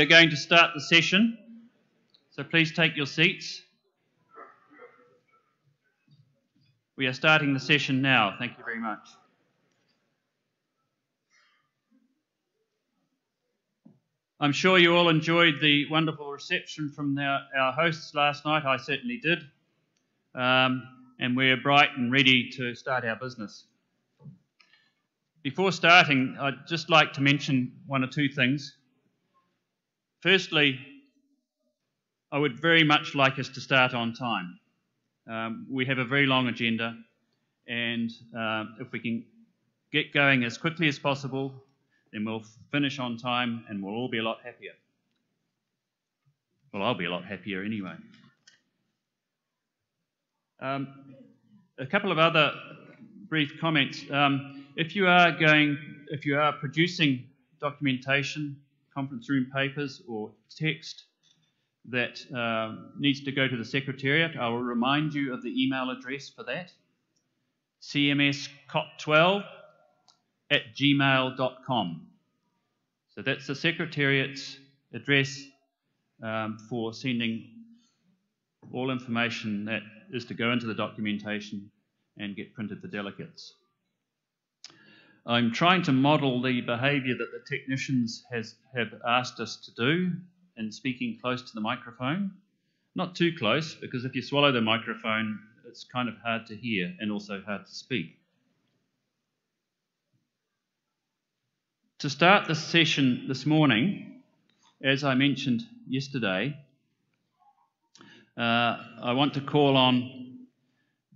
are going to start the session, so please take your seats. We are starting the session now. Thank you very much. I'm sure you all enjoyed the wonderful reception from our hosts last night. I certainly did. And we're bright and ready to start our business. Before starting, I'd just like to mention one or two things. Firstly, I would very much like us to start on time. We have a very long agenda, and if we can get going as quickly as possible, then we'll finish on time and we'll all be a lot happier. Well, I'll be a lot happier anyway. A couple of other brief comments. If you are producing documentation, conference room papers or text that needs to go to the Secretariat, I will remind you of the email address for that, CMS COP12 @gmail.com. So that's the Secretariat's address for sending all information that is to go into the documentation and get printed to delegates. I'm trying to model the behaviour that the technicians have asked us to do in speaking close to the microphone. Not too close, because if you swallow the microphone, it's kind of hard to hear and also hard to speak. To start the session this morning, as I mentioned yesterday, I want to call on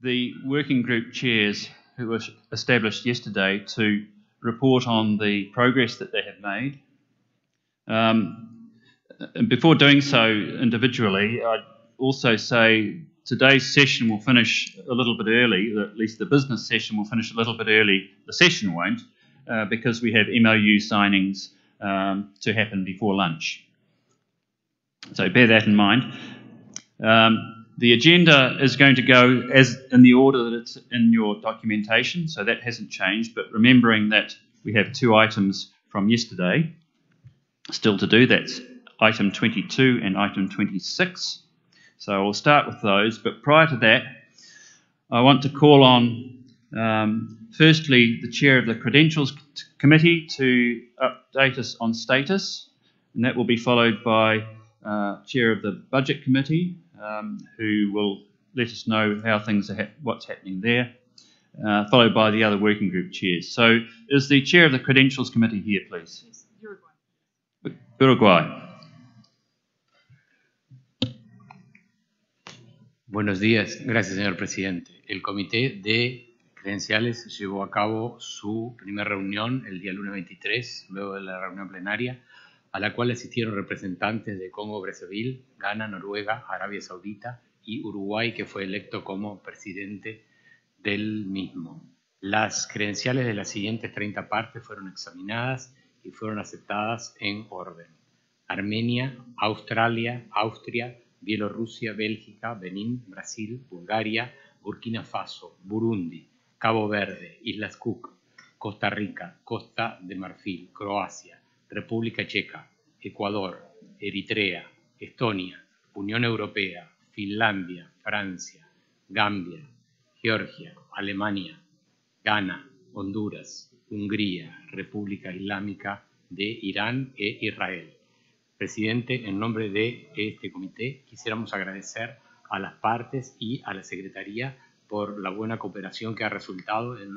the working group chairs who were established yesterday to report on the progress that they have made. And before doing so individually, I'd also say today's session will finish a little bit early, at least the business session will finish a little bit early. The session won't, because we have MOU signings to happen before lunch. So bear that in mind. The agenda is going to go as in the order that it's in your documentation, so that hasn't changed, but remembering that we have two items from yesterday still to do. That's item 22 and item 26. So we'll start with those, but prior to that, I want to call on firstly the chair of the Credentials Committee to update us on status, and that will be followed by chair of the Budget Committee, who will let us know how things are what's happening there, followed by the other working group chairs. So is the chair of the Credentials Committee here, please? Yes, Uruguay. Uruguay. Buenos días. Gracias, señor presidente. El Comité de Credenciales llevó a cabo su primera reunión el día lunes 23, luego de la reunión plenaria, a la cual asistieron representantes de Congo, Brazzaville, Ghana, Noruega, Arabia Saudita y Uruguay, que fue electo como presidente del mismo. Las credenciales de las siguientes 30 partes fueron examinadas y fueron aceptadas en orden: Armenia, Australia, Austria, Bielorrusia, Bélgica, Benín, Brasil, Bulgaria, Burkina Faso, Burundi, Cabo Verde, Islas Cook, Costa Rica, Costa de Marfil, Croacia, República Checa, Ecuador, Eritrea, Estonia, Unión Europea, Finlandia, Francia, Gambia, Georgia, Alemania, Ghana, Honduras, Hungría, República Islámica de Irán e Israel. Presidente, en nombre de este comité, quisiéramos agradecer a las partes y a la Secretaría por la buena cooperación que ha resultado en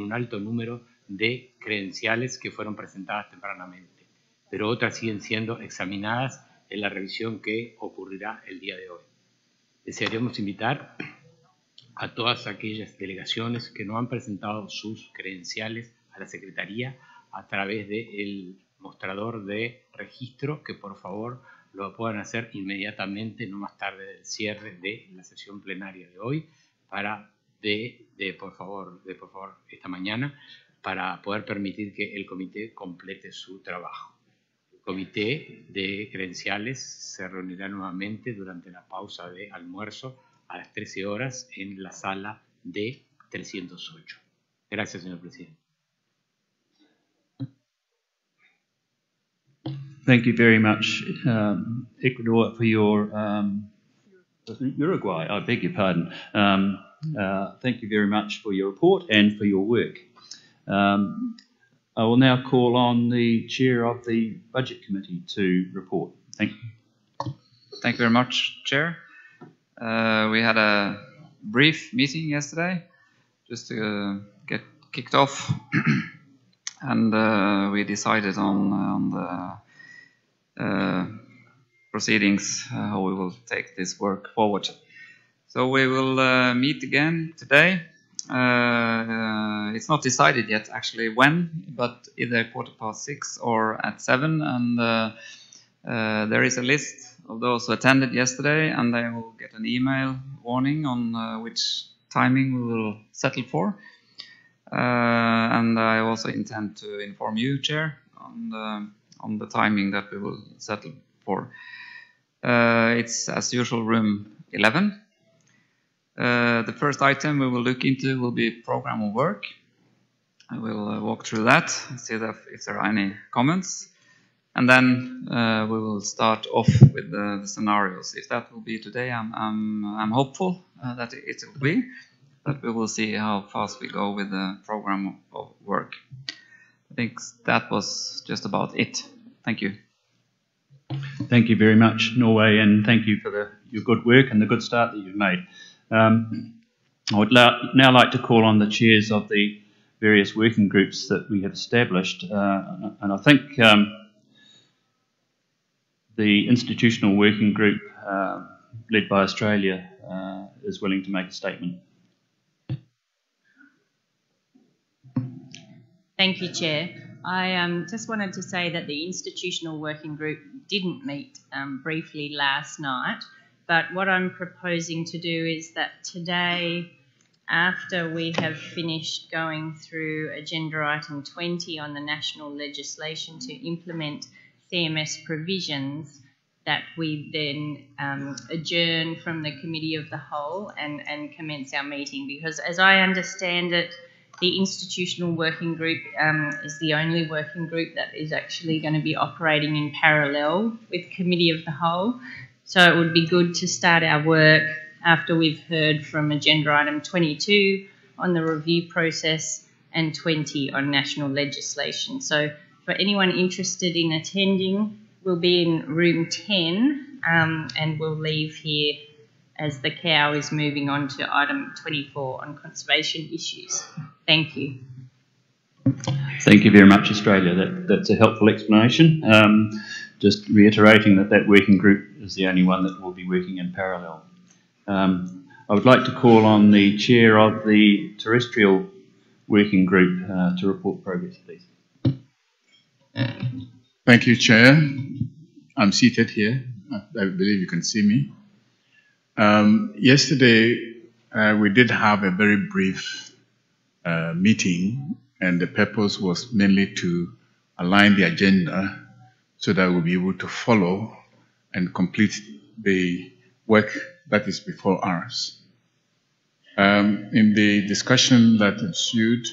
un alto número de credenciales que fueron presentadas tempranamente, pero otras siguen siendo examinadas en la revisión que ocurrirá el día de hoy. Desearíamos invitar a todas aquellas delegaciones que no han presentado sus credenciales a la Secretaría a través del mostrador de registro, que por favor lo puedan hacer inmediatamente, no más tarde del cierre de la sesión plenaria de hoy, por favor, esta mañana, para poder permitir que el comité complete su trabajo. El comité de credenciales se reunirá nuevamente durante la pausa de almuerzo a las 13 horas en la sala D 308. Gracias, señor presidente. Thank you very much, Ecuador, for your Uruguay. I beg your pardon. Thank you very much for your report and for your work. I will now call on the chair of the Budget Committee to report. Thank you. Thank you very much, Chair. We had a brief meeting yesterday just to get kicked off, and we decided on the proceedings, how we will take this work forward. So we will meet again today. It's not decided yet actually when, but either 6:15 or at 7, and there is a list of those who attended yesterday, and they will get an email warning on which timing we will settle for. And I also intend to inform you, Chair, on the timing that we will settle for. It's as usual room 11. The first item we will look into will be program of work. I will walk through that and see if there are any comments. And then we will start off with the scenarios. If that will be today, I'm hopeful that it will be, but we will see how fast we go with the program of work. I think that was just about it. Thank you. Thank you very much, Norway, and thank you for your good work and the good start that you've made. I would now like to call on the chairs of the various working groups that we have established, and I think the institutional working group led by Australia is willing to make a statement. Thank you, Chair. I just wanted to say that the institutional working group didn't meet briefly last night, but what I'm proposing to do is that today, after we have finished going through agenda item 20 on the national legislation to implement CMS provisions, that we then adjourn from the Committee of the Whole and commence our meeting, because as I understand it, the institutional working group is the only working group that is actually going to be operating in parallel with Committee of the Whole. So it would be good to start our work after we've heard from agenda item 22 on the review process and 20 on national legislation. So for anyone interested in attending, we'll be in room 10 and we'll leave here as the cow is moving on to item 24 on conservation issues. Thank you. Thank you very much, Australia. That's a helpful explanation. Just reiterating that working group is the only one that will be working in parallel. I would like to call on the chair of the terrestrial working group to report progress, please. Thank you, Chair. I'm seated here. I believe you can see me. Yesterday, we did have a very brief meeting, and the purpose was mainly to align the agenda so that we'll be able to follow and complete the work that is before us. In the discussion that ensued,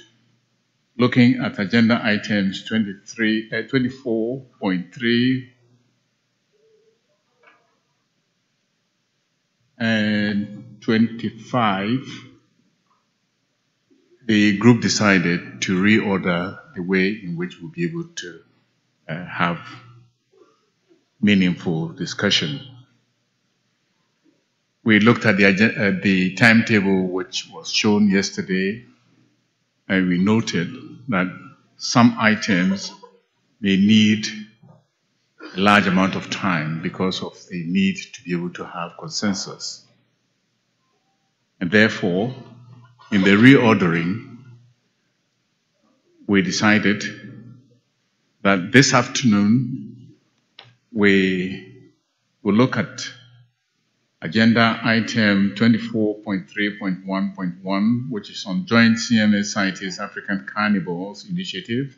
looking at agenda items 24.3 and 25, the group decided to reorder the way in which we'll be able to have meaningful discussion. We looked at the timetable which was shown yesterday, and we noted that some items may need a large amount of time because of the need to be able to have consensus. And therefore, in the reordering, we decided that this afternoon we will look at agenda item 24.3.1.1, which is on joint CMS CITES African Carnivores Initiative,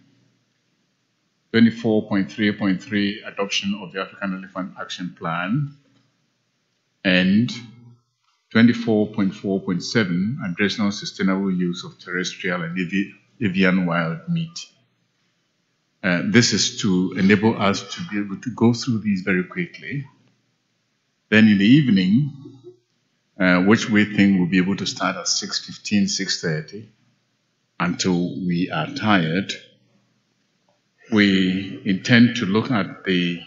24.3.3, adoption of the African Elephant Action Plan, and 24.4.7, additional sustainable use of terrestrial and avian wild meat. This is to enable us to be able to go through these very quickly. Then in the evening, which we think we'll be able to start at 6:15, 6:30, until we are tired, we intend to look at the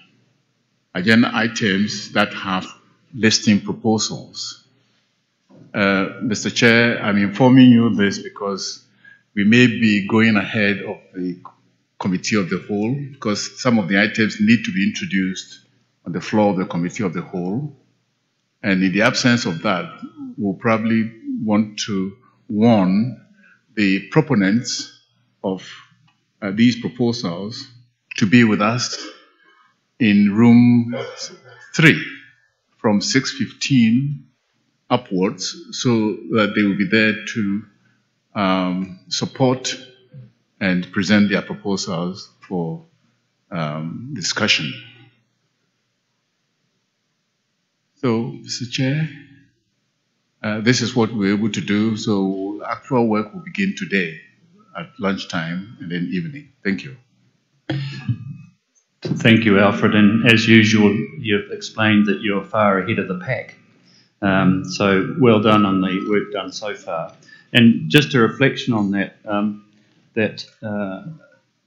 agenda items that have listing proposals. Mr. Chair, I'm informing you this because we may be going ahead of the Committee of the Whole, because some of the items need to be introduced on the floor of the Committee of the Whole. And in the absence of that, we'll probably want to warn the proponents of these proposals to be with us in room 3 from 6:15 upwards, so that they will be there to support and present their proposals for discussion. So, Mr. Chair, this is what we're able to do. So actual work will begin today at lunchtime and then evening. Thank you. Thank you, Alfred. And as usual, you've explained that you're far ahead of the pack. So well done on the work done so far. And just a reflection on that,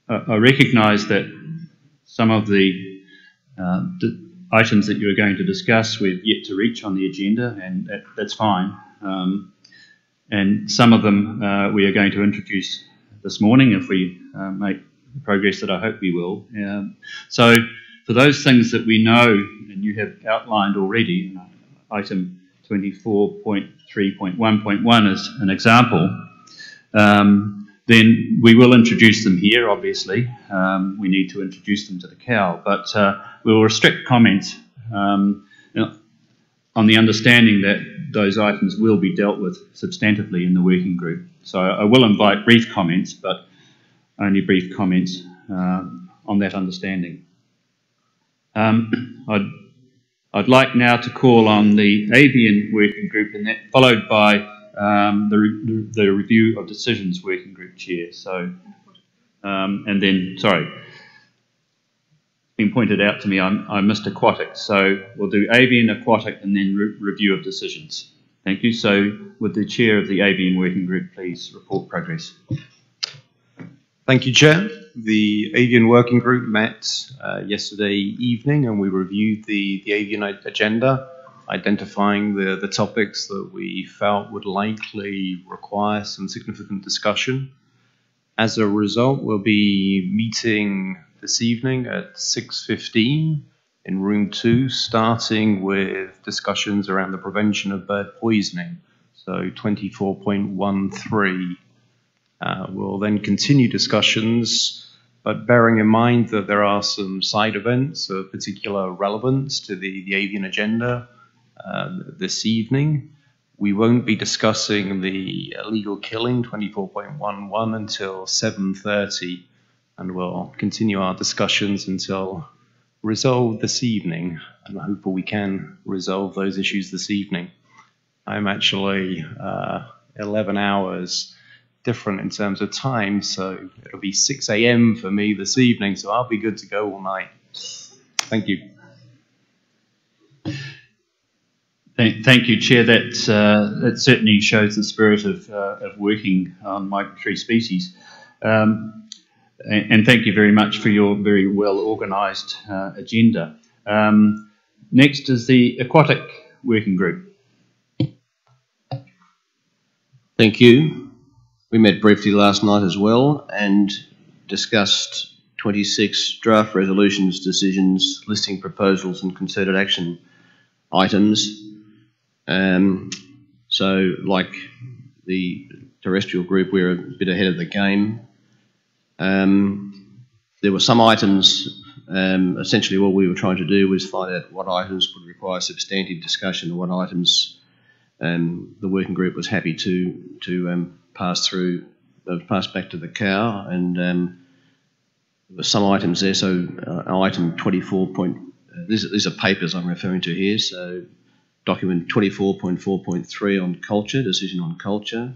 I recognise that some of the items that you were going to discuss we've yet to reach on the agenda, and that's fine. And some of them we are going to introduce this morning if we make the progress that I hope we will. So for those things that we know and you have outlined already, item 24.3.1.1 is an example, then we will introduce them here, obviously. We need to introduce them to the COW, but we will restrict comments on the understanding that those items will be dealt with substantively in the working group. So I will invite brief comments, but only brief comments on that understanding. I'd like now to call on the avian working group, and that followed by the review of decisions working group chair. So, and then, sorry, it's been pointed out to me I missed aquatic. So we'll do avian, aquatic, and then review of decisions. Thank you. So would the chair of the avian working group please report progress? Thank you, Chair. The avian working group met yesterday evening, and we reviewed the avian agenda, identifying the topics that we felt would likely require some significant discussion. As a result, we'll be meeting this evening at 6:15 in room 2, starting with discussions around the prevention of bird poisoning, so 24.13. We'll then continue discussions, but bearing in mind that there are some side events of particular relevance to the avian agenda this evening. We won't be discussing the illegal killing 24.11 until 7:30, and we'll continue our discussions until resolved this evening, and I hope we can resolve those issues this evening. I'm actually 11 hours different in terms of time, so it'll be 6 a.m. for me this evening, so I'll be good to go all night. Thank you. Thank you, Chair. That certainly shows the spirit of working on migratory species. And thank you very much for your very well organised agenda. Next is the aquatic working group. Thank you. We met briefly last night as well and discussed 26 draft resolutions, decisions, listing proposals and concerted action items. So like the terrestrial group, we're a bit ahead of the game. There were some items, essentially what we were trying to do was find out what items would require substantive discussion and what items the working group was happy to pass back to the COW, and there were some items there. So item 24. These are papers I'm referring to here. So document 24.4.3 on culture, decision on culture,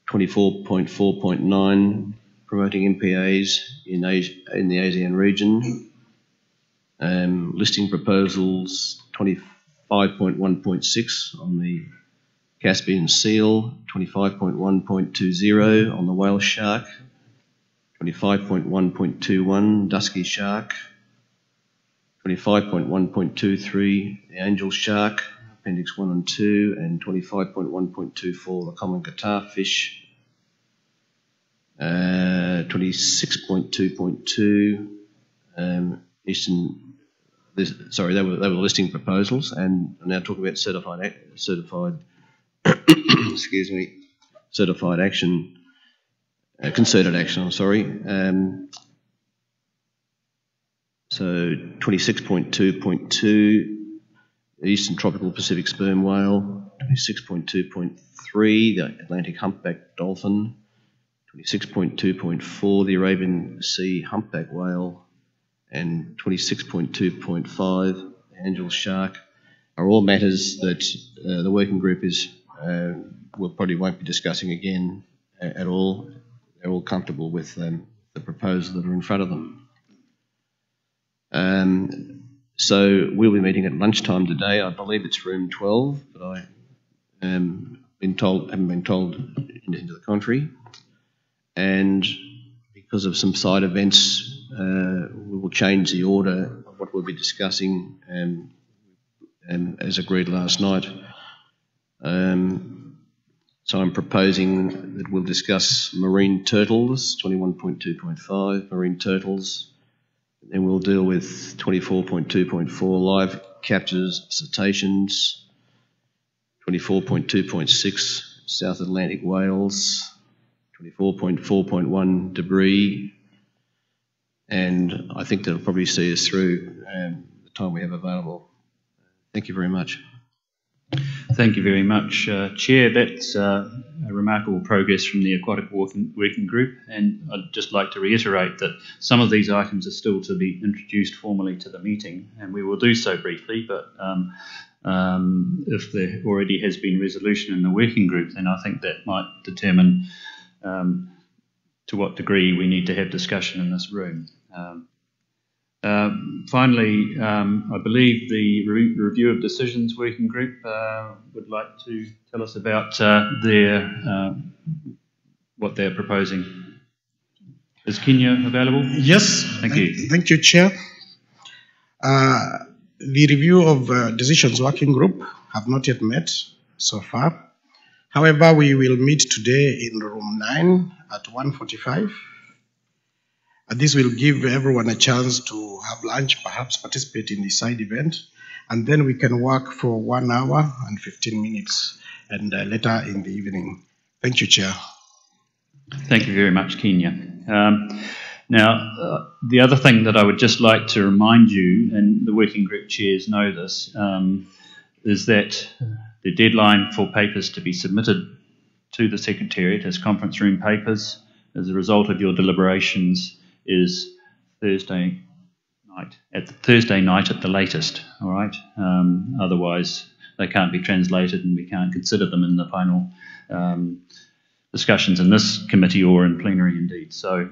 24.4.9 promoting MPAs in the ASEAN region. Listing proposals 25.1.6 on the Caspian seal, 25.1.20 on the whale shark, 25.1.21 dusky shark, 25.1.23 the angel shark, Appendix 1 and 2, and 25.1.24 the common guitar fish, 26.2.2 they were the listing proposals, and I'm now talking about certified excuse me, certified action, concerted action. I'm sorry. So 26.2.2, Eastern Tropical Pacific Sperm Whale, 26.2.3, the Atlantic Humpback Dolphin, 26.2.4, the Arabian Sea Humpback Whale, and 26.2.5, the Angel Shark, are all matters that the working group probably won't be discussing again at all. They're all comfortable with the proposals that are in front of them. So we'll be meeting at lunchtime today. I believe it's room 12, but I haven't been told into the contrary. And because of some side events, we will change the order of what we'll be discussing as agreed last night. So I'm proposing that we'll discuss marine turtles, 21.2.5, marine turtles. Then we'll deal with 24.2.4, live captures of cetaceans, 24.2.6, South Atlantic whales, 24.4.1, debris, and I think that'll probably see us through the time we have available. Thank you very much. Thank you very much, Chair. That's a remarkable progress from the Aquatic Working Group, and I'd just like to reiterate that some of these items are still to be introduced formally to the meeting, and we will do so briefly, but if there already has been resolution in the working group, then I think that might determine to what degree we need to have discussion in this room. Finally, I believe the Review of Decisions Working Group would like to tell us about what they're proposing. Is Kenya available? Yes. Thank you. Thank you, Chair. The Review of Decisions Working Group have not yet met so far. However, we will meet today in room 9 at 1:45. This will give everyone a chance to have lunch, perhaps participate in the side event, and then we can work for 1 hour and 15 minutes and later in the evening. Thank you, Chair. Thank you very much, Kenya. Now, the other thing that I would just like to remind you, and the working group chairs know this, is that the deadline for papers to be submitted to the Secretariat as conference room papers as a result of your deliberations is Thursday night at the latest, all right? Otherwise, they can't be translated and we can't consider them in the final discussions in this committee or in plenary indeed. So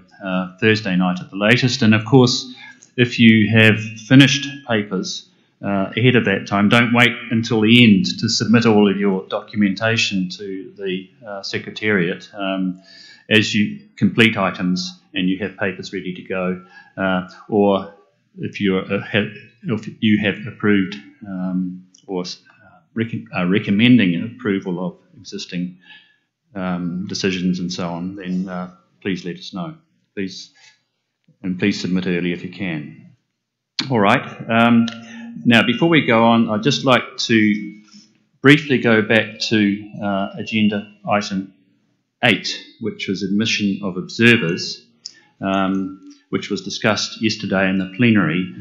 Thursday night at the latest. And of course, if you have finished papers ahead of that time, don't wait until the end to submit all of your documentation to the Secretariat. As you complete items and you have papers ready to go, or if you have approved or are recommending approval of existing decisions and so on, then please let us know. Please submit early if you can. All right. Now, before we go on, I'd just like to briefly go back to agenda item 8, which was admission of observers, which was discussed yesterday in the plenary.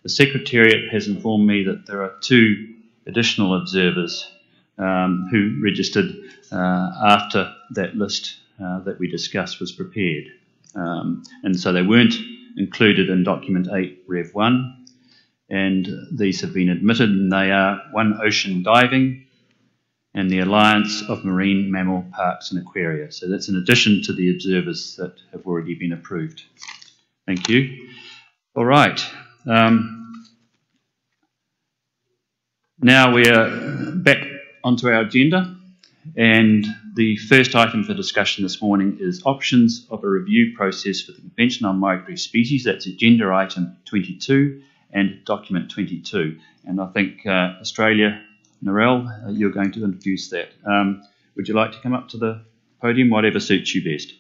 The Secretariat has informed me that there are 2 additional observers who registered after that list that we discussed was prepared. And so they weren't included in document 8 Rev 1, and these have been admitted, and they are 1 ocean diving and the Alliance of Marine Mammal Parks and Aquaria. So that's in addition to the observers that have already been approved. Thank you. All right. Now we are back onto our agenda, and the first item for discussion this morning is options of a review process for the Convention on Migratory Species. That's agenda item 22 and document 22. And I think Australia, Narelle, you're going to introduce that. Would you like to come up to the podium? Whatever suits you best.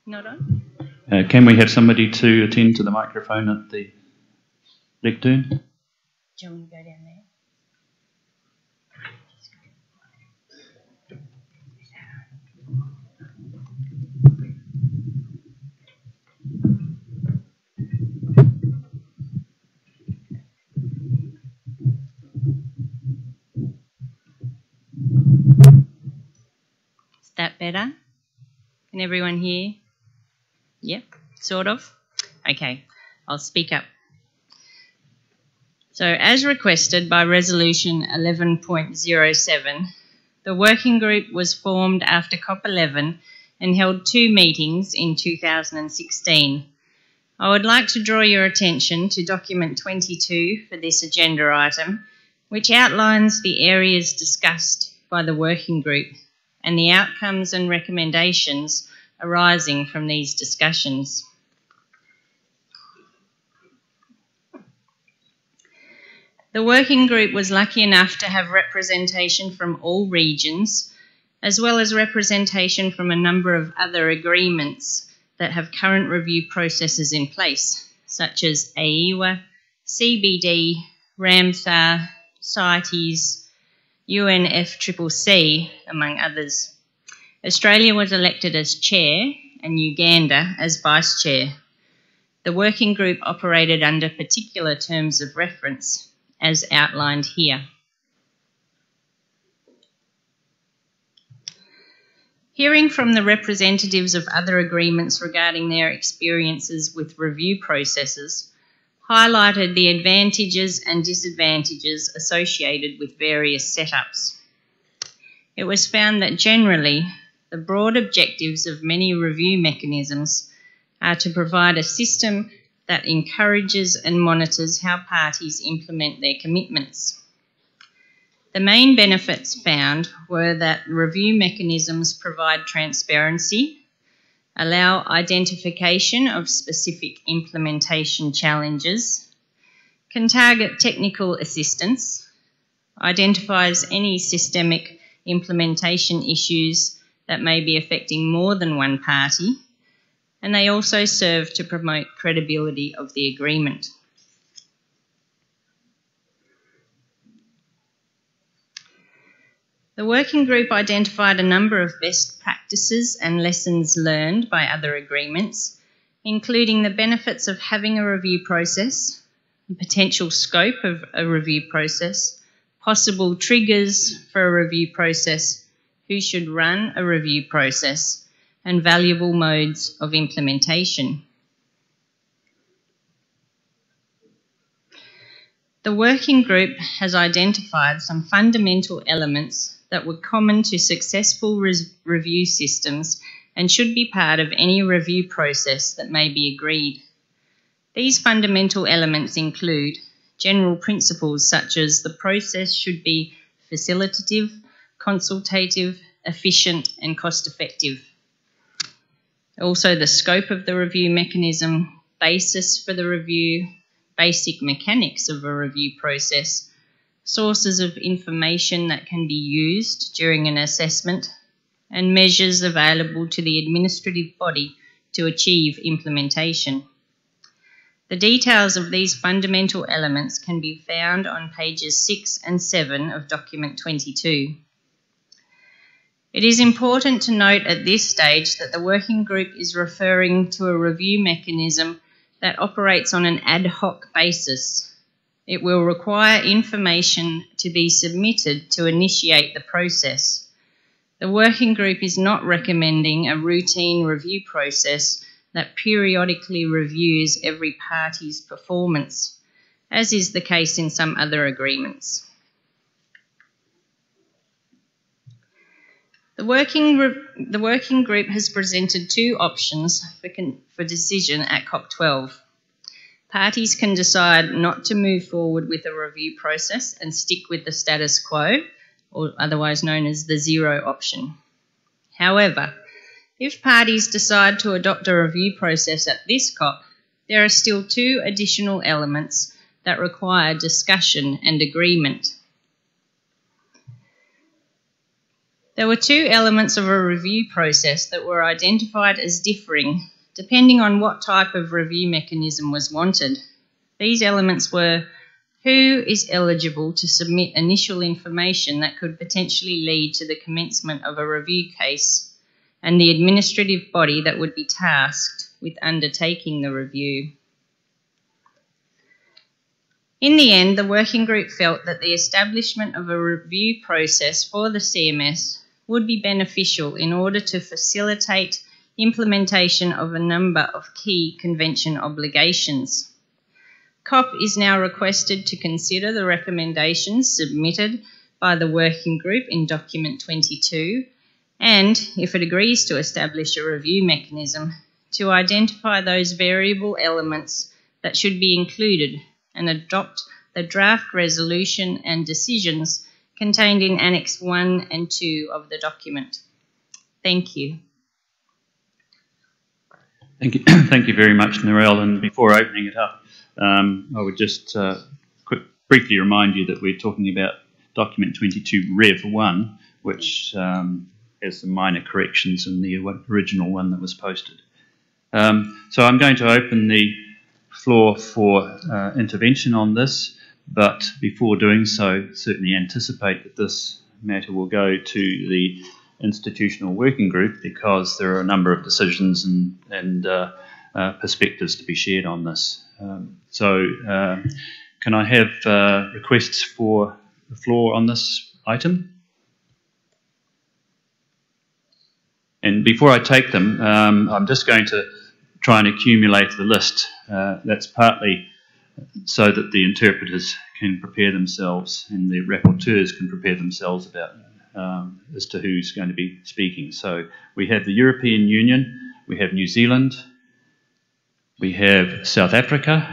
Not on? Can we have somebody to attend to the microphone at the lectern? Do you want to go down there? Is that better? Can everyone hear? Yep, sort of. Okay, I'll speak up. So, as requested by Resolution 11.07, the working group was formed after COP11 and held 2 meetings in 2016. I would like to draw your attention to document 22 for this agenda item, which outlines the areas discussed by the working group and the outcomes and recommendations arising from these discussions. The working group was lucky enough to have representation from all regions, as well as representation from a number of other agreements that have current review processes in place, such as AEWA, CBD, Ramsar, CITES, UNFCCC, among others. Australia was elected as chair and Uganda as vice chair. The working group operated under particular terms of reference, as outlined here. Hearing from the representatives of other agreements regarding their experiences with review processes highlighted the advantages and disadvantages associated with various setups. It was found that generally, the broad objectives of many review mechanisms are to provide a system that encourages and monitors how parties implement their commitments. The main benefits found were that review mechanisms provide transparency, allow identification of specific implementation challenges, can target technical assistance, identifies any systemic implementation issues that may be affecting more than one party, and they also serve to promote credibility of the agreement. The working group identified a number of best practices and lessons learned by other agreements, including the benefits of having a review process, the potential scope of a review process, possible triggers for a review process, who should run a review process, and valuable modes of implementation. The working group has identified some fundamental elements that were common to successful review systems and should be part of any review process that may be agreed. These fundamental elements include general principles such as the process should be facilitative, consultative, efficient, and cost-effective. Also, the scope of the review mechanism, basis for the review, basic mechanics of a review process, sources of information that can be used during an assessment, and measures available to the administrative body to achieve implementation. The details of these fundamental elements can be found on pages 6 and 7 of document 22. It is important to note at this stage that the working group is referring to a review mechanism that operates on an ad hoc basis. It will require information to be submitted to initiate the process. The working group is not recommending a routine review process that periodically reviews every party's performance, as is the case in some other agreements. The working group has presented two options for decision at COP12. Parties can decide not to move forward with a review process and stick with the status quo, or otherwise known as the zero option. However, if parties decide to adopt a review process at this COP, there are still two additional elements that require discussion and agreement. There were two elements of a review process that were identified as differing depending on what type of review mechanism was wanted. These elements were: who is eligible to submit initial information that could potentially lead to the commencement of a review case, and the administrative body that would be tasked with undertaking the review. In the end, the working group felt that the establishment of a review process for the CMS would be beneficial in order to facilitate implementation of a number of key convention obligations. COP is now requested to consider the recommendations submitted by the working group in document 22 and, if it agrees to establish a review mechanism, to identify those variable elements that should be included and adopt the draft resolution and decisions contained in Annex 1 and 2 of the document. Thank you. Thank you, thank you very much, Narelle. And before opening it up, I would just briefly remind you that we're talking about document 22 Rev 1, which has some minor corrections in the original one that was posted. So I'm going to open the floor for intervention on this, but before doing so, certainly anticipate that this matter will go to the institutional working group, because there are a number of decisions and perspectives to be shared on this. Can I have requests for the floor on this item? And before I take them, I'm just going to try and accumulate the list. That's partly so that the interpreters can prepare themselves and the rapporteurs can prepare themselves about as to who's going to be speaking. So we have the European Union, we have New Zealand, we have South Africa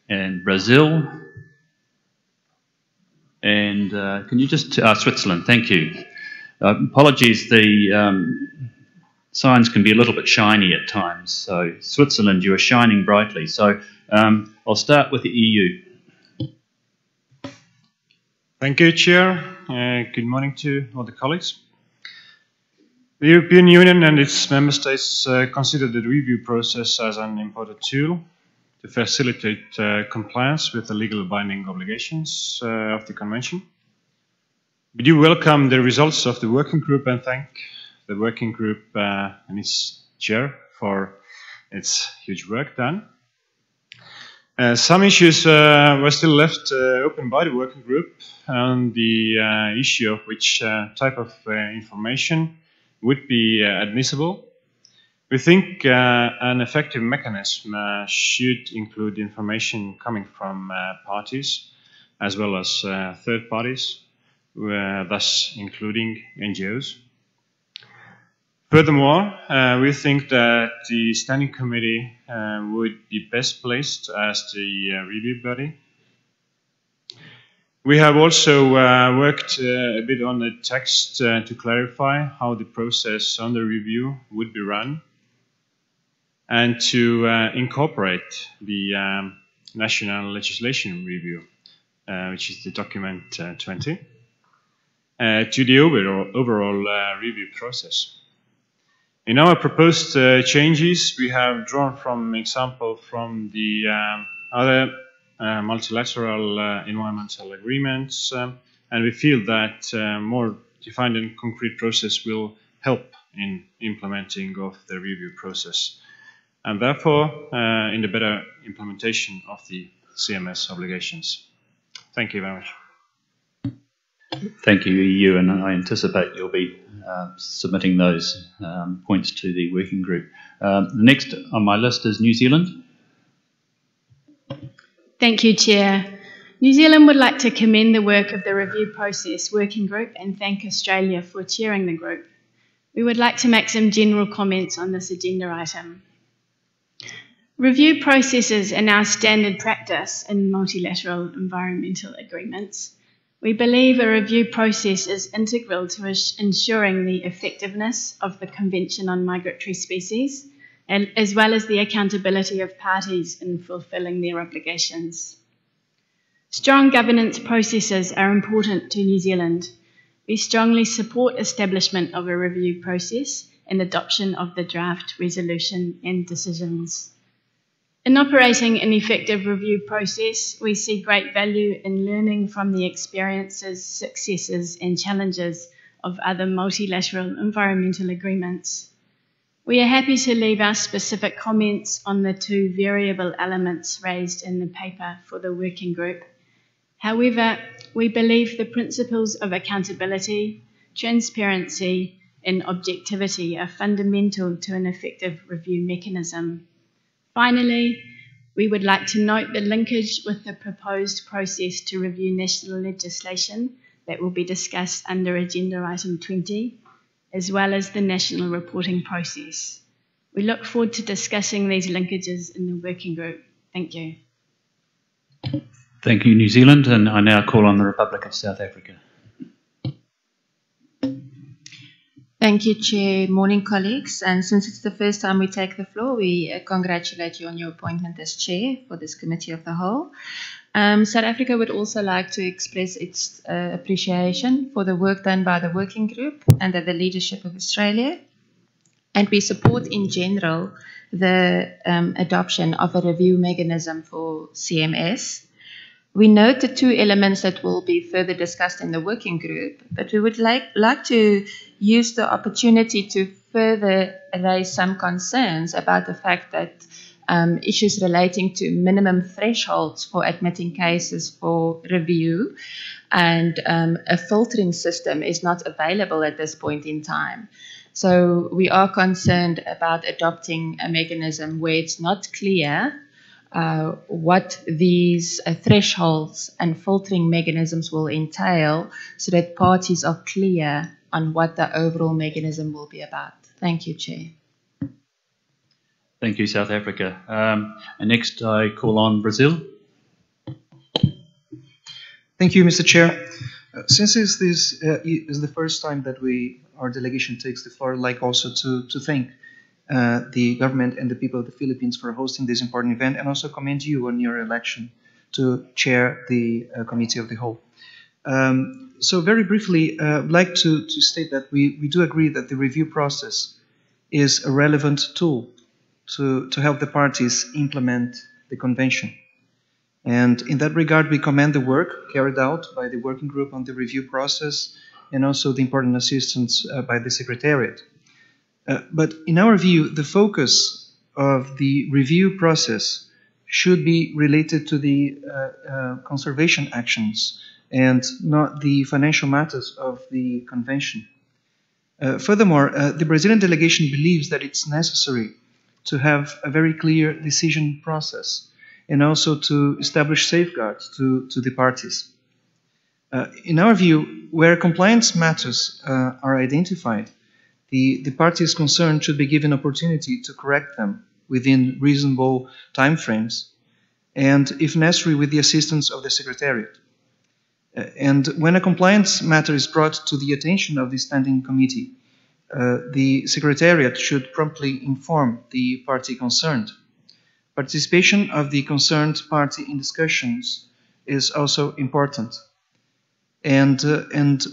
and Brazil, and can you just, Switzerland, thank you. Apologies, the signs can be a little bit shiny at times. So Switzerland, you are shining brightly. So I'll start with the EU. Thank you, Chair. Good morning to all the colleagues. The European Union and its member states consider the review process as an important tool to facilitate compliance with the legal binding obligations of the Convention. We do welcome the results of the working group and thank the working group and its chair for its huge work done. Some issues were still left open by the working group on the issue of which type of information would be admissible. We think an effective mechanism should include information coming from parties as well as third parties, thus including NGOs. Furthermore, we think that the Standing Committee would be best placed as the review body. We have also worked a bit on the text to clarify how the process on the review would be run and to incorporate the national legislation review which is the document 20, to the overall review process. In our proposed changes, we have drawn from example from the other multilateral environmental agreements, and we feel that more defined and concrete process will help in implementing of the review process, and therefore in the better implementation of the CMS obligations. Thank you very much. Thank you, EU, and I anticipate you'll be submitting those points to the working group. The next on my list is New Zealand. Thank you, Chair. New Zealand would like to commend the work of the Review Process Working Group and thank Australia for chairing the group. We would like to make some general comments on this agenda item. Review processes are now standard practice in multilateral environmental agreements. We believe a review process is integral to ensuring the effectiveness of the Convention on Migratory Species, and as well as the accountability of parties in fulfilling their obligations. Strong governance processes are important to New Zealand. We strongly support establishment of a review process and adoption of the draft resolution and decisions. In operating an effective review process, we see great value in learning from the experiences, successes, and challenges of other multilateral environmental agreements. We are happy to leave our specific comments on the two variable elements raised in the paper for the working group. However, we believe the principles of accountability, transparency, and objectivity are fundamental to an effective review mechanism. Finally, we would like to note the linkage with the proposed process to review national legislation that will be discussed under Agenda Item 20, as well as the national reporting process. We look forward to discussing these linkages in the working group. Thank you. Thank you, New Zealand, and I now call on the Republic of South Africa. Thank you, Chair. Morning, colleagues. And since it's the first time we take the floor, we congratulate you on your appointment as Chair for this Committee of the Whole. South Africa would also like to express its appreciation for the work done by the working group under the leadership of Australia. And we support in general the adoption of a review mechanism for CMS. We note the two elements that will be further discussed in the working group, but we would like to use the opportunity to further raise some concerns about the fact that issues relating to minimum thresholds for admitting cases for review and a filtering system is not available at this point in time. So we are concerned about adopting a mechanism where it's not clear what these thresholds and filtering mechanisms will entail so that parties are clear on what the overall mechanism will be about. Thank you, Chair. Thank you, South Africa. And next I call on Brazil. Thank you, Mr. Chair. Since this is the first time that our delegation takes the floor, I'd like also to thank the government and the people of the Philippines for hosting this important event, and also commend you on your election to chair the Committee of the Whole. So very briefly, I'd like to state that we do agree that the review process is a relevant tool to help the parties implement the convention. And in that regard, we commend the work carried out by the working group on the review process and also the important assistance by the Secretariat. But in our view, the focus of the review process should be related to the conservation actions and not the financial matters of the convention. Furthermore, the Brazilian delegation believes that it's necessary to have a very clear decision process and also to establish safeguards to the parties. In our view, where compliance matters are identified, the parties concerned should be given opportunity to correct them within reasonable timeframes and, if necessary, with the assistance of the Secretariat. And when a compliance matter is brought to the attention of the Standing Committee, the Secretariat should promptly inform the party concerned. Participation of the concerned party in discussions is also important. And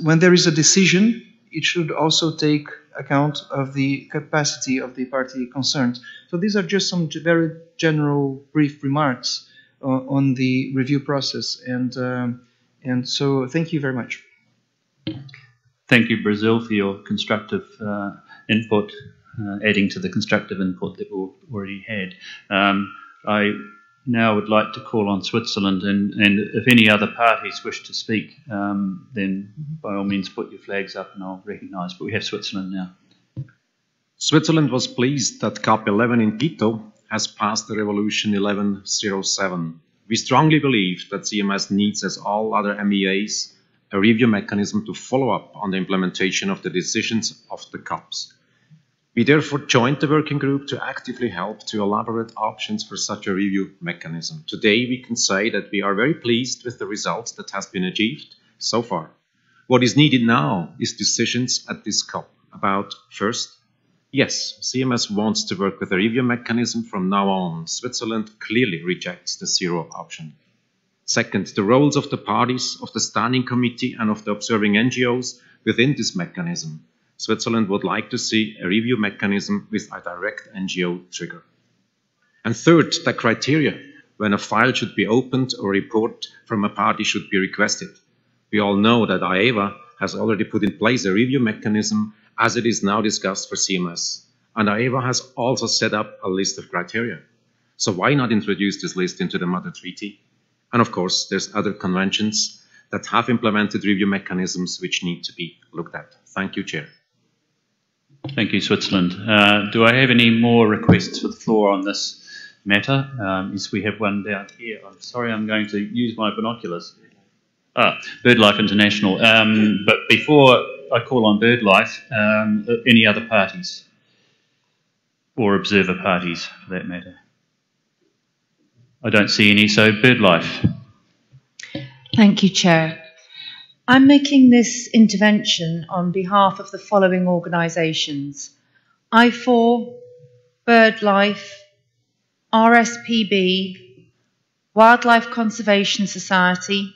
when there is a decision, it should also take account of the capacity of the party concerned. So these are just some very general, brief remarks on the review process. And so thank you very much. Thank you, Brazil, for your constructive input, adding to the constructive input that we've already had. I now would like to call on Switzerland, and if any other parties wish to speak, then by all means put your flags up and I'll recognise, but we have Switzerland now. Switzerland was pleased that COP11 in Quito has passed the Resolution 1107. We strongly believe that CMS needs, as all other MEAs, a review mechanism to follow up on the implementation of the decisions of the COPs. We therefore joined the working group to actively help to elaborate options for such a review mechanism. Today we can say that we are very pleased with the results that has been achieved so far. What is needed now is decisions at this COP about, first, yes, CMS wants to work with a review mechanism from now on. Switzerland clearly rejects the zero option. Second, the roles of the parties, of the Standing Committee and of the observing NGOs within this mechanism. Switzerland would like to see a review mechanism with a direct NGO trigger. And third, the criteria when a file should be opened or a report from a party should be requested. We all know that AEVA has already put in place a review mechanism as it is now discussed for CMS. And AEVA has also set up a list of criteria. So why not introduce this list into the mother treaty? And of course, there's other conventions that have implemented review mechanisms which need to be looked at. Thank you, Chair. Thank you, Switzerland. Do I have any more requests for the floor on this matter? Yes, we have one down here. I'm sorry, I'm going to use my binoculars. BirdLife International. But before I call on BirdLife, any other parties? Or observer parties, for that matter? I don't see any, so BirdLife. Thank you, Chair. I'm making this intervention on behalf of the following organisations: I4, BirdLife, RSPB, Wildlife Conservation Society,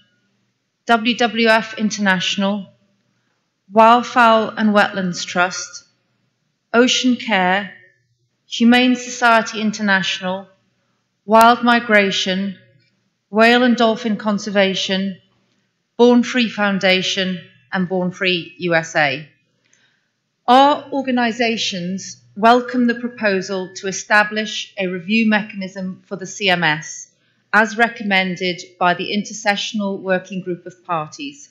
WWF International, Wildfowl and Wetlands Trust, Ocean Care, Humane Society International, Wild Migration, Whale and Dolphin Conservation, Born Free Foundation and Born Free USA. Our organisations welcome the proposal to establish a review mechanism for the CMS as recommended by the Intersessional Working Group of Parties.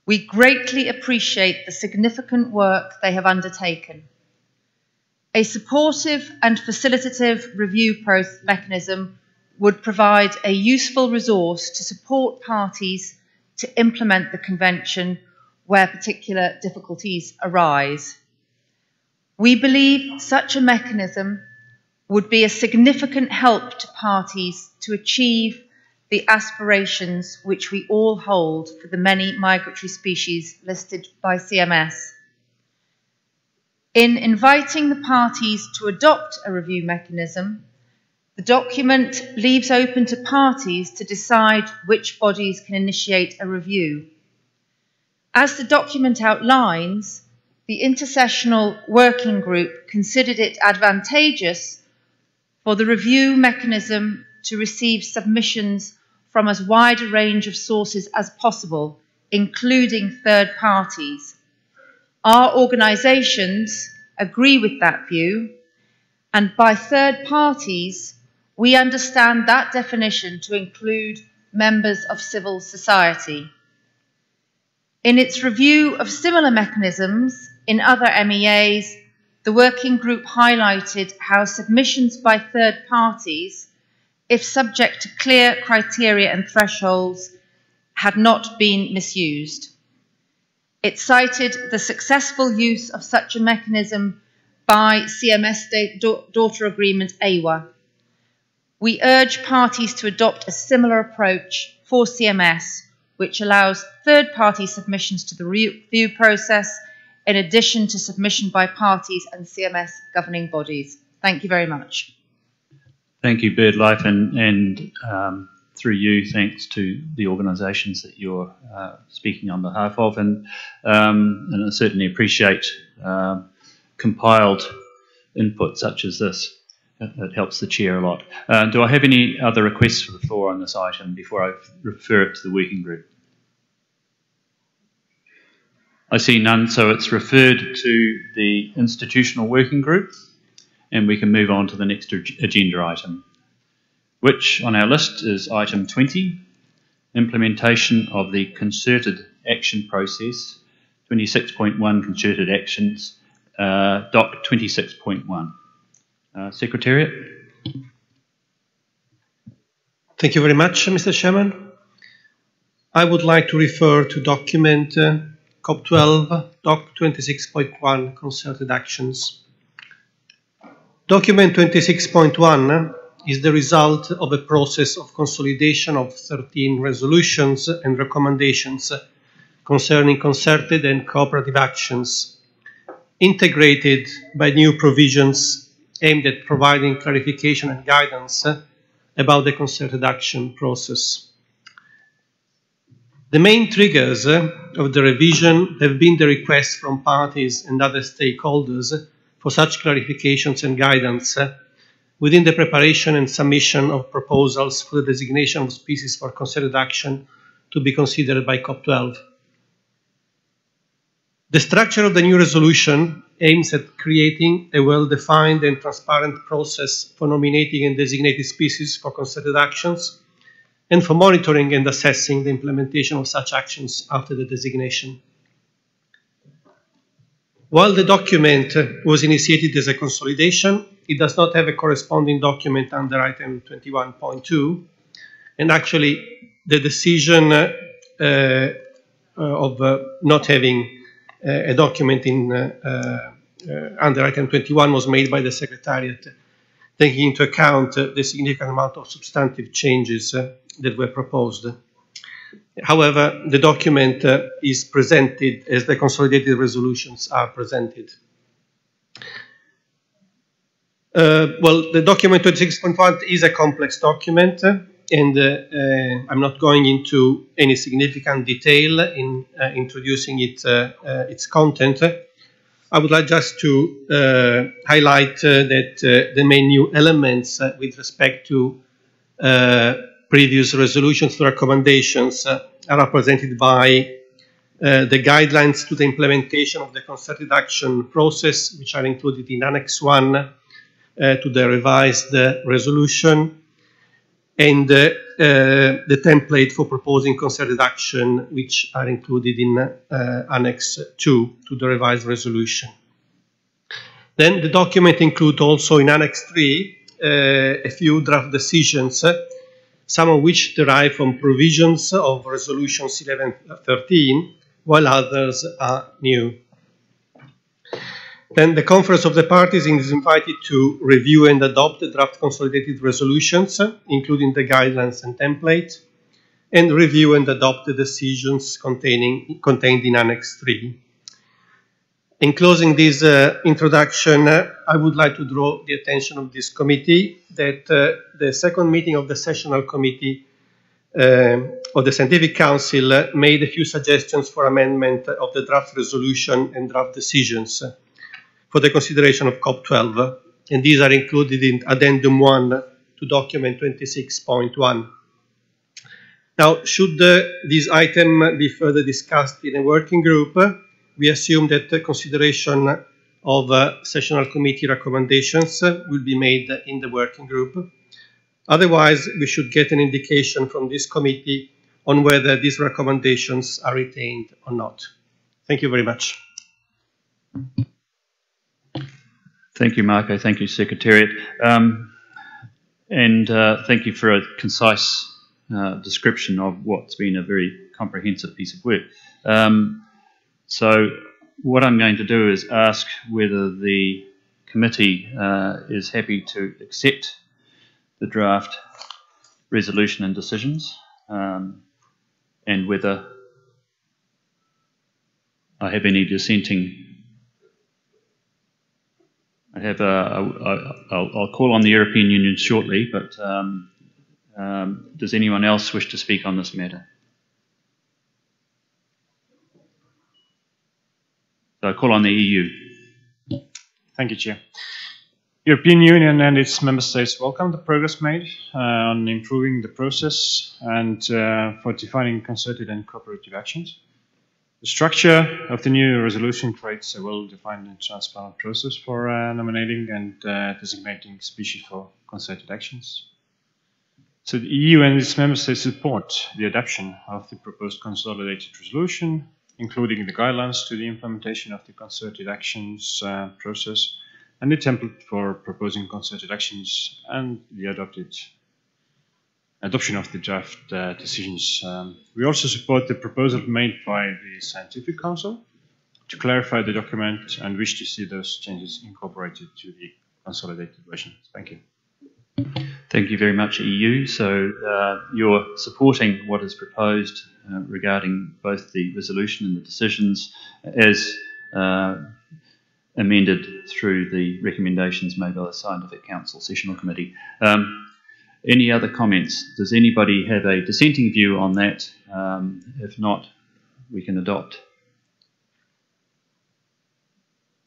We greatly appreciate the significant work they have undertaken. A supportive and facilitative review mechanism would provide a useful resource to support parties to implement the Convention where particular difficulties arise. We believe such a mechanism would be a significant help to parties to achieve the aspirations which we all hold for the many migratory species listed by CMS. In inviting the parties to adopt a review mechanism, the document leaves open to parties to decide which bodies can initiate a review. As the document outlines, the Intersessional Working Group considered it advantageous for the review mechanism to receive submissions from as wide a range of sources as possible, including third parties. Our organisations agree with that view, and by third parties, we understand that definition to include members of civil society. In its review of similar mechanisms in other MEAs, the working group highlighted how submissions by third parties, if subject to clear criteria and thresholds, had not been misused. It cited the successful use of such a mechanism by CMS daughter agreement AWA. We urge parties to adopt a similar approach for CMS, which allows third-party submissions to the review process in addition to submission by parties and CMS governing bodies. Thank you very much. Thank you, BirdLife, and through you, thanks to the organisations that you're speaking on behalf of, and I certainly appreciate compiled input such as this. It helps the chair a lot. Do I have any other requests for the floor on this item before I refer it to the working group? I see none, so it's referred to the institutional working group, and we can move on to the next agenda item, which on our list is item 20, implementation of the concerted action process, 26.1 concerted actions, doc 26.1. Secretariat. Thank you very much, Mr. Chairman. I would like to refer to document COP12, doc 26.1, concerted actions. Document 26.1 is the result of a process of consolidation of 13 resolutions and recommendations concerning concerted and cooperative actions, integrated by new provisions aimed at providing clarification and guidance about the concerted action process. The main triggers of the revision have been the requests from parties and other stakeholders for such clarifications and guidance within the preparation and submission of proposals for the designation of species for concerted action to be considered by COP12. The structure of the new resolution aims at creating a well-defined and transparent process for nominating and designating species for concerted actions and for monitoring and assessing the implementation of such actions after the designation. While the document was initiated as a consolidation, it does not have a corresponding document under item 21.2, and actually the decision of not having a document under item 21 was made by the Secretariat, taking into account the significant amount of substantive changes that were proposed. However, the document is presented as the consolidated resolutions are presented. Well, the document 26.1 is a complex document, and I'm not going into any significant detail in introducing its content. I would like just to highlight that the main new elements with respect to previous resolutions to recommendations are represented by the guidelines to the implementation of the concerted action process, which are included in Annex 1 to the revised resolution, and the template for proposing concerted action, which are included in Annex 2 to the revised resolution. Then the document includes also in Annex 3 a few draft decisions, some of which derive from provisions of Resolutions 1113, while others are new. Then the Conference of the Parties is invited to review and adopt the draft consolidated resolutions, including the guidelines and template, and review and adopt the decisions contained in Annex 3. In closing this introduction, I would like to draw the attention of this committee that the second meeting of the Sessional Committee of the Scientific Council made a few suggestions for amendment of the draft resolution and draft decisions for the consideration of COP12, and these are included in Addendum 1 to document 26.1. Now, should this item be further discussed in a working group, we assume that the consideration of Sessional Committee recommendations will be made in the working group. Otherwise, we should get an indication from this committee on whether these recommendations are retained or not. Thank you very much. Thank you, Marco. Thank you, Secretariat. And thank you for a concise description of what's been a very comprehensive piece of work. So what I'm going to do is ask whether the committee is happy to accept the draft resolution and decisions, and whether I have any dissenting. I'll call on the European Union shortly, but Does anyone else wish to speak on this matter? So I call on the EU. Thank you, Chair. European Union and its member states welcome the progress made on improving the process and for defining concerted and cooperative actions. The structure of the new resolution creates a well-defined and transparent process for nominating and designating species for concerted actions. So the EU and its member states support the adoption of the proposed consolidated resolution, including the guidelines to the implementation of the concerted actions process and the template for proposing concerted actions and the adoption of the draft decisions. We also support the proposal made by the Scientific Council to clarify the document and wish to see those changes incorporated to the consolidated version. Thank you. Thank you very much, EU. So you're supporting what is proposed regarding both the resolution and the decisions as amended through the recommendations made by the Scientific Council Sessional Committee. Any other comments? Does anybody have a dissenting view on that? If not, we can adopt.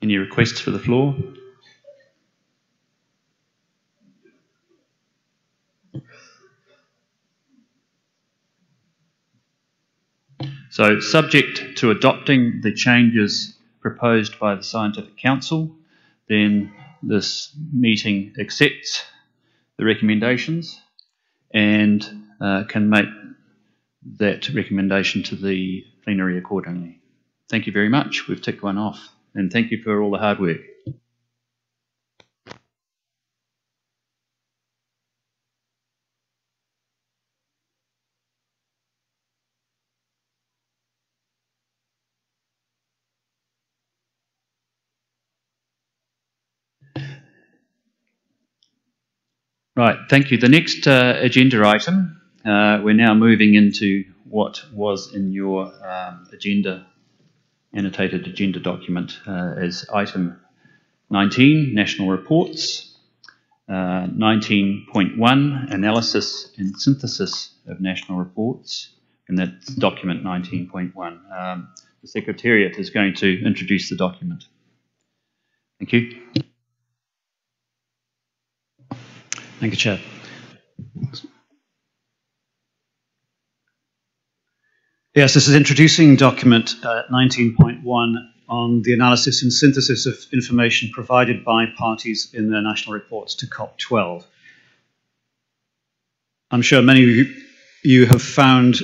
Any requests for the floor? So, subject to adopting the changes proposed by the Scientific Council, then this meeting accepts the recommendations and can make that recommendation to the plenary accordingly. Thank you very much. We've ticked one off, and thank you for all the hard work. Right, thank you. The next agenda item, we're now moving into what was in your annotated agenda document as item 19, national reports, 19.1, analysis and synthesis of national reports, and that's document 19.1. The Secretariat is going to introduce the document. Thank you. Thank you, Chair. Yes, this is introducing document 19.1 on the analysis and synthesis of information provided by parties in their national reports to COP12. I'm sure many of you have found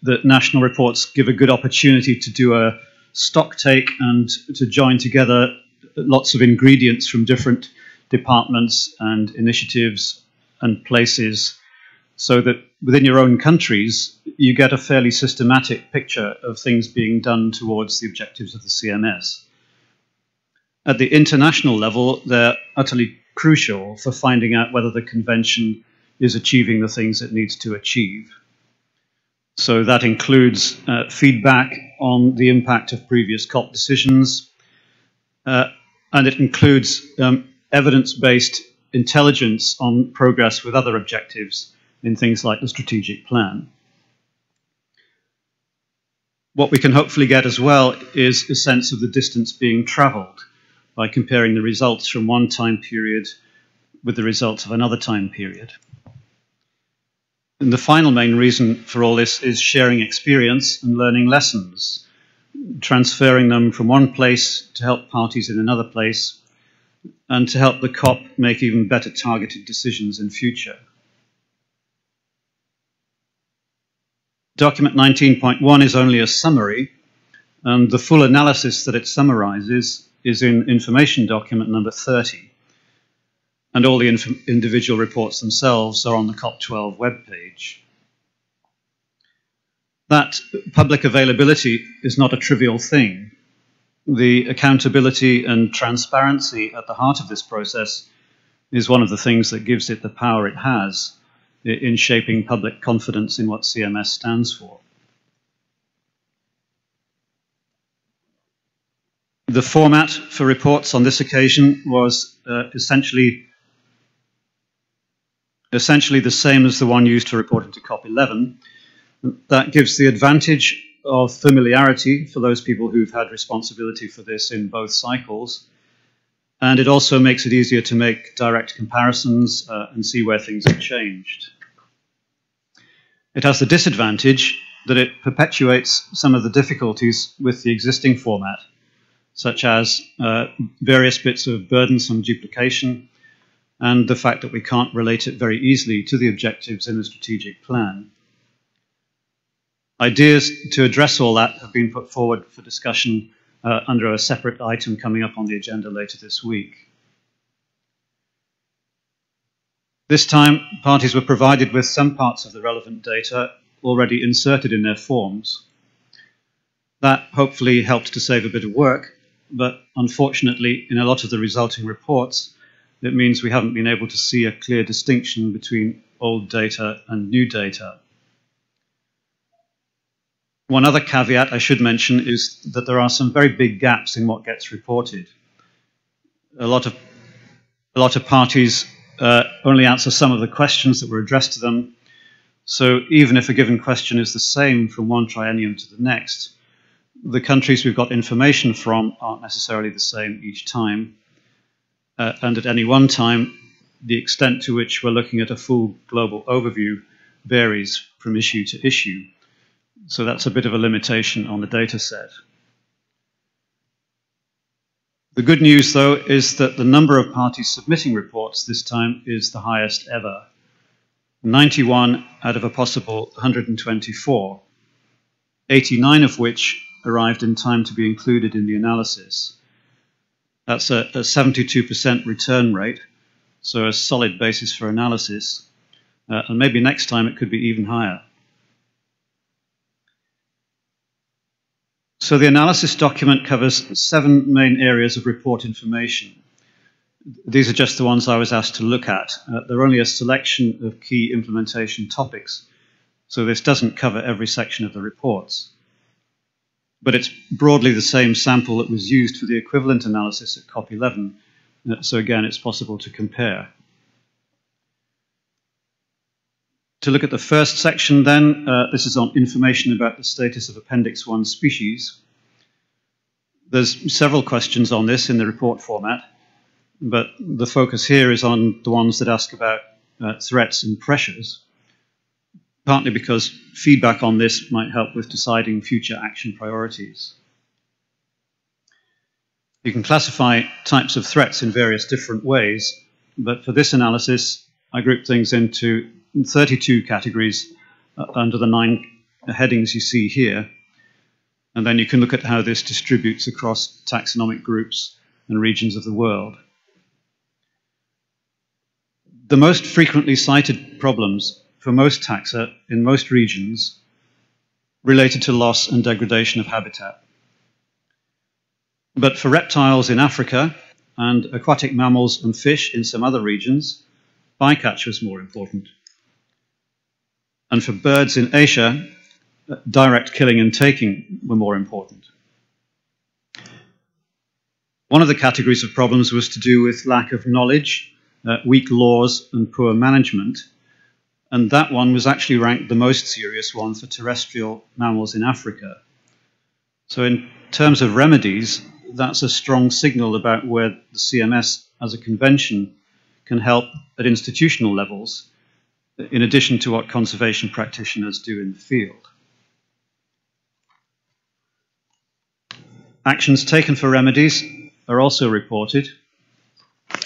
that national reports give a good opportunity to do a stock take and to join together lots of ingredients from different departments and initiatives and places, so that within your own countries you get a fairly systematic picture of things being done towards the objectives of the CMS. At the international level, they're utterly crucial for finding out whether the convention is achieving the things it needs to achieve. So that includes feedback on the impact of previous COP decisions, and it includes evidence-based intelligence on progress with other objectives in things like the strategic plan. What we can hopefully get as well is a sense of the distance being travelled by comparing the results from one time period with the results of another time period. And the final main reason for all this is sharing experience and learning lessons, transferring them from one place to help parties in another place, and to help the COP make even better targeted decisions in future. Document 19.1 is only a summary, and the full analysis that it summarizes is in information document number 30. And all the individual reports themselves are on the COP12 webpage. That public availability is not a trivial thing. The accountability and transparency at the heart of this process is one of the things that gives it the power it has in shaping public confidence in what CMS stands for. The format for reports on this occasion was essentially essentially the same as the one used to report into COP11. That gives the advantage of familiarity for those people who've had responsibility for this in both cycles. And it also makes it easier to make direct comparisons and see where things have changed. It has the disadvantage that it perpetuates some of the difficulties with the existing format, such as various bits of burdensome duplication and the fact that we can't relate it very easily to the objectives in the strategic plan. Ideas to address all that have been put forward for discussion under a separate item coming up on the agenda later this week. This time, parties were provided with some parts of the relevant data already inserted in their forms. That hopefully helped to save a bit of work, but unfortunately, in a lot of the resulting reports, it means we haven't been able to see a clear distinction between old data and new data. One other caveat I should mention is that there are some very big gaps in what gets reported. A lot of parties only answer some of the questions that were addressed to them. So even if a given question is the same from one triennium to the next, the countries we've got information from aren't necessarily the same each time. And at any one time, the extent to which we're looking at a full global overview varies from issue to issue. So that's a bit of a limitation on the data set. The good news, though, is that the number of parties submitting reports this time is the highest ever. 91 out of a possible 124, 89 of which arrived in time to be included in the analysis. That's a 72% return rate, so a solid basis for analysis. And maybe next time it could be even higher. So the analysis document covers 7 main areas of report information. These are just the ones I was asked to look at. They're only a selection of key implementation topics, so this doesn't cover every section of the reports. But it's broadly the same sample that was used for the equivalent analysis at COP11, so again, it's possible to compare. To look at the first section then, this is on information about the status of Appendix 1 species. There's several questions on this in the report format, but the focus here is on the ones that ask about threats and pressures, partly because feedback on this might help with deciding future action priorities. You can classify types of threats in various different ways, but for this analysis, I grouped things into 32 categories under the 9 headings you see here. And then you can look at how this distributes across taxonomic groups and regions of the world. The most frequently cited problems for most taxa in most regions related to loss and degradation of habitat. But for reptiles in Africa and aquatic mammals and fish in some other regions, bycatch was more important. And for birds in Asia, direct killing and taking were more important. One of the categories of problems was to do with lack of knowledge, weak laws, and poor management. And that one was actually ranked the most serious one for terrestrial mammals in Africa. So in terms of remedies, that's a strong signal about where the CMS as a convention can help at institutional levels, in addition to what conservation practitioners do in the field. Actions taken for remedies are also reported.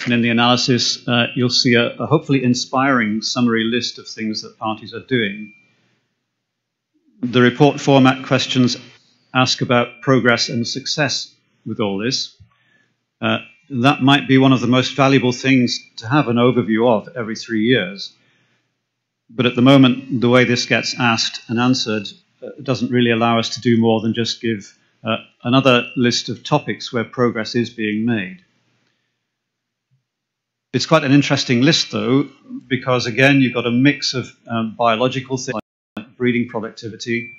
And in the analysis, you'll see a hopefully inspiring summary list of things that parties are doing. The report format questions ask about progress and success with all this. That might be one of the most valuable things to have an overview of every 3 years. But at the moment, the way this gets asked and answered doesn't really allow us to do more than just give another list of topics where progress is being made. It's quite an interesting list, though, because, again, you've got a mix of biological things like breeding productivity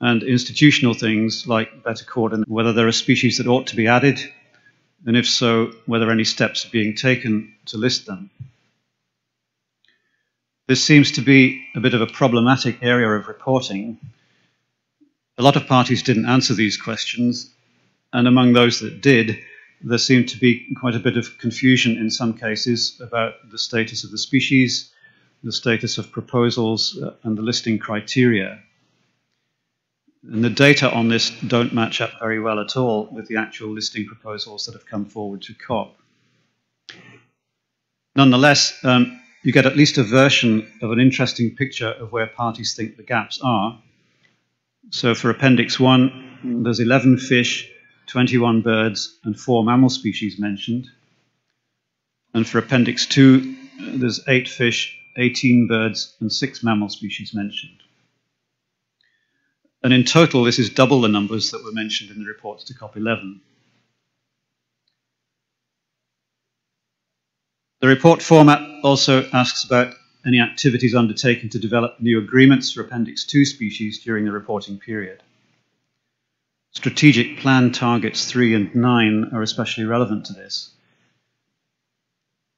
and institutional things like better coordination, whether there are species that ought to be added, and if so, whether any steps are being taken to list them. This seems to be a bit of a problematic area of reporting. A lot of parties didn't answer these questions, and among those that did, there seemed to be quite a bit of confusion in some cases about the status of the species, the status of proposals, and the listing criteria. And the data on this don't match up very well at all with the actual listing proposals that have come forward to COP. Nonetheless, you get at least a version of an interesting picture of where parties think the gaps are. So for Appendix 1, there's 11 fish, 21 birds, and 4 mammal species mentioned. And for Appendix 2, there's 8 fish, 18 birds, and 6 mammal species mentioned. And in total, this is double the numbers that were mentioned in the reports to COP11. The report format also asks about any activities undertaken to develop new agreements for Appendix 2 species during the reporting period. Strategic Plan Targets 3 and 9 are especially relevant to this.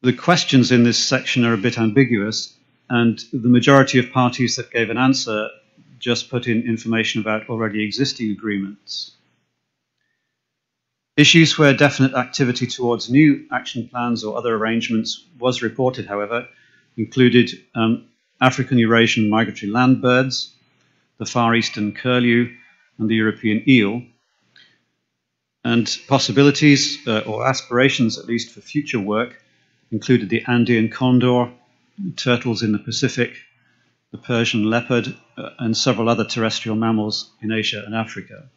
The questions in this section are a bit ambiguous, and the majority of parties that gave an answer just put in information about already existing agreements. Issues where definite activity towards new action plans or other arrangements was reported, however, included African Eurasian migratory land birds, the Far Eastern curlew, and the European eel. And possibilities, or aspirations at least, for future work included the Andean condor, turtles in the Pacific, the Persian leopard, and several other terrestrial mammals in Asia and Africa.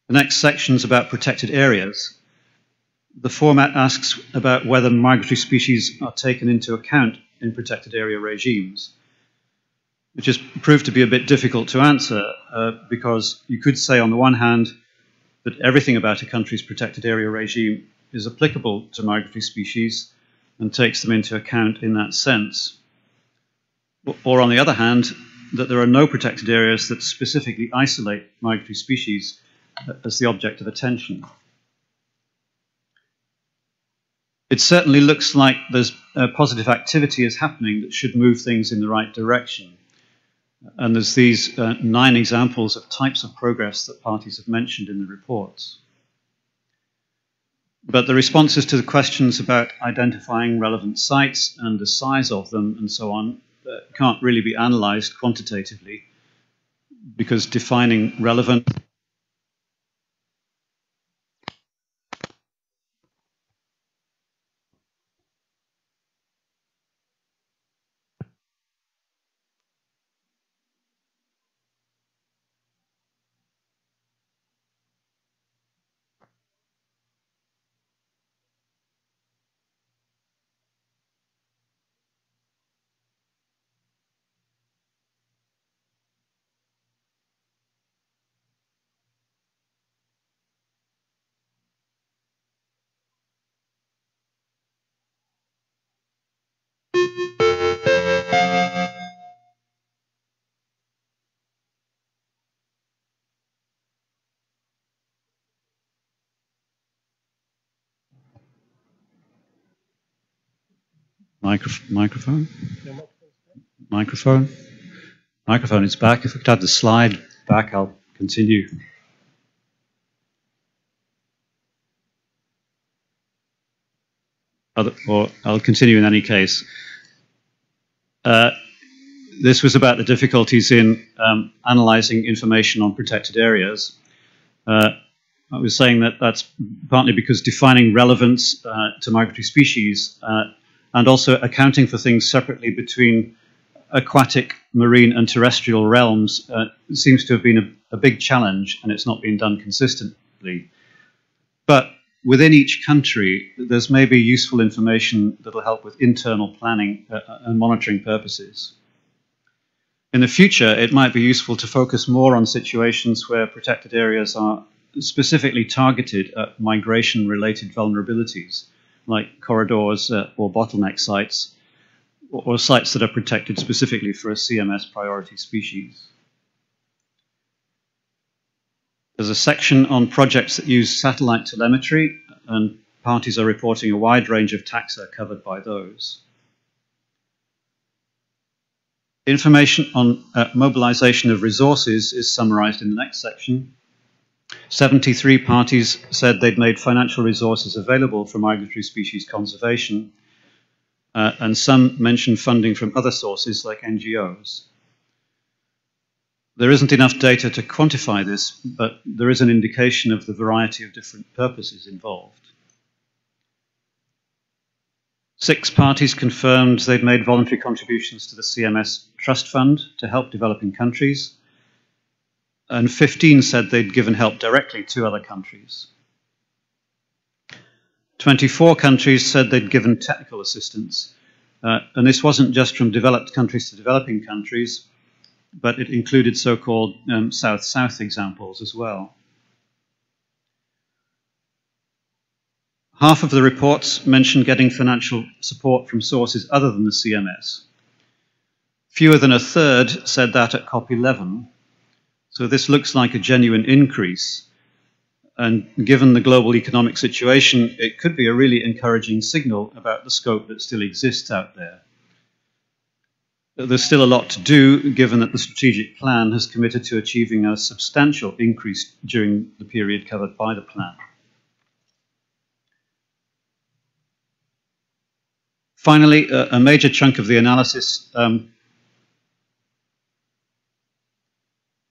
The next section is about protected areas. The format asks about whether migratory species are taken into account in protected area regimes, which has proved to be a bit difficult to answer because you could say on the one hand that everything about a country's protected area regime is applicable to migratory species and takes them into account in that sense. Or on the other hand, that there are no protected areas that specifically isolate migratory species as the object of attention. It certainly looks like there's positive activity is happening that should move things in the right direction. And there's these 9 examples of types of progress that parties have mentioned in the reports. But the responses to the questions about identifying relevant sites and the size of them and so on can't really be analysed quantitatively, because defining relevant microphone? Microphone is back. If we could have the slide back, I'll continue. Or I'll continue in any case. This was about the difficulties in analysing information on protected areas. I was saying that that's partly because defining relevance to migratory species and also accounting for things separately between aquatic, marine and terrestrial realms seems to have been a big challenge, and it's not been done consistently. But within each country, there's maybe useful information that will help with internal planning and monitoring purposes. In the future, it might be useful to focus more on situations where protected areas are specifically targeted at migration-related vulnerabilities, like corridors or bottleneck sites, or sites that are protected specifically for a CMS priority species. There's a section on projects that use satellite telemetry and parties are reporting a wide range of taxa covered by those. Information on mobilization of resources is summarized in the next section. 73 parties said they'd made financial resources available for migratory species conservation, and some mentioned funding from other sources like NGOs. There isn't enough data to quantify this, but there is an indication of the variety of different purposes involved. 6 parties confirmed they'd made voluntary contributions to the CMS Trust Fund to help developing countries, and 15 said they'd given help directly to other countries. 24 countries said they'd given technical assistance, and this wasn't just from developed countries to developing countries, but it included so-called South-South examples as well. Half of the reports mentioned getting financial support from sources other than the CMS. Fewer than a third said that at COP11, so this looks like a genuine increase, and given the global economic situation, it could be a really encouraging signal about the scope that still exists out there. There's still a lot to do, given that the strategic plan has committed to achieving a substantial increase during the period covered by the plan. Finally, a major chunk of the analysis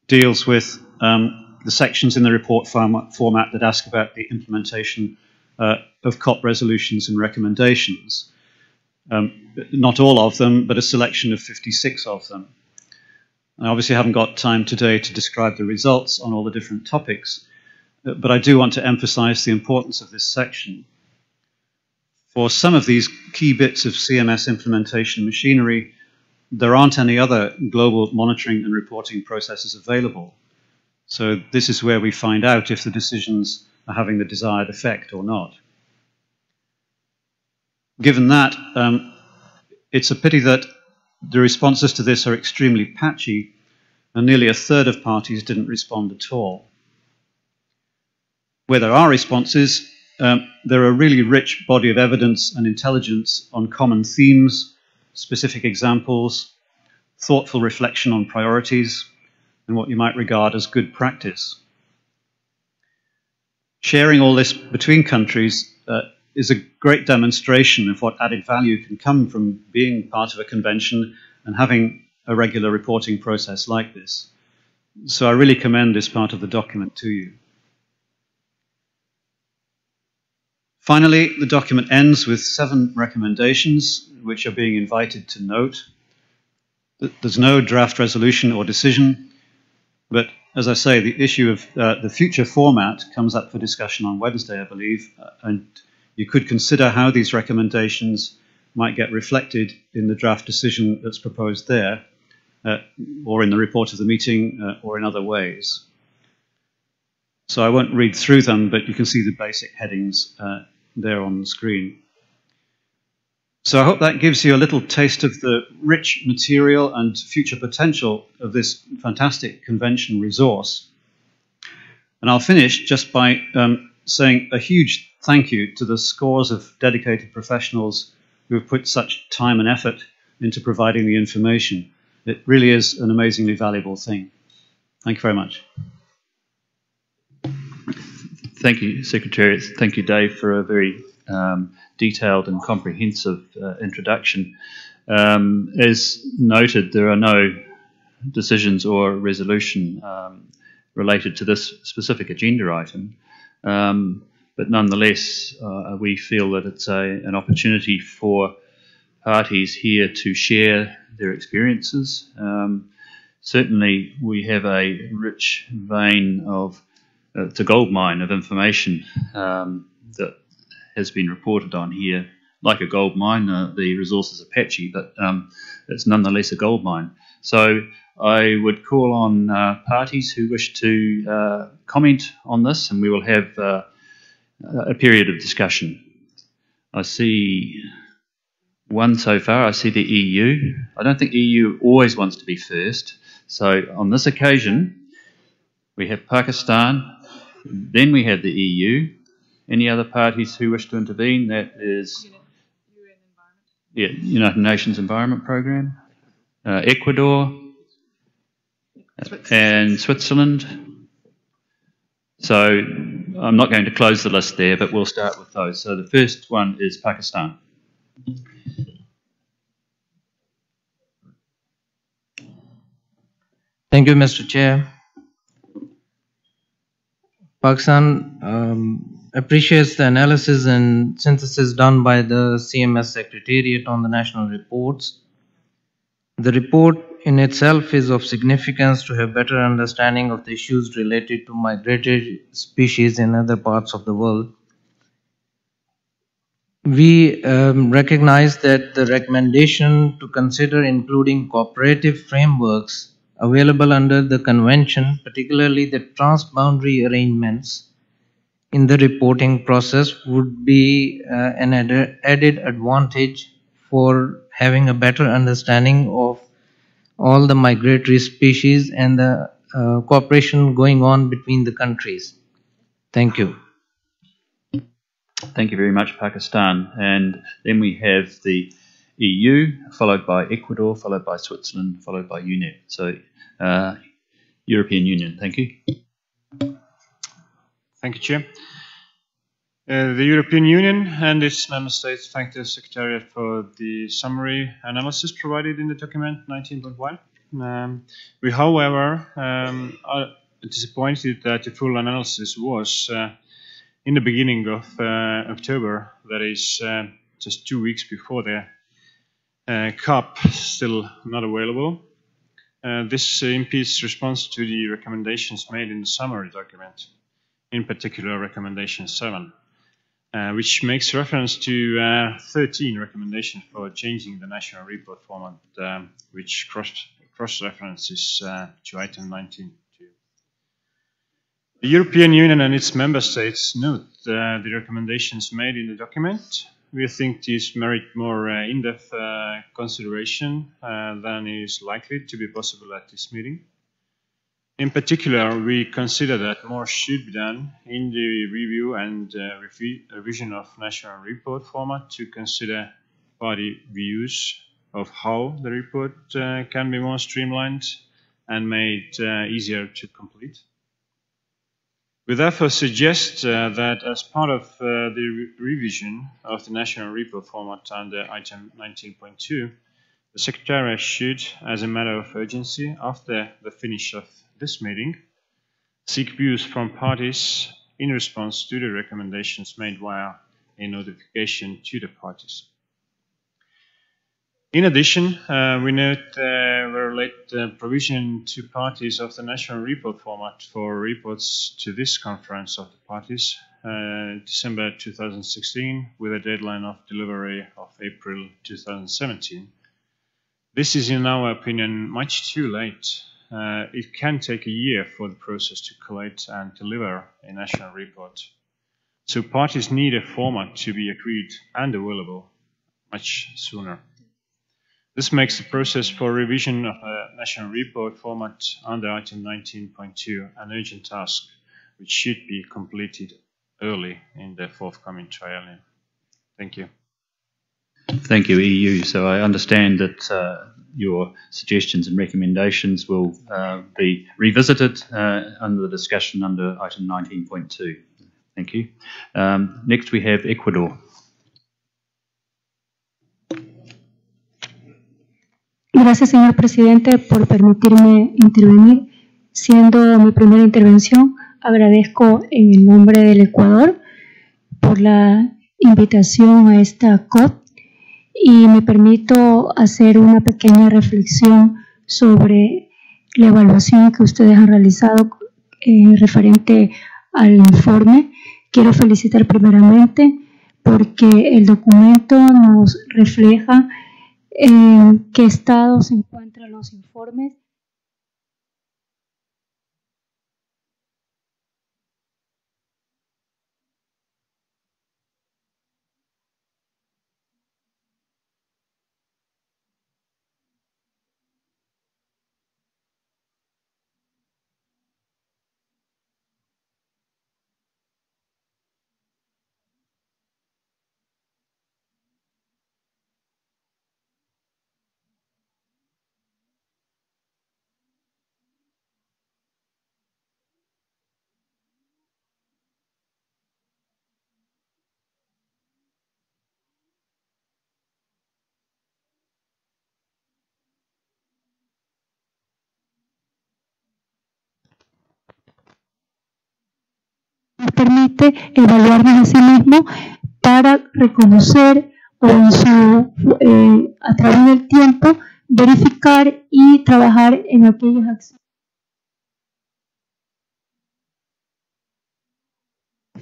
deals with the sections in the report format that ask about the implementation of COP resolutions and recommendations. Not all of them, but a selection of 56 of them. I obviously haven't got time today to describe the results on all the different topics, but I do want to emphasize the importance of this section. For some of these key bits of CMS implementation machinery, there aren't any other global monitoring and reporting processes available. So this is where we find out if the decisions are having the desired effect or not. Given that, it's a pity that the responses to this are extremely patchy, and nearly a third of parties didn't respond at all. Where there are responses, there are a really rich body of evidence and intelligence on common themes, specific examples, thoughtful reflection on priorities, and what you might regard as good practice. Sharing all this between countries is a great demonstration of what added value can come from being part of a convention and having a regular reporting process like this. So I really commend this part of the document to you. Finally, the document ends with 7 recommendations, which are being invited to note. There's no draft resolution or decision, but as I say, the issue of the future format comes up for discussion on Wednesday, I believe, and you could consider how these recommendations might get reflected in the draft decision that's proposed there, or in the report of the meeting, or in other ways. So I won't read through them, but you can see the basic headings there on the screen. So I hope that gives you a little taste of the rich material and future potential of this fantastic convention resource. And I'll finish just by saying a huge thank you to the scores of dedicated professionals who have put such time and effort into providing the information. It really is an amazingly valuable thing. Thank you very much. Thank you, Secretary. Thank you, Dave, for a very detailed and comprehensive introduction. As noted, there are no decisions or resolution related to this specific agenda item, but nonetheless, we feel that it's an opportunity for parties here to share their experiences. Certainly, we have a rich vein of it's a gold mine of information that has been reported on here. Like a gold mine, the resources are patchy, but it's nonetheless a gold mine. So I would call on parties who wish to comment on this, and we will have a period of discussion. I see one so far. I see the EU. I don't think EU always wants to be first. So on this occasion, we have Pakistan, then we have the EU, Any other parties who wish to intervene? That is United Nations Environment Programme, Ecuador, and Switzerland. So I'm not going to close the list there, but we'll start with those. So the first one is Pakistan. Thank you, Mr. Chair. Pakistan appreciates the analysis and synthesis done by the CMS Secretariat on the national reports. The report in itself is of significance to have better understanding of the issues related to migratory species in other parts of the world. We recognize that the recommendation to consider including cooperative frameworks available under the convention, particularly the transboundary arrangements in the reporting process, would be an added advantage for having a better understanding of all the migratory species and the cooperation going on between the countries. Thank you. Thank you very much, Pakistan. And then we have the EU, followed by Ecuador, followed by Switzerland, followed by UNEP. So, European Union. Thank you. Thank you, Chair. The European Union and its member states thank the Secretariat for the summary analysis provided in the document 19.1. We, however, are disappointed that the full analysis was in the beginning of October, that is just 2 weeks before the COP, still not available. This impedes response to the recommendations made in the summary document, in particular recommendation 7. Which makes reference to 13 recommendations for changing the national report format, which cross-references to item 19.2. The European Union and its member states note the recommendations made in the document. We think these merit more in-depth consideration than is likely to be possible at this meeting. In particular, we consider that more should be done in the review and revision of national report format to consider party views of how the report can be more streamlined and made easier to complete. We therefore suggest that as part of the revision of the national report format under item 19.2, the Secretariat should, as a matter of urgency, after the finish of this meeting, seek views from parties in response to the recommendations made via a notification to the parties. In addition, we note relate provision to parties of the national report format for reports to this conference of the parties, December 2016, with a deadline of delivery of April 2017. This is, in our opinion, much too late. It can take a year for the process to collate and deliver a national report. So parties need a format to be agreed and available much sooner. This makes the process for revision of a national report format under item 19.2 an urgent task, which should be completed early in the forthcoming triennium. Thank you. Thank you, EU. So I understand that your suggestions and recommendations will be revisited under the discussion under item 19.2. Thank you. Next we have Ecuador. Gracias, señor presidente, por permitirme intervenir. Siendo mi primera intervención, agradezco en el nombre del Ecuador por la invitación a esta COP y me permito hacer una pequeña reflexión sobre la evaluación que ustedes han realizado referente al informe. Quiero felicitar primeramente porque el documento nos refleja en qué estado se encuentran los informes. permite evaluarnos a sí mismos para reconocer o a través del tiempo verificar y trabajar en aquellas acciones.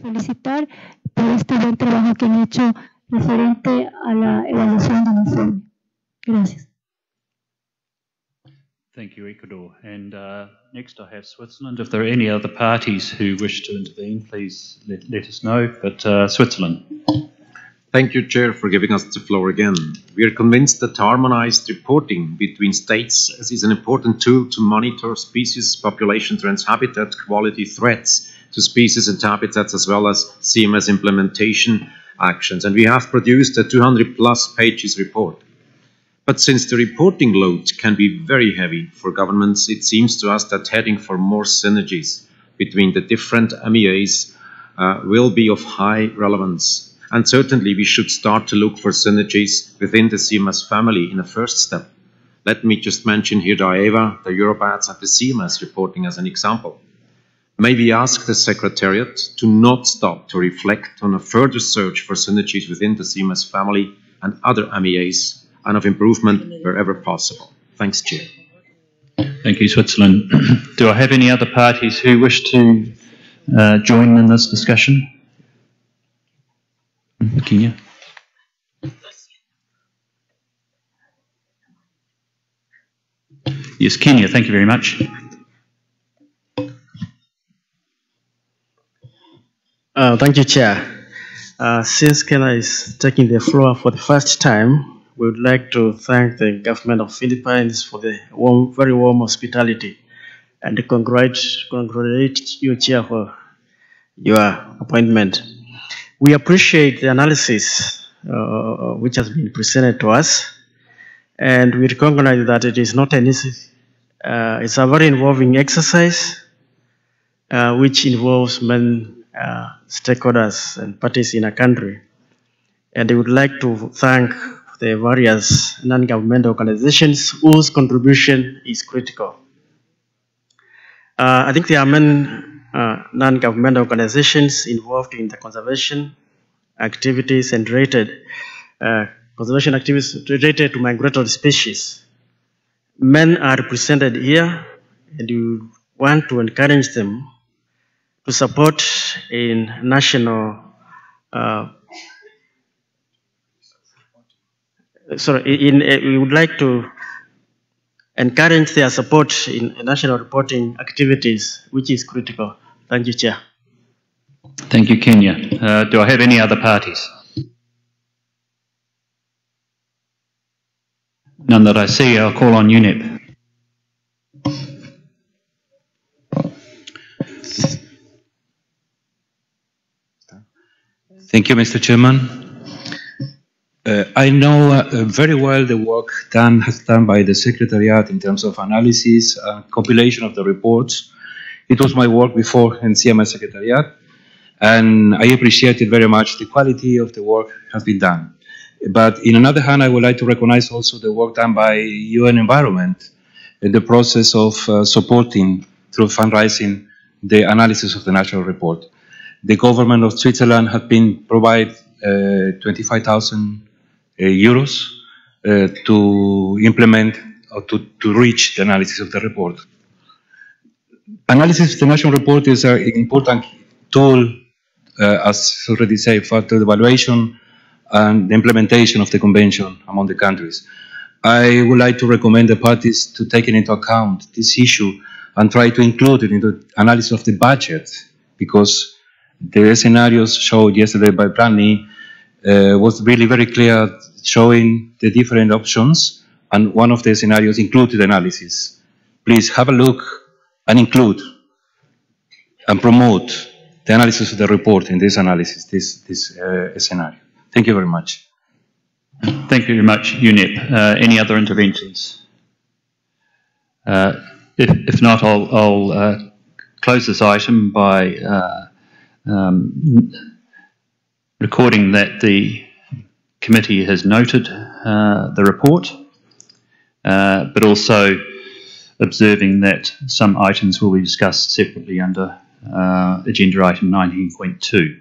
Felicitar por este buen trabajo que han hecho referente a la evaluación del informe. Gracias. Thank you, Ecuador. And next I have Switzerland. If there are any other parties who wish to intervene, please let us know. But Switzerland. Thank you, Chair, for giving us the floor again. We are convinced that harmonized reporting between states is an important tool to monitor species, population trends, habitat quality threats to species and habitats, as well as CMS implementation actions. And we have produced a 200+ pages report. But since the reporting load can be very heavy for governments, it seems to us that heading for more synergies between the different MEAs will be of high relevance. And certainly we should start to look for synergies within the CMS family in a first step. Let me just mention here the AEVA, the Eurobads and the CMS reporting as an example. May we ask the Secretariat to not stop to reflect on a further search for synergies within the CMS family and other MEAs, and of improvement wherever possible. Thanks, Chair. Thank you, Switzerland. Do I have any other parties who wish to join in this discussion? Kenya? Yes, Kenya, thank you very much. Thank you, Chair. Since Kenya is taking the floor for the first time, we would like to thank the government of Philippines for the very warm hospitality and congratulate you, Chair, for your appointment. We appreciate the analysis which has been presented to us, and we recognize that it is not an easy, it's a very involving exercise which involves many stakeholders and parties in a country. And I would like to thank the various non-governmental organizations whose contribution is critical. I think there are many non-governmental organizations involved in the conservation activities and conservation activities related to migratory species. Men are represented here, and we want to encourage them to support in national we would like to encourage their support in national reporting activities, which is critical. Thank you, Chair. Thank you, Kenya. Do I have any other parties? None that I see. I'll call on UNEP. Thank you, Mr. Chairman. I know very well the work has done by the Secretariat in terms of analysis and compilation of the reports. It was my work before in CMS Secretariat, and I appreciated very much the quality of the work has been done. But in another hand, I would like to recognize also the work done by UN Environment in the process of supporting through fundraising the analysis of the national report. The government of Switzerland has been provided 25,000 euros to implement or to reach the analysis of the report. Analysis of the national report is an important tool, as already said, for the evaluation and the implementation of the convention among the countries. I would like to recommend the parties to take into account this issue and try to include it in the analysis of the budget, because the scenarios showed yesterday by Brandy was really very clear, showing the different options, and one of the scenarios included analysis. Please have a look and include and promote the analysis of the report in this analysis, this scenario. Thank you very much. Thank you very much, UNEP. Any other interventions? If not, I'll close this item by recording that the committee has noted the report, but also observing that some items will be discussed separately under agenda item 19.2.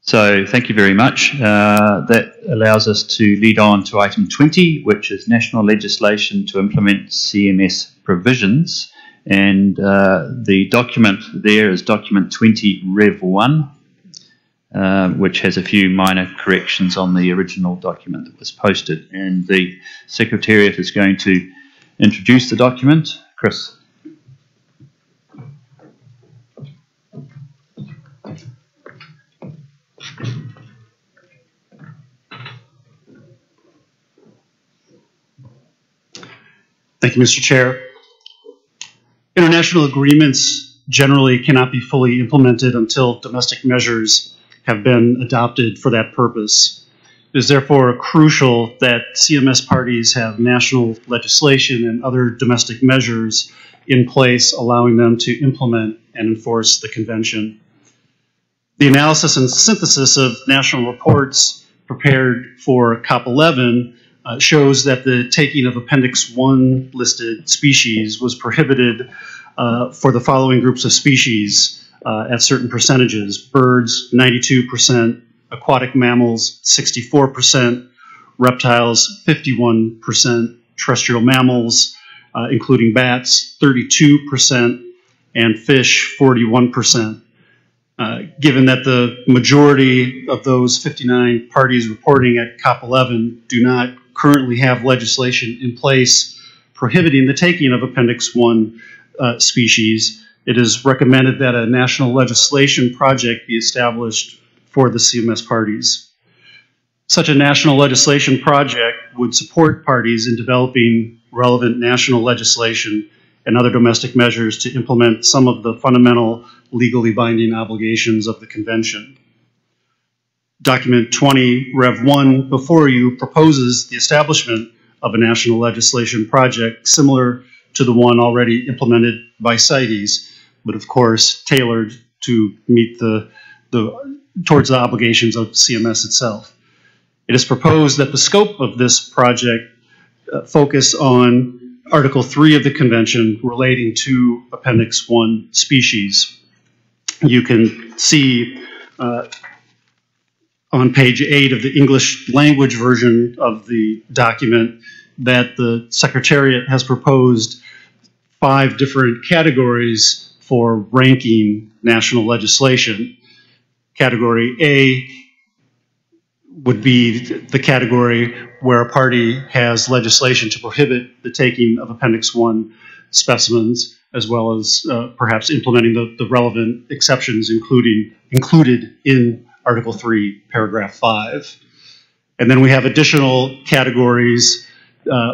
So thank you very much. That allows us to lead on to item 20, which is national legislation to implement CMS provisions. And the document there is document 20 Rev 1, which has a few minor corrections on the original document that was posted. And the Secretariat is going to introduce the document. Chris. Thank you, Mr. Chair. International agreements generally cannot be fully implemented until domestic measures have been adopted for that purpose. It is therefore crucial that CMS parties have national legislation and other domestic measures in place, allowing them to implement and enforce the convention. The analysis and synthesis of national reports prepared for COP11 shows that the taking of Appendix 1 listed species was prohibited for the following groups of species at certain percentages: birds, 92%, aquatic mammals, 64%, reptiles, 51%, terrestrial mammals, including bats, 32%, and fish, 41%. Given that the majority of those 59 parties reporting at COP11 do not currently have legislation in place prohibiting the taking of Appendix 1 species, it is recommended that a national legislation project be established for the CMS parties. Such a national legislation project would support parties in developing relevant national legislation and other domestic measures to implement some of the fundamental legally binding obligations of the Convention. Document 20 Rev 1 before you proposes the establishment of a national legislation project similar to the one already implemented by CITES, but of course tailored to meet towards the obligations of CMS itself. It is proposed that the scope of this project focus on Article 3 of the Convention relating to Appendix 1 species. You can see on page 8 of the English language version of the document that the Secretariat has proposed 5 different categories for ranking national legislation. Category A would be the category where a party has legislation to prohibit the taking of Appendix 1 specimens, as well as perhaps implementing the relevant exceptions included in Article 3, Paragraph 5. And then we have additional categories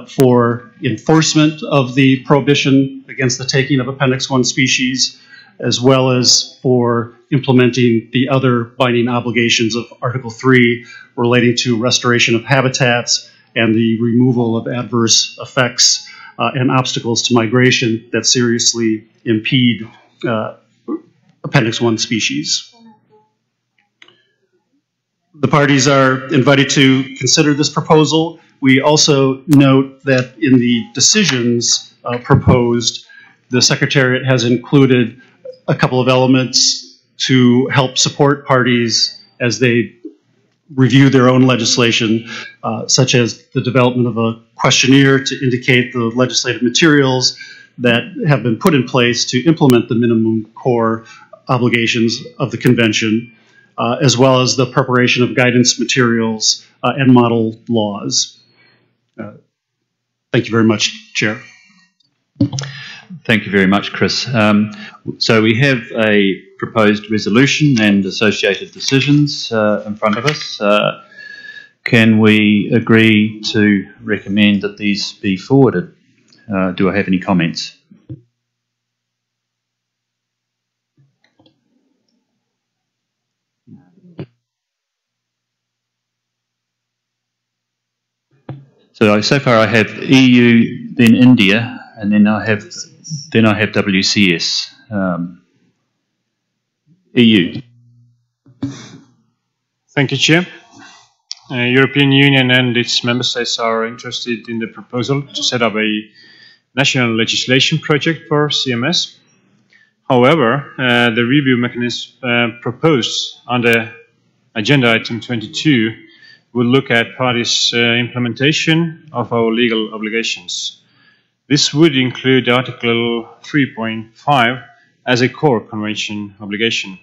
for enforcement of the prohibition against the taking of Appendix 1 species, as well as for implementing the other binding obligations of Article 3 relating to restoration of habitats and the removal of adverse effects and obstacles to migration that seriously impede Appendix 1 species. The parties are invited to consider this proposal. We also note that in the decisions proposed, the Secretariat has included a couple of elements to help support parties as they review their own legislation, such as the development of a questionnaire to indicate the legislative materials that have been put in place to implement the minimum core obligations of the Convention, as well as the preparation of guidance materials and model laws. Thank you very much, Chair. Thank you very much, Chris. So we have a proposed resolution and associated decisions in front of us. Can we agree to recommend that these be forwarded? Do I have any comments? So far I have EU, then India, and then I have WCS. EU. Thank you, Chair. European Union and its member states are interested in the proposal to set up a national legislation project for CMS. However, the review mechanism proposed under agenda item 22 will look at parties' implementation of our legal obligations. This would include Article 3.5 as a core convention obligation.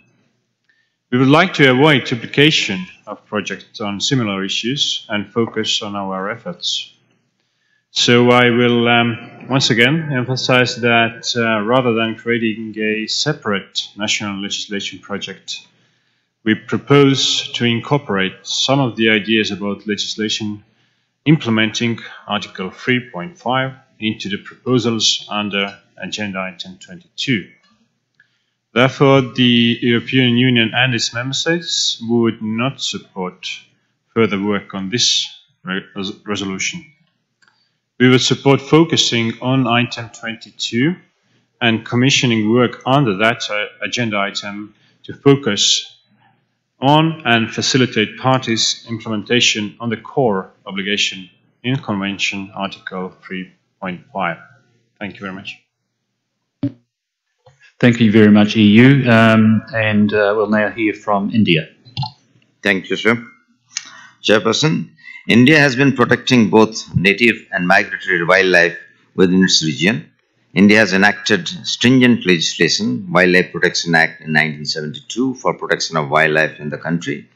We would like to avoid duplication of projects on similar issues and focus on our efforts. So I will once again emphasize that rather than creating a separate national legislation project, we propose to incorporate some of the ideas about legislation implementing Article 3.5 into the proposals under agenda item 22. Therefore, the European Union and its member states would not support further work on this resolution. We would support focusing on item 22 and commissioning work under that agenda item to focus on and facilitate parties' implementation on the core obligation in Convention Article 3.5. Thank you very much. Thank you very much, EU. And we'll now hear from India. Thank you, sir. Chairperson, India has been protecting both native and migratory wildlife within its region. India has enacted stringent legislation, Wildlife Protection Act in 1972 for protection of wildlife in the country.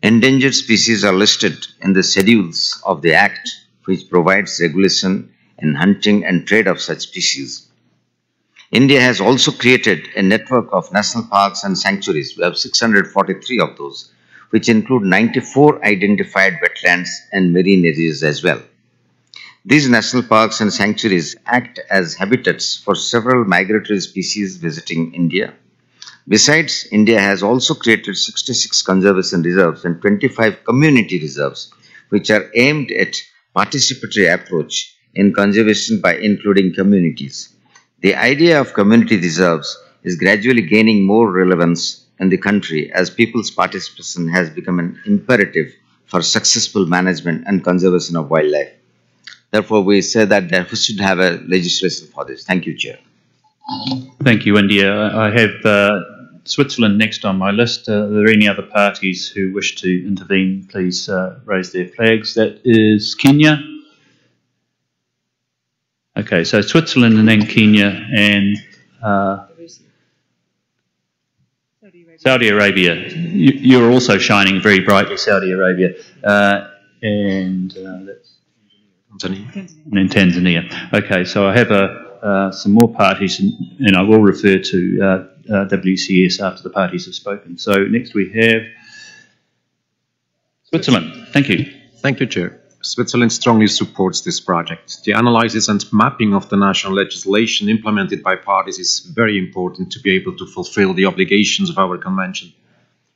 Endangered species are listed in the schedules of the Act, which provides regulation in hunting and trade of such species. India has also created a network of national parks and sanctuaries. We have 643 of those, which include 94 identified wetlands and marine areas as well. These national parks and sanctuaries act as habitats for several migratory species visiting India. Besides, India has also created 66 conservation reserves and 25 community reserves, which are aimed at participatory approach in conservation by including communities. The idea of community reserves is gradually gaining more relevance in the country as people's participation has become an imperative for successful management and conservation of wildlife. Therefore, we say that we should have a legislation for this. Thank you, Chair. Thank you, India. I have Switzerland next on my list. Are there any other parties who wish to intervene? Please raise their flags. That is Kenya. Okay, so Switzerland and then Kenya and Saudi Arabia. You're also shining very brightly, Saudi Arabia. And that's Tanzania. And then Tanzania. Okay, so I have some more parties, and I will refer to WCS after the parties have spoken. So next we have Switzerland. Thank you. Thank you, Chair. Switzerland strongly supports this project. The analysis and mapping of the national legislation implemented by parties is very important to be able to fulfill the obligations of our convention.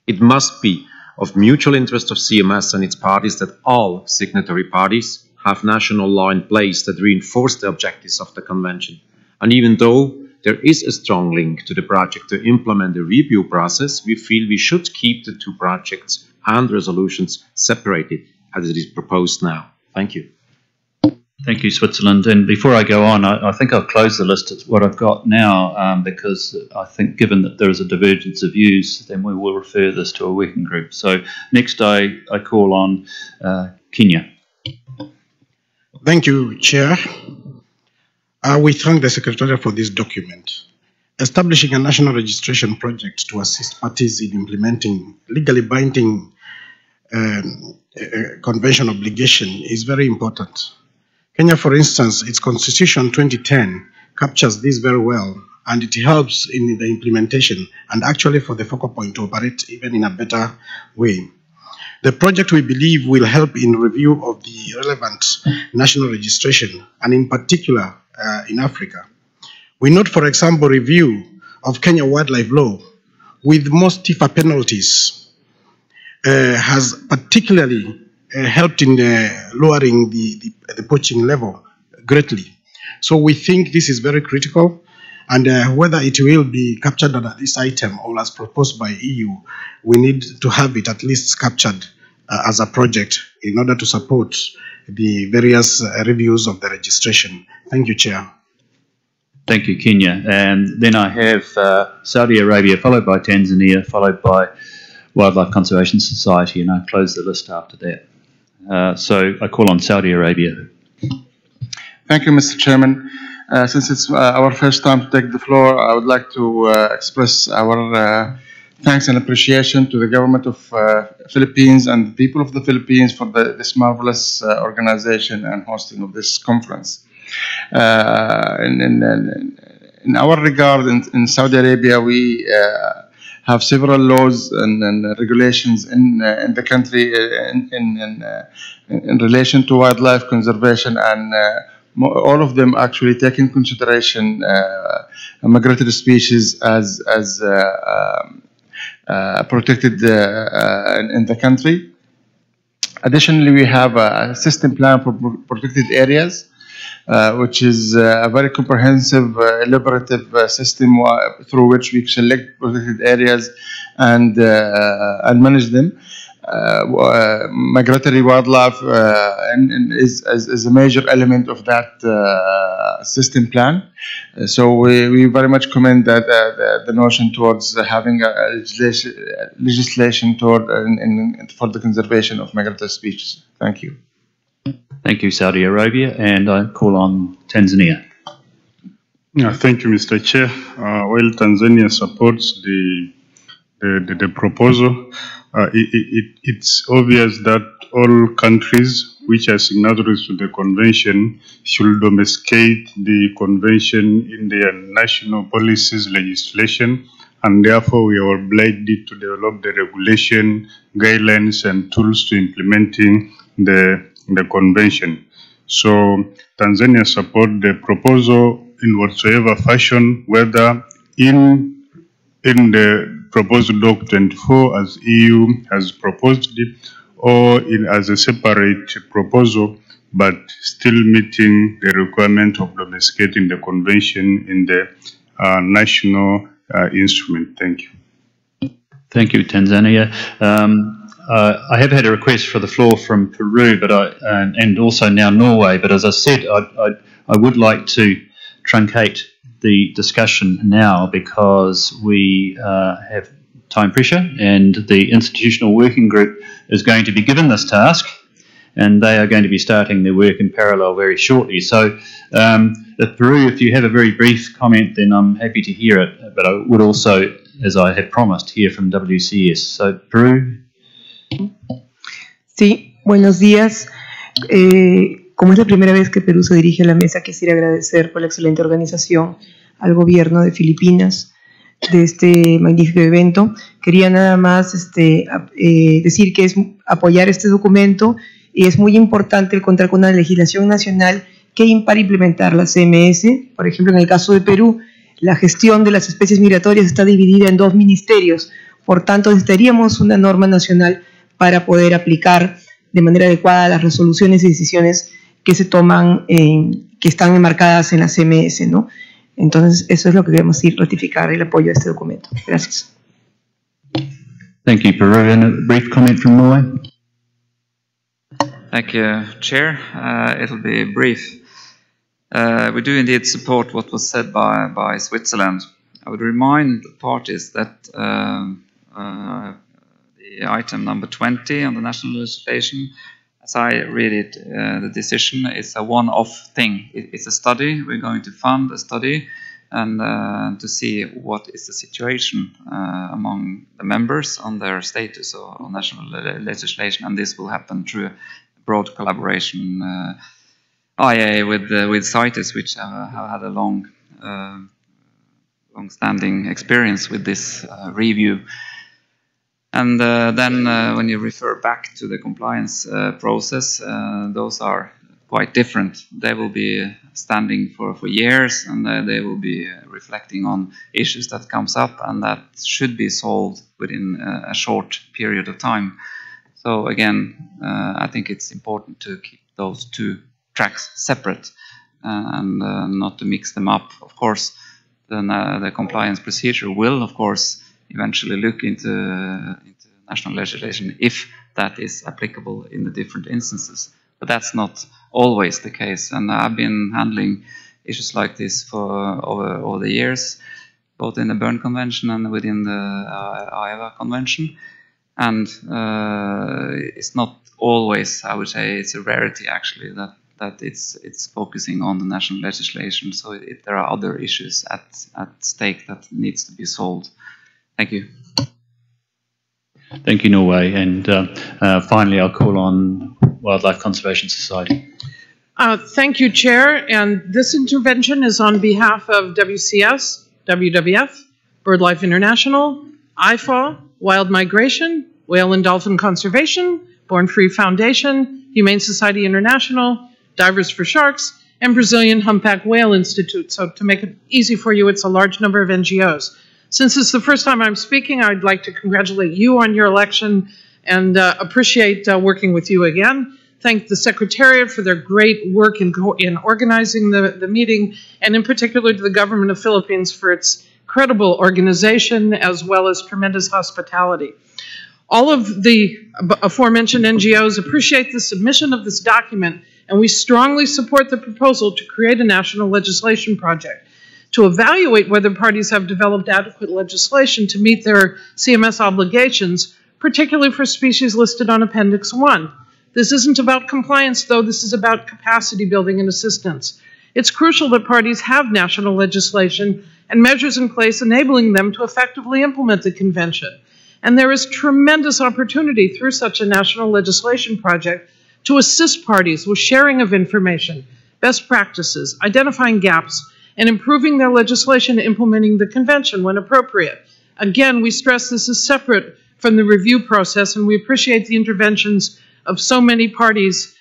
It must be of mutual interest of CMS and its parties that all signatory parties have national law in place that reinforce the objectives of the convention. And even though there is a strong link to the project to implement the review process, we feel we should keep the two projects and resolutions separated as it is proposed now. Thank you. Thank you, Switzerland. And before I go on, I think I'll close the list at what I've got now, because I think given that there is a divergence of views, then we will refer this to a working group. So next I call on Kenya. Thank you, Chair. We thank the Secretariat for this document. Establishing a national registration project to assist parties in implementing legally binding convention obligation is very important. Kenya, for instance, its Constitution 2010 captures this very well, and it helps in the implementation and actually for the focal point to operate even in a better way. The project, we believe, will help in review of the relevant national registration, and in particular in Africa. We note, for example, review of Kenya wildlife law with more stiffer penalties has particularly helped in lowering the poaching level greatly. So we think this is very critical, and whether it will be captured under this item or as proposed by EU, we need to have it at least captured as a project in order to support the various reviews of the registration. Thank you, Chair. Thank you, Kenya. And then I have Saudi Arabia, followed by Tanzania, followed by Wildlife Conservation Society, and I'll close the list after that. So I call on Saudi Arabia. Thank you, Mr. Chairman. Since it's our first time to take the floor, I would like to express our thanks and appreciation to the government of Philippines and the people of the Philippines for this marvelous organization and hosting of this conference. In our regard, in Saudi Arabia, we have several laws and regulations in the country in relation to wildlife conservation, and all of them actually take in consideration migratory species as protected in the country. Additionally, we have a system plan for protected areas, which is a very comprehensive, elaborative system through which we select protected areas and manage them. Migratory wildlife is a major element of that system plan. So we very much commend that the notion towards having a legislation toward for the conservation of migratory species. Thank you. Thank you, Saudi Arabia, and I call on Tanzania. Thank you, Mr. Chair. While Tanzania supports the proposal, it's obvious that all countries which are signatories to the convention should domesticate the convention in their national policies legislation, and therefore we are obliged to develop the regulation, guidelines, and tools to implementing the convention. So Tanzania support the proposal in whatsoever fashion, whether in the proposed Doc 24 as EU has proposed it, or as a separate proposal, but still meeting the requirement of domesticating the convention in the national instrument. Thank you. Thank you, Tanzania. I have had a request for the floor from Peru, but and also now Norway. But as I said, I would like to truncate the discussion now because we have time pressure, and the institutional working group is going to be given this task, and they are going to be starting their work in parallel very shortly. So, Peru, if you have a very brief comment, then I'm happy to hear it. But I would also, as I had promised, hear from WCS. So, Peru. Sí, buenos días. Como es la primera vez que Perú se dirige a la mesa, quisiera agradecer por la excelente organización al gobierno de Filipinas de este magnífico evento. Quería nada más decir que es apoyar este documento y es muy importante el contar con una legislación nacional para implementar la CMS. Por ejemplo, en el caso de Perú, la gestión de las especies migratorias está dividida en 2 ministerios. Por tanto, necesitaríamos una norma nacional para poder aplicar de manera adecuada las resoluciones y decisiones que se toman, que están enmarcadas en la CMS, ¿no? Entonces, eso es lo que queremos ratificar, el apoyo a este documento. Gracias. Thank you, Peru. And a brief comment from Norway. Thank you, Chair. It'll be brief. We do indeed support what was said by Switzerland. I would remind the parties that the item number 20 on the national legislation, as I read it, the decision is a one-off thing. It's a study. We're going to fund a study and to see what is the situation among the members on their status or national legislation, and this will happen through broad collaboration IA with CITES, which have had a long-standing experience with this review. And then when you refer back to the compliance process, those are quite different. They will be standing for years, and they will be reflecting on issues that comes up and that should be solved within a short period of time. So again, I think it's important to keep those two tracks separate and not to mix them up. Of course, then the compliance procedure will, of course, eventually look into national legislation if that is applicable in the different instances. But that's not always the case. And I've been handling issues like this for over the years, both in the Berne Convention and within the Iowa Convention. And it's not always, I would say, it's a rarity actually that it's focusing on the national legislation. So there are other issues at stake that needs to be solved. Thank you. Thank you, Norway. And finally, I'll call on Wildlife Conservation Society. Thank you, Chair. And this intervention is on behalf of WCS, WWF, BirdLife International, IFAW, Wild Migration, Whale and Dolphin Conservation, Born Free Foundation, Humane Society International, Divers for Sharks, and Brazilian Humpback Whale Institute. So to make it easy for you, it's a large number of NGOs. Since it's the first time I'm speaking, I'd like to congratulate you on your election and appreciate working with you again. Thank the Secretariat for their great work in organizing the meeting, and in particular to the Government of Philippines for its credible organization as well as tremendous hospitality. All of the aforementioned NGOs appreciate the submission of this document, and we strongly support the proposal to create a national legislation project to evaluate whether parties have developed adequate legislation to meet their CMS obligations, particularly for species listed on Appendix 1. This isn't about compliance, though. This is about capacity building and assistance. It's crucial that parties have national legislation and measures in place enabling them to effectively implement the convention. And there is tremendous opportunity through such a national legislation project to assist parties with sharing of information, best practices, identifying gaps, and improving their legislation and implementing the convention when appropriate. Again, we stress this is separate from the review process, and we appreciate the interventions of so many parties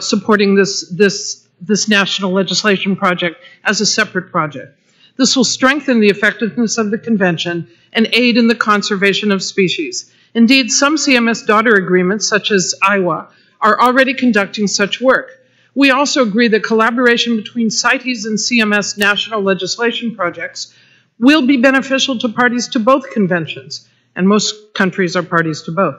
supporting this national legislation project as a separate project. This will strengthen the effectiveness of the convention and aid in the conservation of species. Indeed, some CMS daughter agreements, such as Iowa, are already conducting such work. We also agree that collaboration between CITES and CMS national legislation projects will be beneficial to parties to both conventions, and most countries are parties to both.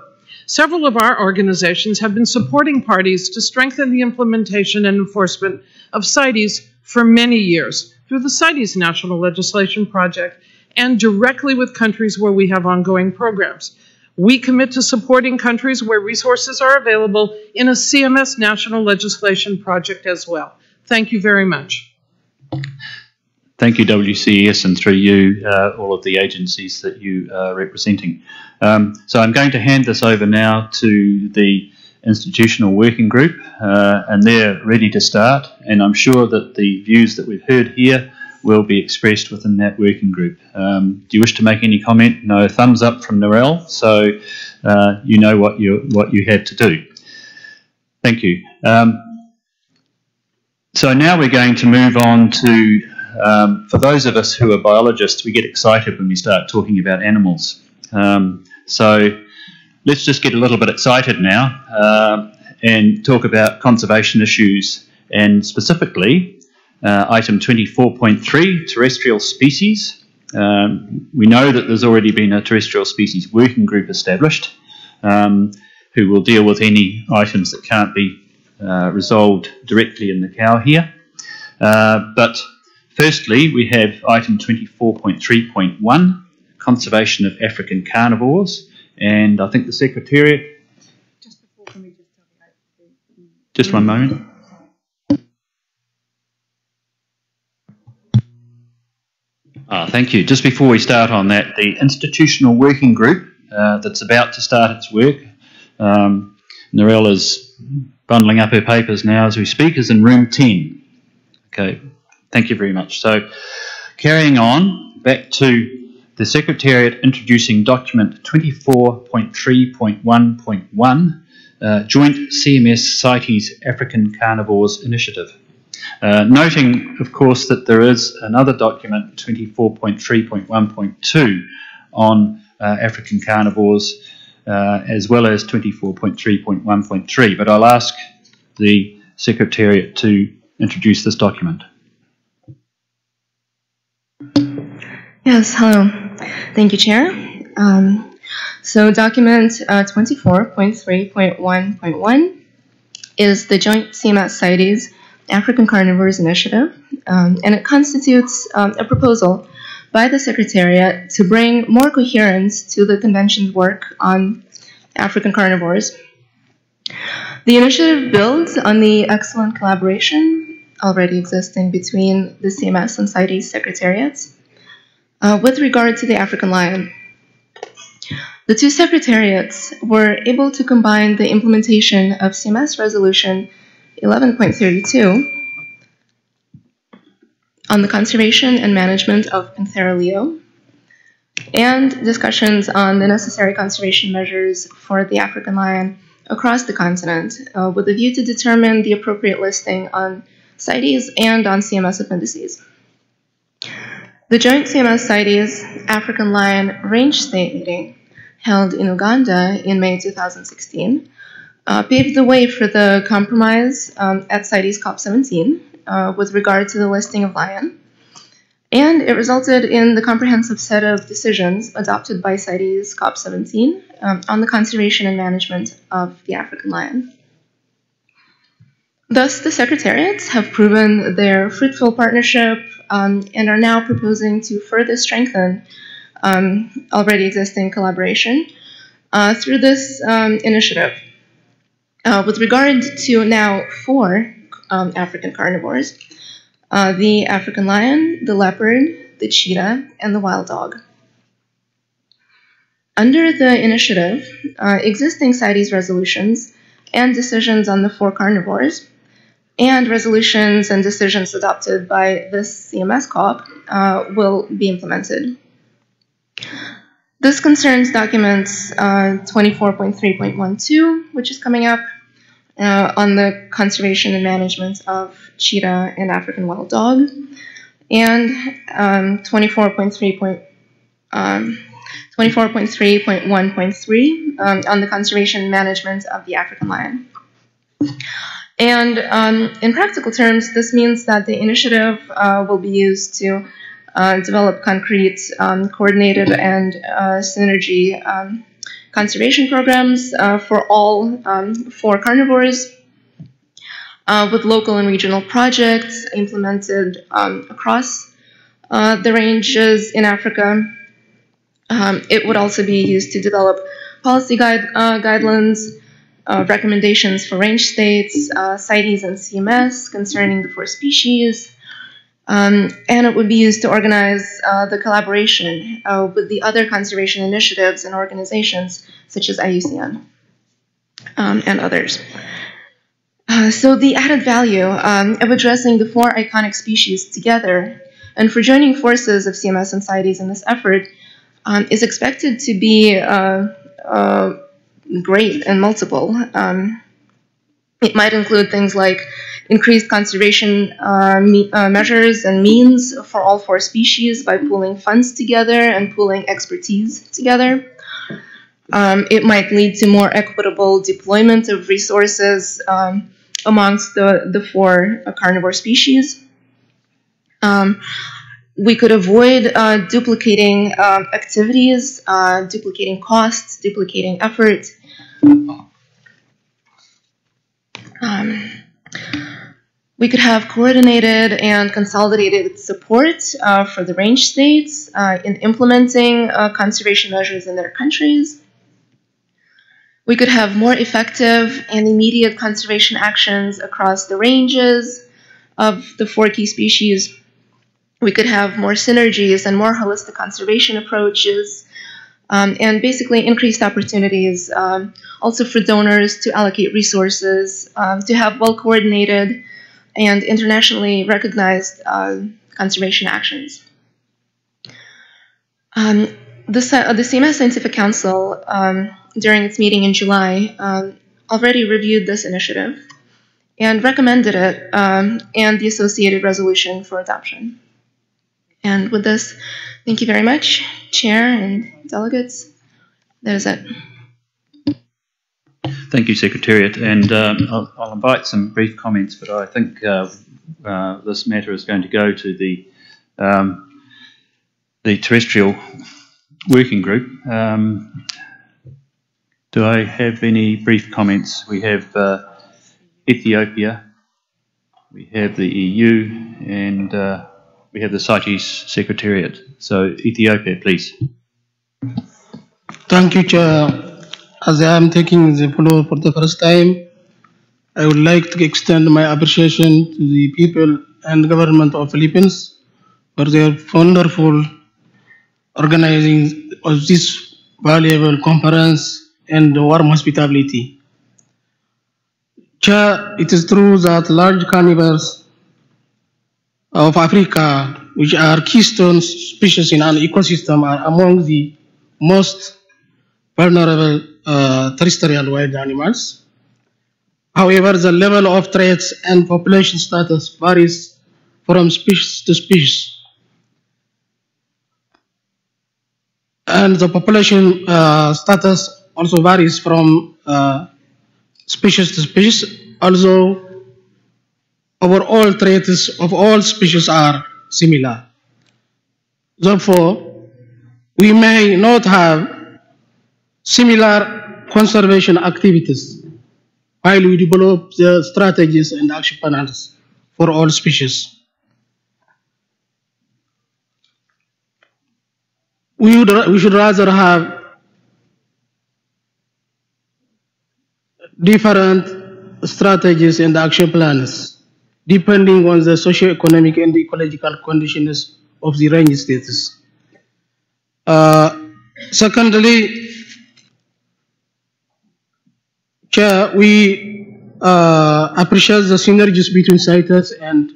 Several of our organizations have been supporting parties to strengthen the implementation and enforcement of CITES for many years through the CITES National Legislation Project and directly with countries where we have ongoing programs. We commit to supporting countries where resources are available in a CMS National Legislation Project as well. Thank you very much. Thank you, WCS, and through you, all of the agencies that you are representing. So I'm going to hand this over now to the institutional working group, and they're ready to start. And I'm sure that the views that we've heard here will be expressed within that working group. Do you wish to make any comment? No, thumbs up from Narelle, so you know what you have to do. Thank you. So now we're going to move on to, for those of us who are biologists, we get excited when we start talking about animals. So let's just get a little bit excited now and talk about conservation issues, and specifically item 24.3, terrestrial species. We know that there's already been a terrestrial species working group established who will deal with any items that can't be resolved directly in the cow here. But firstly, we have item 24.3.1, conservation of African carnivores, and I think the Secretariat... Just one moment. Thank you. Just before we start on that, the institutional working group that's about to start its work, Narelle is bundling up her papers now as we speak, is in room 10. Okay, thank you very much. So carrying on, back to the Secretariat introducing document 24.3.1.1, Joint CMS CITES African Carnivores Initiative. Noting, of course, that there is another document, 24.3.1.2, on African carnivores, as well as 24.3.1.3. But I'll ask the Secretariat to introduce this document. Yes, hello. Thank you, Chair. So document 24.3.1.1 is the Joint CMS CITES African Carnivores Initiative, and it constitutes a proposal by the Secretariat to bring more coherence to the Convention's work on African carnivores. The initiative builds on the excellent collaboration already existing between the CMS and CITES secretariats with regard to the African lion. The two secretariats were able to combine the implementation of CMS Resolution 11.32 on the conservation and management of Panthera leo and discussions on the necessary conservation measures for the African lion across the continent with a view to determine the appropriate listing on CITES and on CMS appendices. The joint CMS CITES African lion range state meeting held in Uganda in May 2016 paved the way for the compromise at CITES COP17 with regard to the listing of lion, and it resulted in the comprehensive set of decisions adopted by CITES COP17 on the conservation and management of the African lion. Thus, the secretariats have proven their fruitful partnership and are now proposing to further strengthen already existing collaboration through this initiative. With regard to now 4 African carnivores, the African lion, the leopard, the cheetah, and the wild dog. Under the initiative, existing CITES resolutions and decisions on the 4 carnivores, and resolutions and decisions adopted by this CMS COP will be implemented. This concerns documents 24.3.12, which is coming up, on the conservation and management of cheetah and African wild dog, and 24.3.1.3 on the conservation and management of the African lion. And in practical terms, this means that the initiative will be used to develop concrete, coordinated, and synergy conservation programs for all 4 carnivores, with local and regional projects implemented across the ranges in Africa. It would also be used to develop policy guidelines, recommendations for range states, CITES and CMS concerning the 4 species, and it would be used to organize the collaboration with the other conservation initiatives and organizations such as IUCN and others. So the added value of addressing the 4 iconic species together and for joining forces of CMS and CITES in this effort is expected to be great and multiple. It might include things like increased conservation measures and means for all 4 species by pooling funds together and pooling expertise together. It might lead to more equitable deployment of resources amongst the 4 carnivore species. We could avoid duplicating activities, duplicating costs, duplicating effort. We could have coordinated and consolidated support for the range states in implementing conservation measures in their countries. We could have more effective and immediate conservation actions across the ranges of the 4 key species. We could have more synergies and more holistic conservation approaches, and basically increased opportunities also for donors to allocate resources, to have well-coordinated and internationally recognized conservation actions. The CMS Scientific Council, during its meeting in July, already reviewed this initiative and recommended it and the associated resolution for adoption. And with this, thank you very much, Chair and delegates. That is it. Thank you, Secretariat, and I'll invite some brief comments, but I think this matter is going to go to the terrestrial working group. Do I have any brief comments? We have Ethiopia, we have the EU, and we have the CITES Secretariat. So Ethiopia, please. Thank you, Chair. As I am taking the floor for the first time, I would like to extend my appreciation to the people and government of Philippines for their wonderful organizing of this valuable conference and warm hospitality. Chair, it is true that large carnivores of Africa, which are keystone species in an ecosystem, are among the most vulnerable terrestrial wild animals. However, the level of threats and population status varies from species to species. And the population status also varies from species to species, although overall traits of all species are similar. Therefore, we may not have similar conservation activities while we develop the strategies and action plans for all species. We should rather have different strategies and action plans depending on the socio-economic and ecological conditions of the range status. Secondly, Chair, we appreciate the synergies between CITES and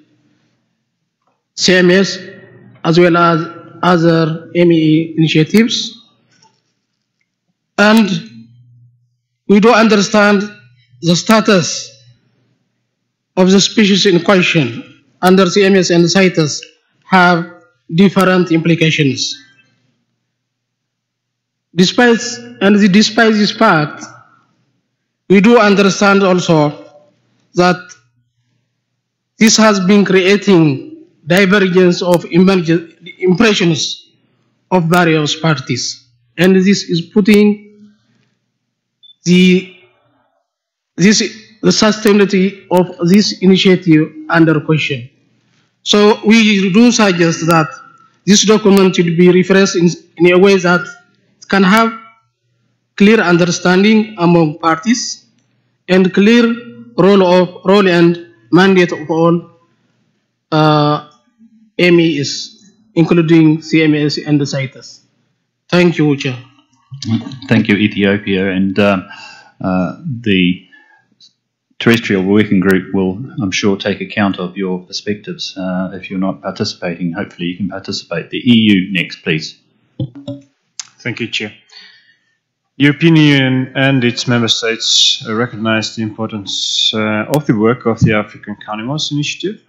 CMS as well as other MEE initiatives. And we do understand the status of the species in question under CMS and CITES have different implications. Despite this fact, we do understand also that this has been creating divergence of impressions of various parties, and this is putting the sustainability of this initiative under question. So we do suggest that this document should be refreshed in a way that it can have clear understanding among parties and clear role and mandate of all MEs, including CMS and the CITES. Thank you, Chair. Thank you, Ethiopia, and the terrestrial working group will, I'm sure, take account of your perspectives. If you're not participating, hopefully you can participate. The EU next, please. Thank you, Chair. The European Union and its member states recognize the importance of the work of the African Carnivores Initiative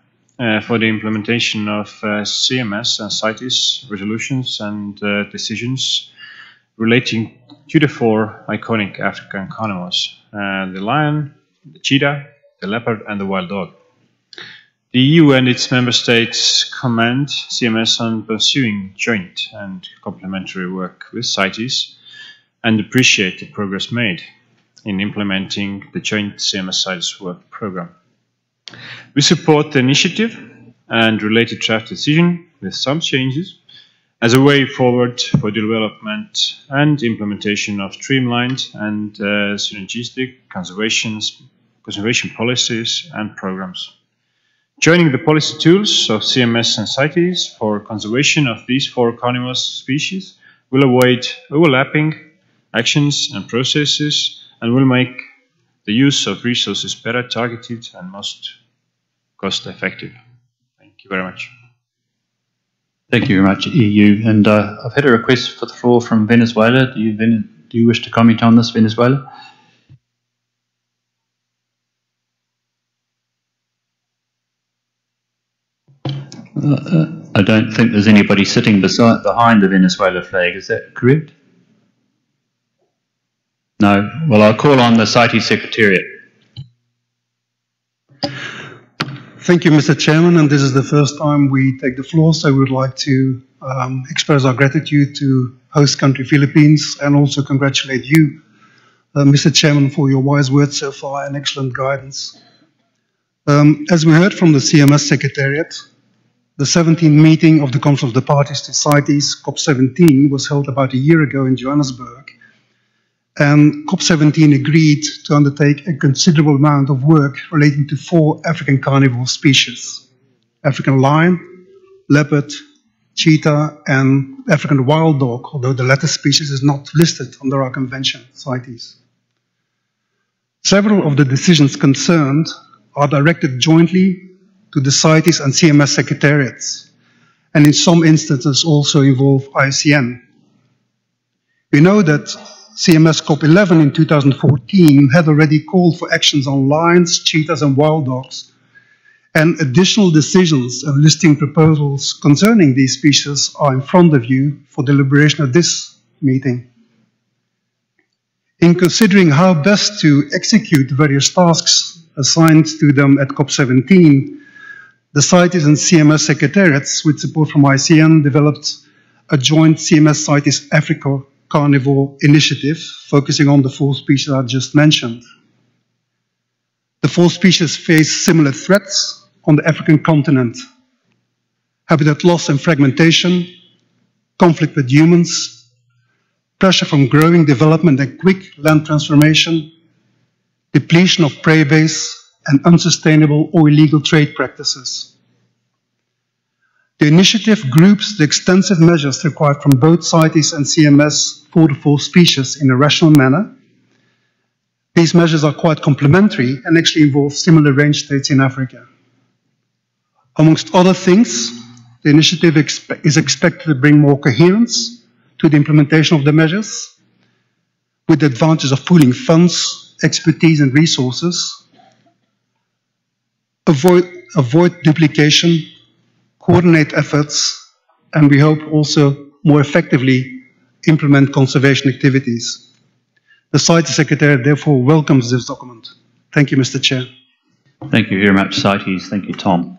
for the implementation of CMS and CITES resolutions and decisions relating to the four iconic African carnivores, the lion, the cheetah, the leopard, and the wild dog. The EU and its member states commend CMS on pursuing joint and complementary work with CITES and appreciate the progress made in implementing the joint CMS-CITES work program. We support the initiative and related draft decision with some changes as a way forward for the development and implementation of streamlined and synergistic conservation policies and programs. Joining the policy tools of CMS and CITES for conservation of these four carnivorous species will avoid overlapping actions and processes and will make the use of resources better targeted and most cost effective. Thank you very much. Thank you very much, EU. And I've had a request for the floor from Venezuela. Do you wish to comment on this, Venezuela? I don't think there's anybody sitting behind the Venezuela flag. Is that correct? No. Well, I'll call on the CITES Secretariat. Thank you, Mr. Chairman, and this is the first time we take the floor, so we would like to express our gratitude to host country Philippines and also congratulate you, Mr. Chairman, for your wise words so far and excellent guidance. As we heard from the CMS Secretariat, the 17th meeting of the Council of the Parties to CITES COP17 was held about a year ago in Johannesburg, and COP17 agreed to undertake a considerable amount of work relating to 4 African carnivore species: African lion, leopard, cheetah, and African wild dog, although the latter species is not listed under our convention, CITES. Several of the decisions concerned are directed jointly to the CITES and CMS secretariats, and in some instances also involve ICN. We know that CMS COP11 in 2014 had already called for actions on lions, cheetahs, and wild dogs, and additional decisions and listing proposals concerning these species are in front of you for deliberation at this meeting. In considering how best to execute the various tasks assigned to them at COP17, the CITES and CMS secretariats, with support from ICN, developed a joint CMS CITES Africa Carnivore initiative focusing on the 4 species I just mentioned. The 4 species face similar threats on the African continent: habitat loss and fragmentation, conflict with humans, pressure from growing development and quick land transformation, depletion of prey base, and unsustainable or illegal trade practices. The initiative groups the extensive measures required from both CITES and CMS for the 4 species in a rational manner. These measures are quite complementary and actually involve similar range states in Africa. Amongst other things, the initiative is expected to bring more coherence to the implementation of the measures, with the advantage of pooling funds, expertise, and resources, avoid duplication, coordinate efforts, and we hope also more effectively implement conservation activities. The CITES Secretariat therefore welcomes this document. Thank you, Mr. Chair. Thank you very much, CITES. Thank you, Tom.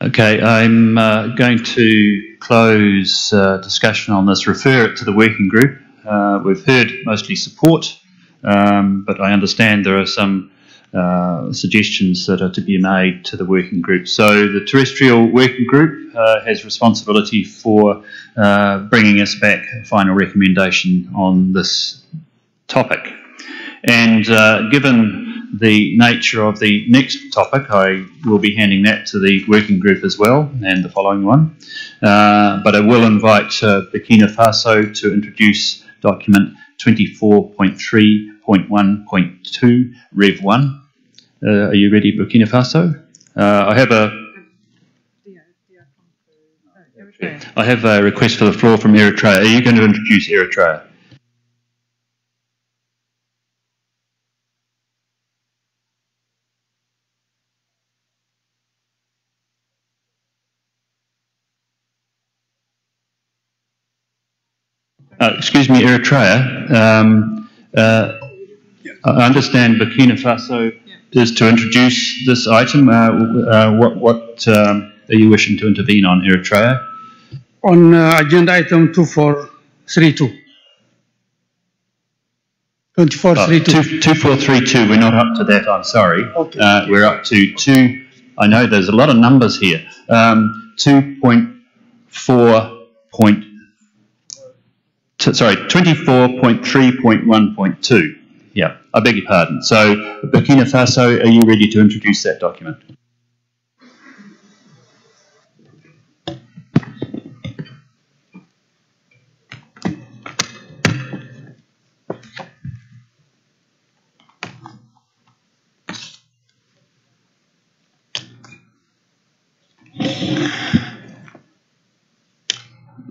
Okay, I'm going to close discussion on this, refer it to the working group. We've heard mostly support, but I understand there are some suggestions that are to be made to the working group. So the terrestrial working group has responsibility for bringing us back a final recommendation on this topic. And given the nature of the next topic, I will be handing that to the working group as well, and the following one. But I will invite Burkina Faso to introduce document 24.3.1.2, Rev 1. Are you ready, Burkina Faso? I have a request for the floor from Eritrea. Are you going to introduce Eritrea? Excuse me, Eritrea. I understand Burkina Faso is to introduce this item. What are you wishing to intervene on, Eritrea? On agenda item 2432. 2432. 2432, we're not up to that, I'm sorry. Okay. We're up to I know there's a lot of numbers here. 24.3.1.2. Yeah, I beg your pardon. So, Burkina Faso, are you ready to introduce that document?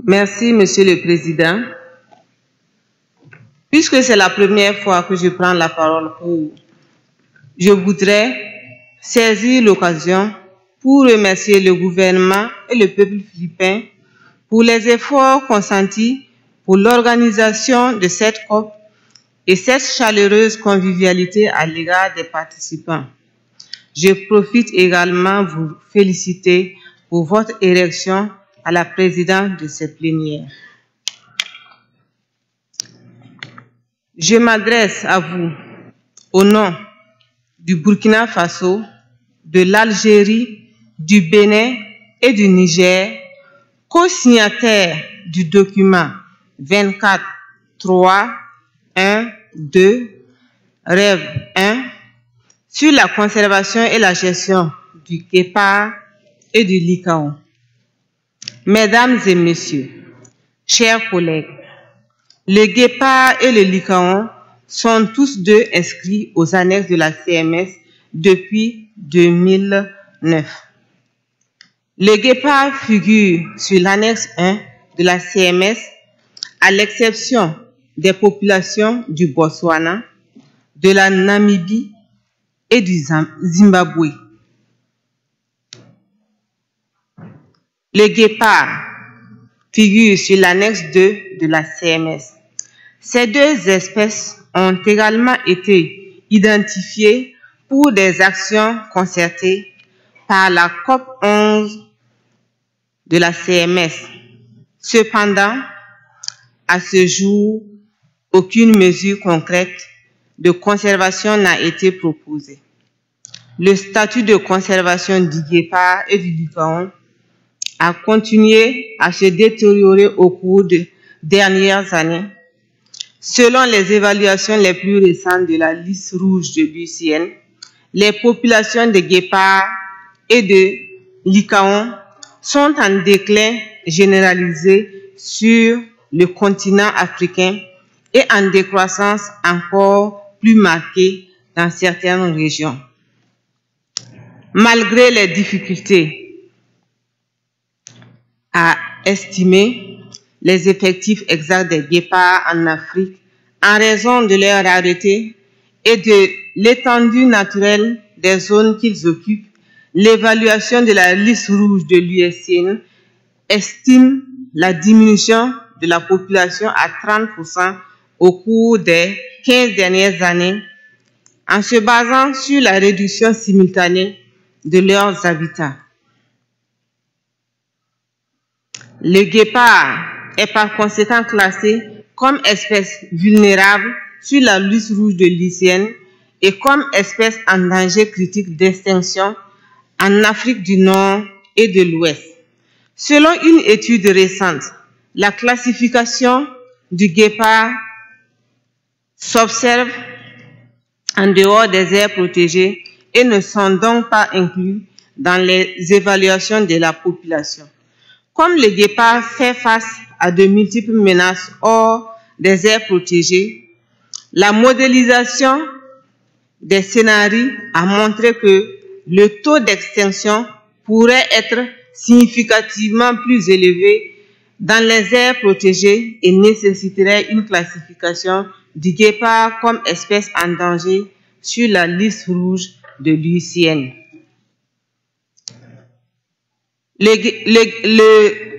Merci, Monsieur le Président. Puisque c'est la première fois que je prends la parole, je voudrais saisir l'occasion pour remercier le gouvernement et le peuple philippin pour les efforts consentis pour l'organisation de cette COP et cette chaleureuse convivialité à l'égard des participants. Je profite également de vous féliciter pour votre élection à la présidence de cette plénière. Je m'adresse à vous au nom du Burkina Faso de l'Algérie, du Bénin et du Niger, co-signataires du document 24.3.1.2, rêve 1, sur la conservation et la gestion du guépard et du lycaon. Mesdames et messieurs, chers collègues, le guépard et le lycaon sont tous deux inscrits aux annexes de la CMS depuis 2009. Le guépard figure sur l'annexe 1 de la CMS, à l'exception des populations du Botswana, de la Namibie et du Zimbabwe. Le guépard figure sur l'annexe 2 de la CMS. Ces deux espèces ont également été identifiées pour des actions concertées par la COP12 de la CMS. Cependant, à ce jour, aucune mesure concrète de conservation n'a été proposée. Le statut de conservation du guépard et du lycaon a continué à se détériorer au cours des dernières années. Selon les évaluations les plus récentes de la liste rouge de l'UICN, les populations de guépards et de lycaons sont en déclin généralisé sur le continent africain et en décroissance encore plus marquée dans certaines régions. Malgré les difficultés à estimer les effectifs exacts des guépards en Afrique en raison de leur rareté et de l'étendue naturelle des zones qu'ils occupent, l'évaluation de la liste rouge de l'UICN estime la diminution de la population à 30% au cours des 15 dernières années en se basant sur la réduction simultanée de leurs habitats. Le guépard est par conséquent classé comme espèce vulnérable sur la liste rouge de l'UICN et comme espèce en danger critique d'extinction en Afrique du Nord et de l'Ouest. Selon une étude récente, la classification du guépard s'observe en dehors des aires protégées et ne sont donc pas inclus dans les évaluations de la population. Comme le guépard fait face à de multiples menaces hors des aires protégées, la modélisation des scénarios a montré que le taux d'extinction pourrait être significativement plus élevé dans les aires protégées et nécessiterait une classification du guépard comme espèce en danger sur la liste rouge de l'UICN. Le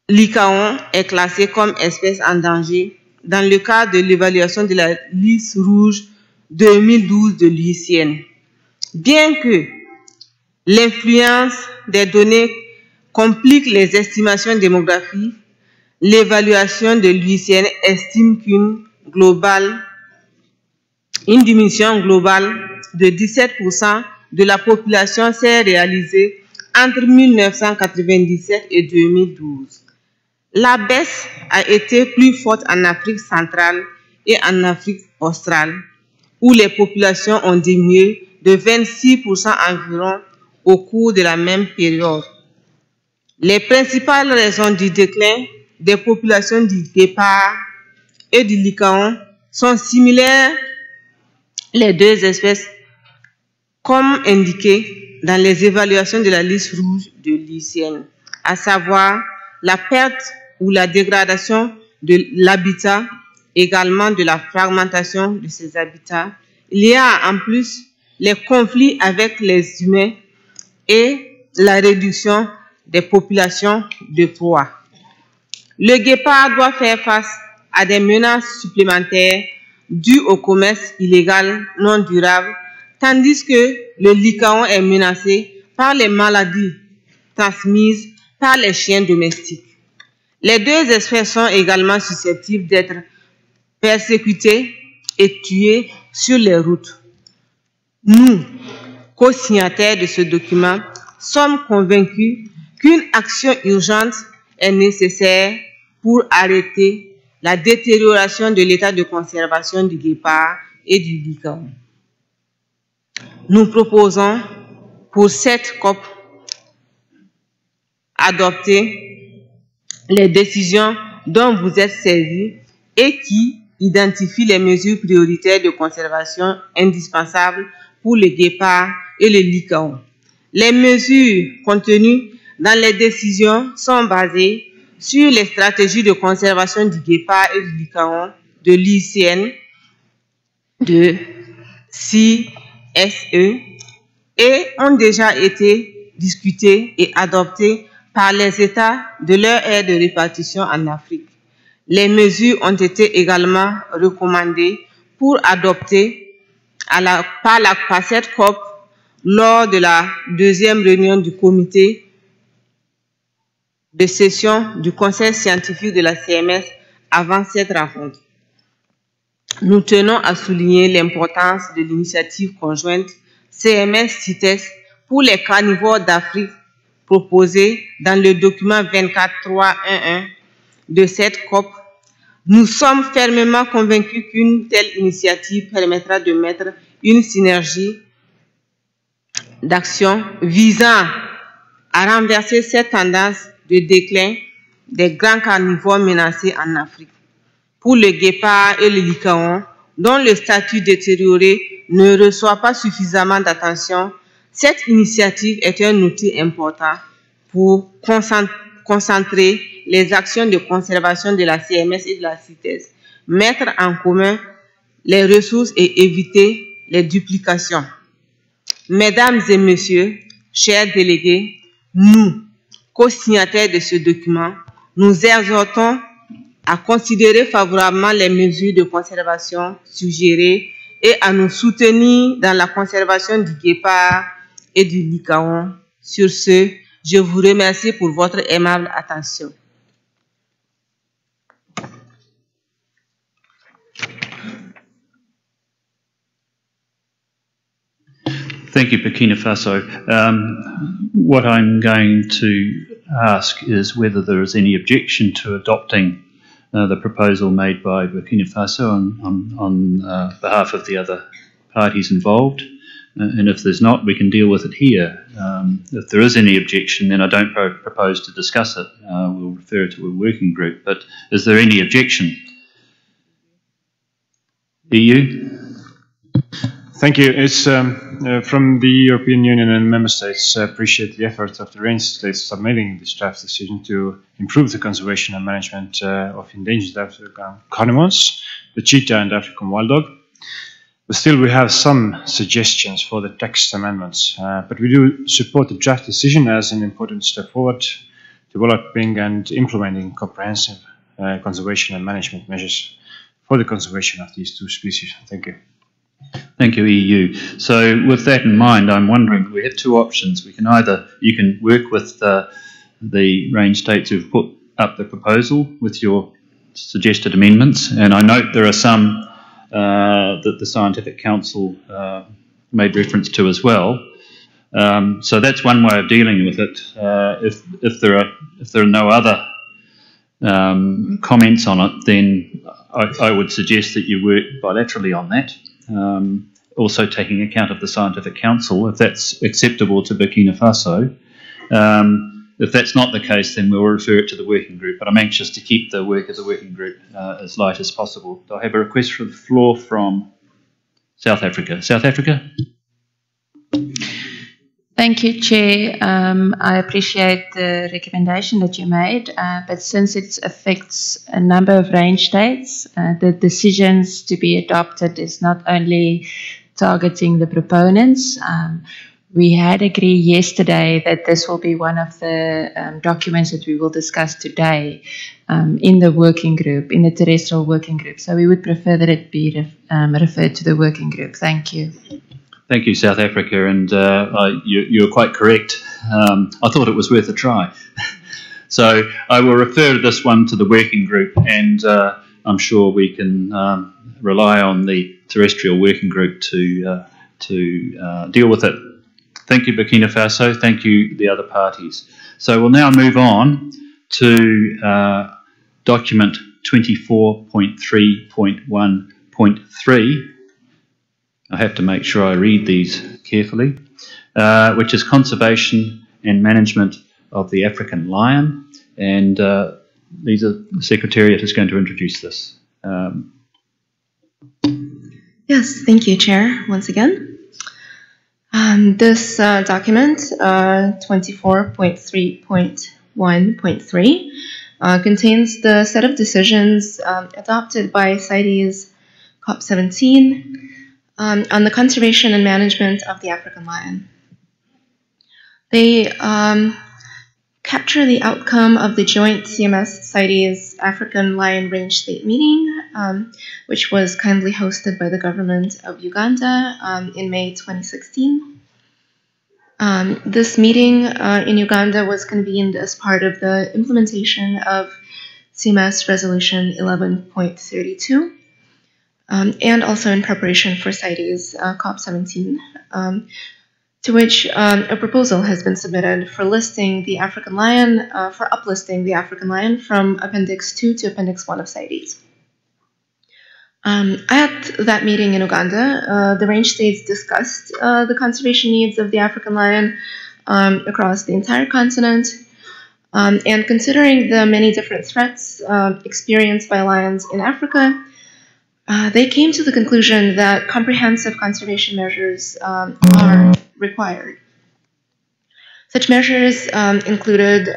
lycaon est classé comme espèce en danger dans le cadre de l'évaluation de la liste rouge 2012 de l'UICN. Bien que l'influence des données complique les estimations démographiques, l'évaluation de l'UICN estime qu'une diminution globale de 17% de la population s'est réalisée entre 1997 et 2012. La baisse a été plus forte en Afrique centrale et en Afrique australe, où les populations ont diminué de 26% environ au cours de la même période. Les principales raisons du déclin des populations du guépard et du lycaon sont similaires les deux espèces, comme indiqué dans les évaluations de la liste rouge de l'UICN, à savoir la perte ou la dégradation de l'habitat, également de la fragmentation de ces habitats. Il y a en plus les conflits avec les humains et la réduction des populations de proie. Le guépard doit faire face à des menaces supplémentaires dues au commerce illégal non durable, tandis que le lycaon est menacé par les maladies transmises par les chiens domestiques. Les deux espèces sont également susceptibles d'être persécutées et tuées sur les routes. Nous, co-signataires de ce document, sommes convaincus qu'une action urgente est nécessaire pour arrêter la détérioration de l'état de conservation du guépard et du licon. Nous proposons pour cette COP adopter les décisions dont vous êtes saisis et qui identifient les mesures prioritaires de conservation indispensables pour le guépard et le licon. Les mesures contenues dans les décisions sont basées sur les stratégies de conservation du guépard et du licon de l'ICN, de CSE, et ont déjà été discutées et adoptées par les États de leur aire de répartition en Afrique. Les mesures ont été également recommandées pour adopter par cette COP lors de la deuxième réunion du comité de session du Conseil scientifique de la CMS avant cette rencontre. Nous tenons à souligner l'importance de l'initiative conjointe CMS-CITES pour les carnivores d'Afrique proposée dans le document 24.3.1.1 de cette COP. Nous sommes fermement convaincus qu'une telle initiative permettra de mettre une synergie d'action visant à renverser cette tendance de déclin des grands carnivores menacés en Afrique. Pour le guépard et le licon, dont le statut détérioré ne reçoit pas suffisamment d'attention, cette initiative est un outil important pour concentrer les actions de conservation de la CMS et de la CITES, mettre en commun les ressources et éviter les duplications. Mesdames et messieurs, chers délégués, nous, co-signataires de ce document, nous exhortons à considérer favorablement les mesures de conservation suggérées et à nous soutenir dans la conservation du guépard et du licon. Sur ce, je vous remercie pour votre aimable attention. Thank you, Burkina Faso. What I'm going to ask is whether there is any objection to adopting the proposal made by Burkina Faso on behalf of the other parties involved. And if there's not, we can deal with it here. If there is any objection, then I don't propose to discuss it. We'll refer it to a working group. But is there any objection? EU? Thank you. It's from the European Union and member states appreciate the efforts of the range states submitting this draft decision to improve the conservation and management of endangered African carnivores, the cheetah and African wild dog. But still, we have some suggestions for the text amendments. But we do support the draft decision as an important step forward, developing and implementing comprehensive conservation and management measures for the conservation of these two species. Thank you. Thank you, EU. So with that in mind, I'm wondering, we have two options. We can either, you can work with the range states who've put up the proposal with your suggested amendments, and I note there are some that the Scientific Council made reference to as well. So that's one way of dealing with it. If there are no other comments on it, then I would suggest that you work bilaterally on that. Also taking account of the Scientific Council, if that's acceptable to Burkina Faso. If that's not the case, then we'll refer it to the working group. But I'm anxious to keep the work of the working group as light as possible. Do I have a request for the floor from South Africa? South Africa? Thank you, Chair. I appreciate the recommendation that you made, but since it affects a number of range states, the decisions to be adopted is not only targeting the proponents. We had agreed yesterday that this will be one of the documents that we will discuss today in the working group, in the terrestrial working group. So we would prefer that it be referred to the working group. Thank you. Thank you, South Africa, and you're quite correct. I thought it was worth a try. So I will refer this one to the working group, and I'm sure we can rely on the terrestrial working group to deal with it. Thank you, Burkina Faso. Thank you, the other parties. So we'll now move on to document 24.3.1.3. I have to make sure I read these carefully, which is conservation and management of the African lion. And the Secretariat is going to introduce this. Yes, thank you, Chair, once again. This document, 24.3.1.3, contains the set of decisions adopted by CITES COP17 on the conservation and management of the African lion. They capture the outcome of the joint CMS CITES African Lion Range State Meeting, which was kindly hosted by the government of Uganda in May 2016. This meeting in Uganda was convened as part of the implementation of CMS Resolution 11.32 and also in preparation for CITES COP17. To which a proposal has been submitted for listing the African lion, for uplisting the African lion from Appendix 2 to Appendix 1 of CITES. At that meeting in Uganda, the range states discussed the conservation needs of the African lion across the entire continent, and considering the many different threats experienced by lions in Africa, they came to the conclusion that comprehensive conservation measures are required. Such measures included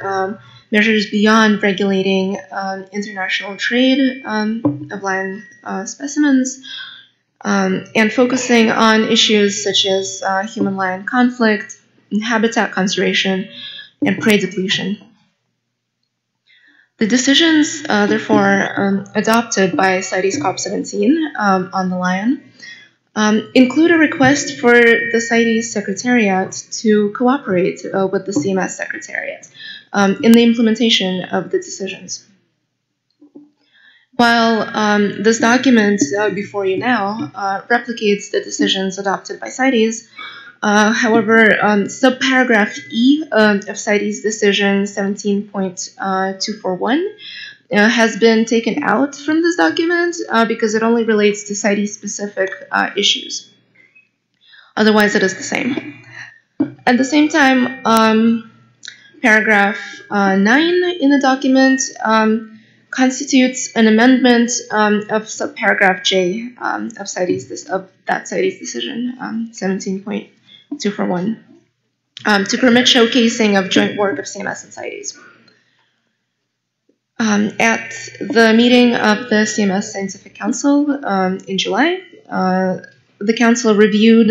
measures beyond regulating international trade of lion specimens and focusing on issues such as human-lion conflict, habitat conservation, and prey depletion. The decisions, therefore, adopted by CITES COP17 on the lion include a request for the CITES Secretariat to cooperate with the CMS Secretariat in the implementation of the decisions. While this document before you now replicates the decisions adopted by CITES, however, subparagraph E of CITES decision 17.241 has been taken out from this document because it only relates to CITES-specific issues. Otherwise, it is the same. At the same time, paragraph 9 in the document constitutes an amendment of subparagraph J of that CITES decision 17.241 to permit showcasing of joint work of CMS and CITES. At the meeting of the CMS Scientific Council in July, the Council reviewed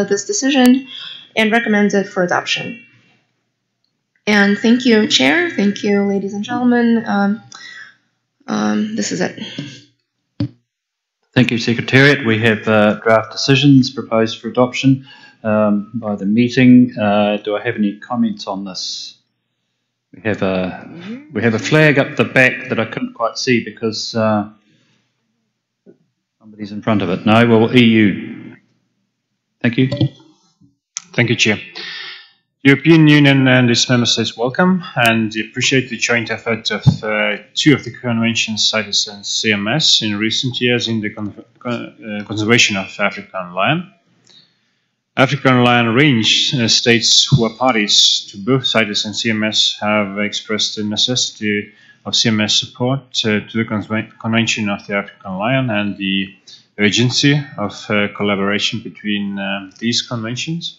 this decision and recommended for adoption. And thank you, Chair. Thank you, ladies and gentlemen. This is it. Thank you, Secretariat. We have draft decisions proposed for adoption by the meeting. Do I have any comments on this? We have a flag up the back that I couldn't quite see because somebody's in front of it. No, well, EU. Thank you. Thank you, Chair. European Union and its member states welcome and appreciate the joint effort of two of the conventions, CITES and CMS, in recent years in the conservation of African lion. African lion range states who are parties to both CITES and CMS have expressed the necessity of CMS support to the Convention of the African lion and the urgency of collaboration between these conventions.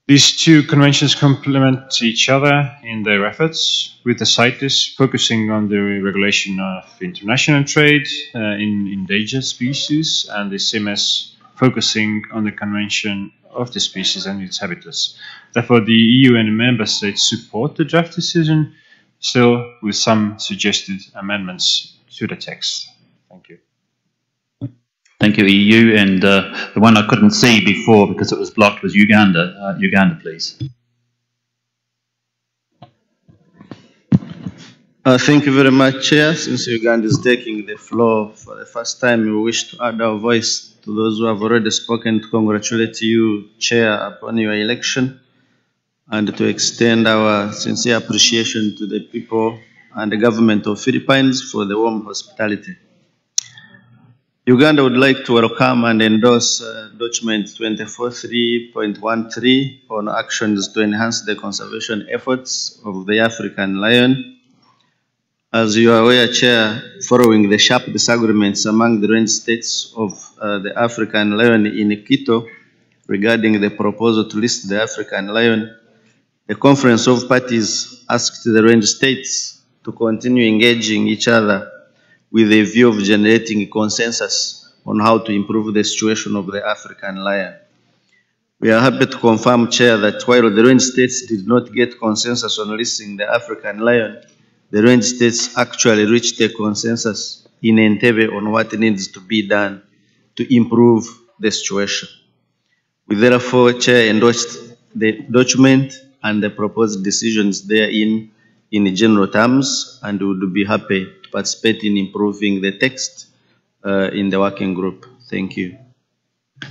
These two conventions complement each other in their efforts, with the CITES focusing on the regulation of international trade in endangered species and the CMS focusing on the convention of the species and its habitats. Therefore, the EU and the member states support the draft decision, still with some suggested amendments to the text. Thank you. Thank you, EU. And the one I couldn't see before because it was blocked was Uganda. Uganda, please. Thank you very much, Chair. Since Uganda is taking the floor for the first time, we wish to add our voice to those who have already spoken, to congratulate you, Chair, upon your election, and to extend our sincere appreciation to the people and the government of Philippines for the warm hospitality. Uganda would like to welcome and endorse document 24.3.13 on actions to enhance the conservation efforts of the African lion. As you are aware, Chair, following the sharp disagreements among the range states of the African lion in Quito regarding the proposal to list the African lion, the Conference of Parties asked the range states to continue engaging each other with a view of generating a consensus on how to improve the situation of the African lion. We are happy to confirm, Chair, that while the range states did not get consensus on listing the African lion, the range states actually reached a consensus in Entebbe on what needs to be done to improve the situation. We therefore, Chair, endorsed the document and the proposed decisions therein in general terms, and would be happy to participate in improving the text in the working group. Thank you.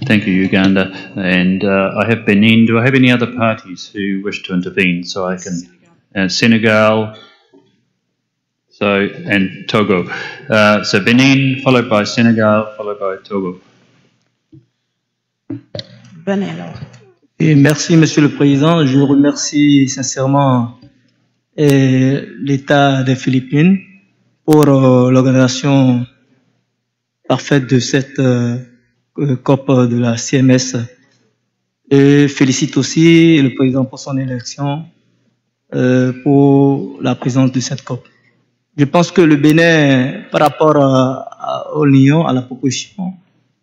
Thank you, Uganda. And I have Benin. Do I have any other parties who wish to intervene? So I can... Senegal, and Togo. So Benin, followed by Senegal, followed by Togo. Et merci, Monsieur le Président. Je remercie sincèrement l'État des Philippines pour l'organisation parfaite de cette COP de la CMS. Et félicite aussi le Président pour son élection pour la présence de cette COP. Je pense que le Bénin, par rapport à l'Union, à la proposition,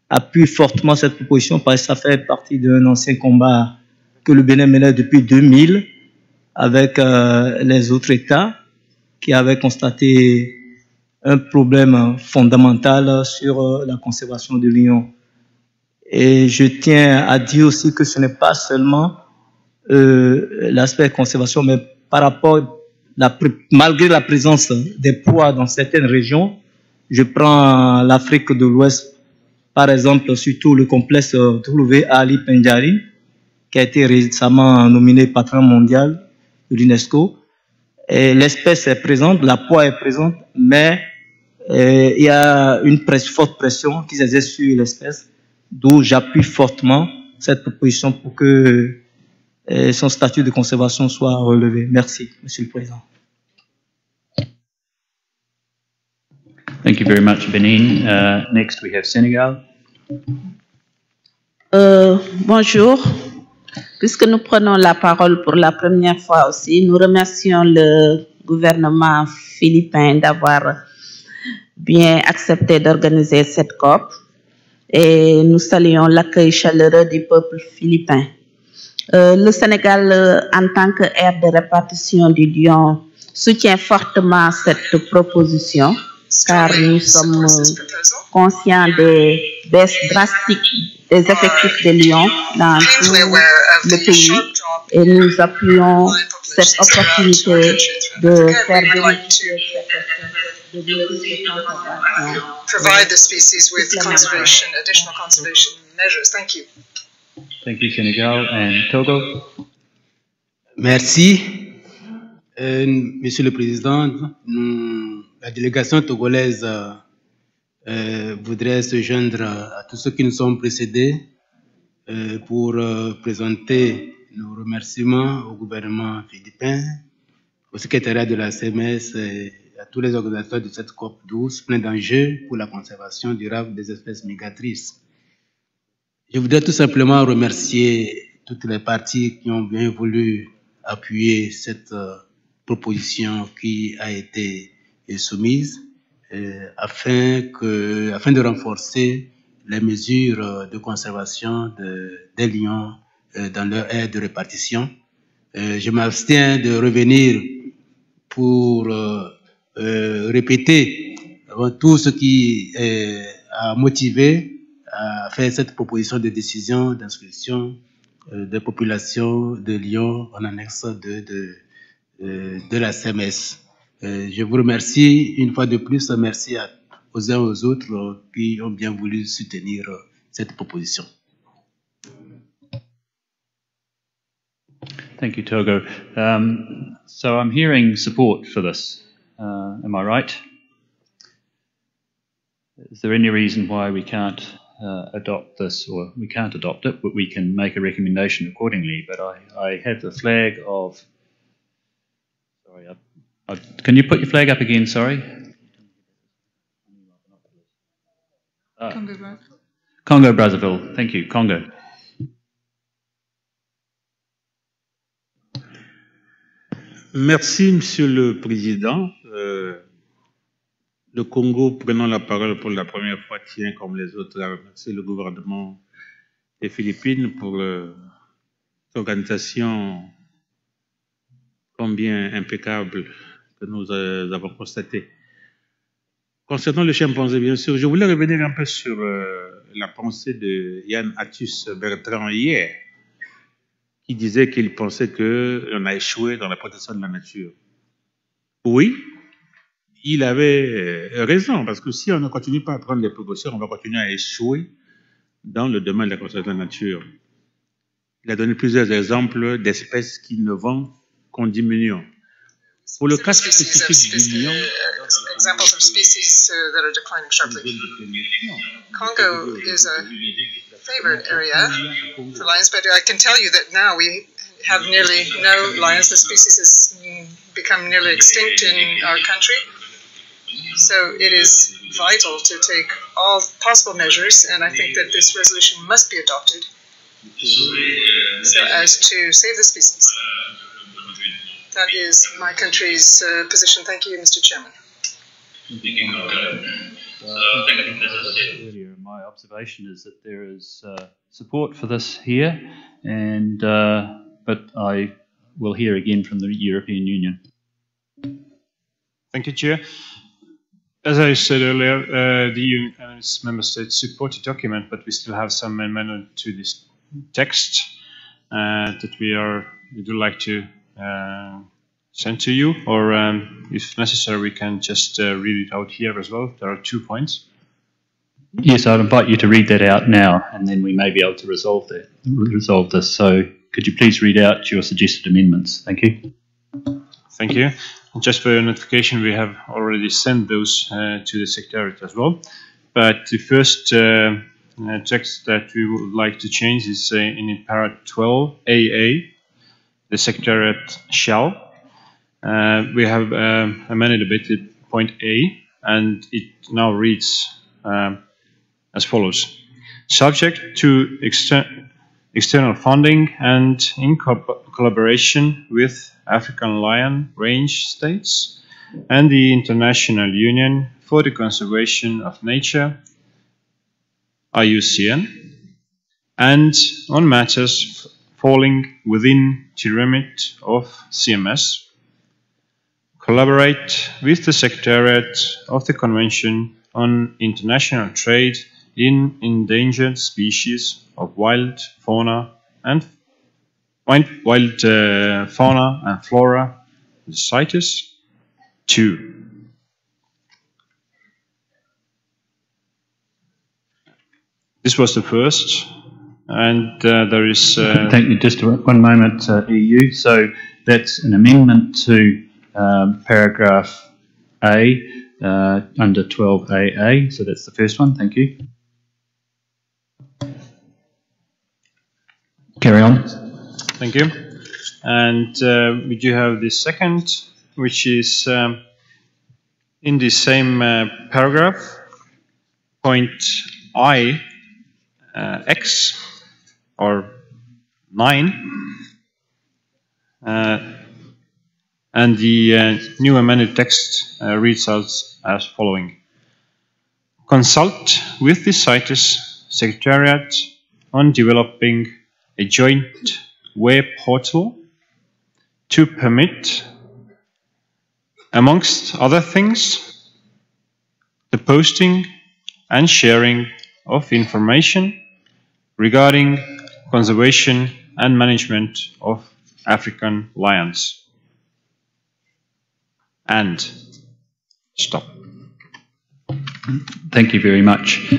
appuie fortement cette proposition parce que ça fait partie d'un ancien combat que le Bénin menait depuis 2000 avec les autres États qui avaient constaté un problème fondamental sur la conservation de l'Union. Et je tiens à dire aussi que ce n'est pas seulement l'aspect conservation, mais par rapport, malgré la présence des poids dans certaines régions, je prends l'Afrique de l'Ouest, par exemple, surtout le complexe W. Ali Pendjari, qui a été récemment nominé patron mondial de l'UNESCO. L'espèce est présente, la poids est présente, mais il y a une forte pression qui s'exerce sur l'espèce, d'où j'appuie fortement cette proposition pour que son statut de conservation soit relevé. Merci, Monsieur le Président. Thank you very much, Benin. Next, we have Senegal. Bonjour. Puisque nous prenons la parole pour la première fois aussi, nous remercions le gouvernement philippin d'avoir bien accepté d'organiser cette COP et nous saluons l'accueil chaleureux du peuple philippin. Le Sénégal, en tant qu'aire de répartition du lion, soutient fortement cette proposition car nous sommes conscients des baisses drastiques des effectifs de lions dans tout le pays et nous appuyons cette opportunité de faire bénéficier provide the species with additional conservation measures. Thank you. Thank you, Senegal and Togo. Merci. Monsieur le Président, la délégation togolaise voudrait se joindre à tous ceux qui nous ont précédés pour présenter nos remerciements au gouvernement philippin, au secrétariat de la CMS et à tous les organisateurs de cette COP12, plein d'enjeux pour la conservation durable des espèces migratrices. Je voudrais tout simplement remercier toutes les parties qui ont bien voulu appuyer cette proposition qui a été soumise afin de renforcer les mesures de conservation des lions dans leur aire de répartition. Je m'abstiens de revenir pour répéter tout ce qui a motivé à faire cette proposition de décision d'inscription des populations de lions en annexe de la CMS. Je vous remercie une fois de plus. Merci aux uns aux autres qui ont bien voulu soutenir cette proposition. Thank you, Togo. So I'm hearing support for this. Am I right? Is there any reason why we can't adopt this, or we can't adopt it, but we can make a recommendation accordingly? But I have the flag of... Sorry, can you put your flag up again, sorry? Congo Brazzaville. Thank you, Congo. Merci, Monsieur le Président. Le Congo, prenant la parole pour la première fois, tient, comme les autres, à remercier le gouvernement des Philippines pour l'organisation combien impeccable que nous avons constatée. Concernant le chimpanzé, bien sûr, je voulais revenir un peu sur la pensée de Yann Attus Bertrand hier, qui disait qu'il pensait qu'on a échoué dans la protection de la nature. Oui, il avait raison, parce que si on ne continue pas à prendre les précautions, on va continuer à échouer dans le domaine de la protection de la nature. Il a donné plusieurs exemples d'espèces qui ne vont qu'en diminuant. Pour le cas spécifique du lion, examples of species that are declining sharply. Congo is a favored area for lions, but I can tell you that now we have nearly no lions. The species has become nearly extinct in our country. So it is vital to take all possible measures, and I think that this resolution must be adopted so as to save the species. That is my country's position. Thank you, Mr. Chairman. Earlier, my observation is that there is support for this here, and but I will hear again from the European Union. Thank you, Chair. As I said earlier, the EU and its member states support the document, but we still have some amendment to this text that we would like to send to you, or if necessary, we can just read it out here as well. There are 2 points. Yes, I'd invite you to read that out now, and then we may be able to resolve this. So could you please read out your suggested amendments? Thank you. Thank you. Just for your notification, we have already sent those to the Secretariat as well. But the first text that we would like to change is in para 12 AA, the Secretariat shall. We have amended a bit to point A, and it now reads as follows. Subject to external funding and in collaboration with African lion range states and the International Union for the Conservation of Nature, IUCN, and on matters falling within the remit of CMS, collaborate with the Secretariat of the Convention on International Trade in Endangered Species of Wild Fauna and Flora, the CITES 2. This was the first, and there is... Thank you. Just 1 moment, EU. So that's an amendment to paragraph A under 12AA. So that's the first one. Thank you. Carry on. Thank you. And we do have the second, which is in the same paragraph, point I, X, or 9, and the new amended text reads as following. Consult with the CITES Secretariat on developing a joint web portal to permit, amongst other things, the posting and sharing of information regarding conservation and management of African lions. And stop. Thank you very much.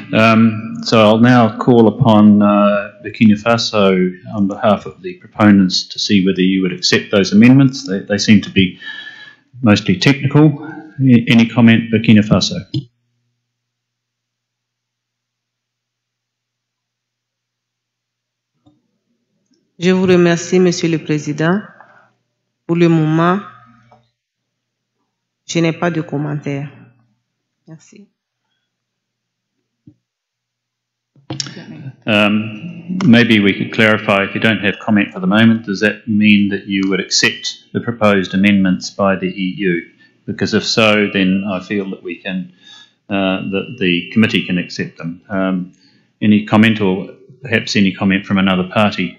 So I'll now call upon Burkina Faso on behalf of the proponents to see whether you would accept those amendments. They seem to be mostly technical. Any comment, Burkina Faso? Je vous remercie, Monsieur le Président. Pour le moment, je n'ai pas de commentaires. Merci. Maybe we could clarify, if you don't have comment for the moment, does that mean that you would accept the proposed amendments by the EU? Because if so, then I feel that we can, that the committee can accept them. Any comment, or perhaps any comment from another party?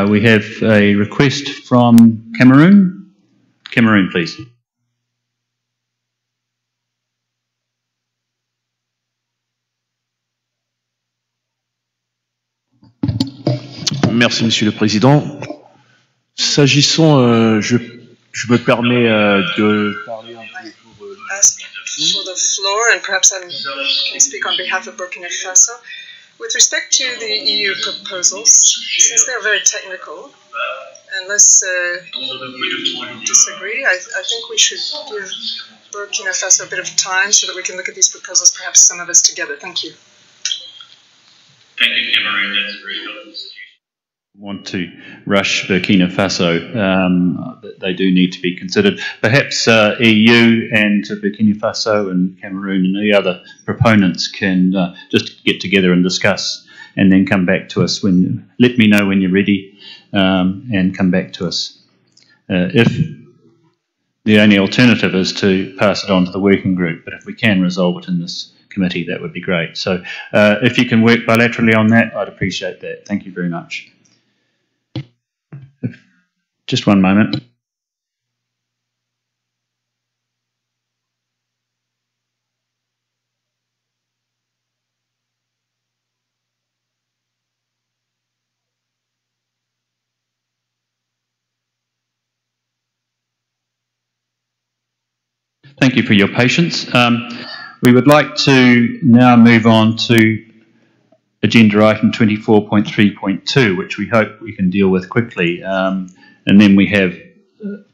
We have a request from Cameroon. Cameroon, please. Merci, Monsieur le Président. S'agissant, je me permets de parler un peu pour for the floor, and perhaps I can speak on behalf of Burkina Faso. With respect to the EU proposals, since they're very technical, unless you disagree, I think we should give Burkina Faso a bit of time so that we can look at these proposals, perhaps some of us together. Thank you. Thank you, Cameroon. That's very helpful. Want to rush Burkina Faso. They do need to be considered. Perhaps EU and Burkina Faso and Cameroon and the other proponents can just get together and discuss, and then come back to us when. Let me know when you're ready, and come back to us. If the only alternative is to pass it on to the working group, but if we can resolve it in this committee, that would be great. So if you can work bilaterally on that, I'd appreciate that. Thank you very much. Just one moment. Thank you for your patience. We would like to now move on to agenda item 24.3.2, which we hope we can deal with quickly. And then we have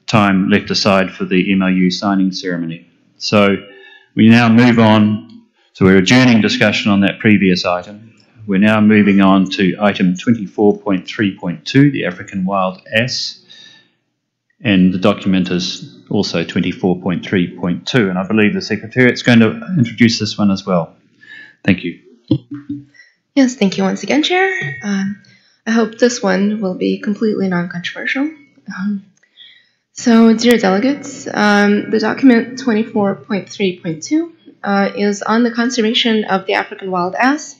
time left aside for the MOU signing ceremony. So we now move on, so we're adjourning discussion on that previous item. We're now moving on to item 24.3.2, the African wild ass, and the document is also 24.3.2, and I believe the Secretariat's going to introduce this one as well. Thank you. Yes, thank you once again, Chair. I hope this one will be completely non-controversial. So, dear delegates, the document 24.3.2 is on the conservation of the African wild ass.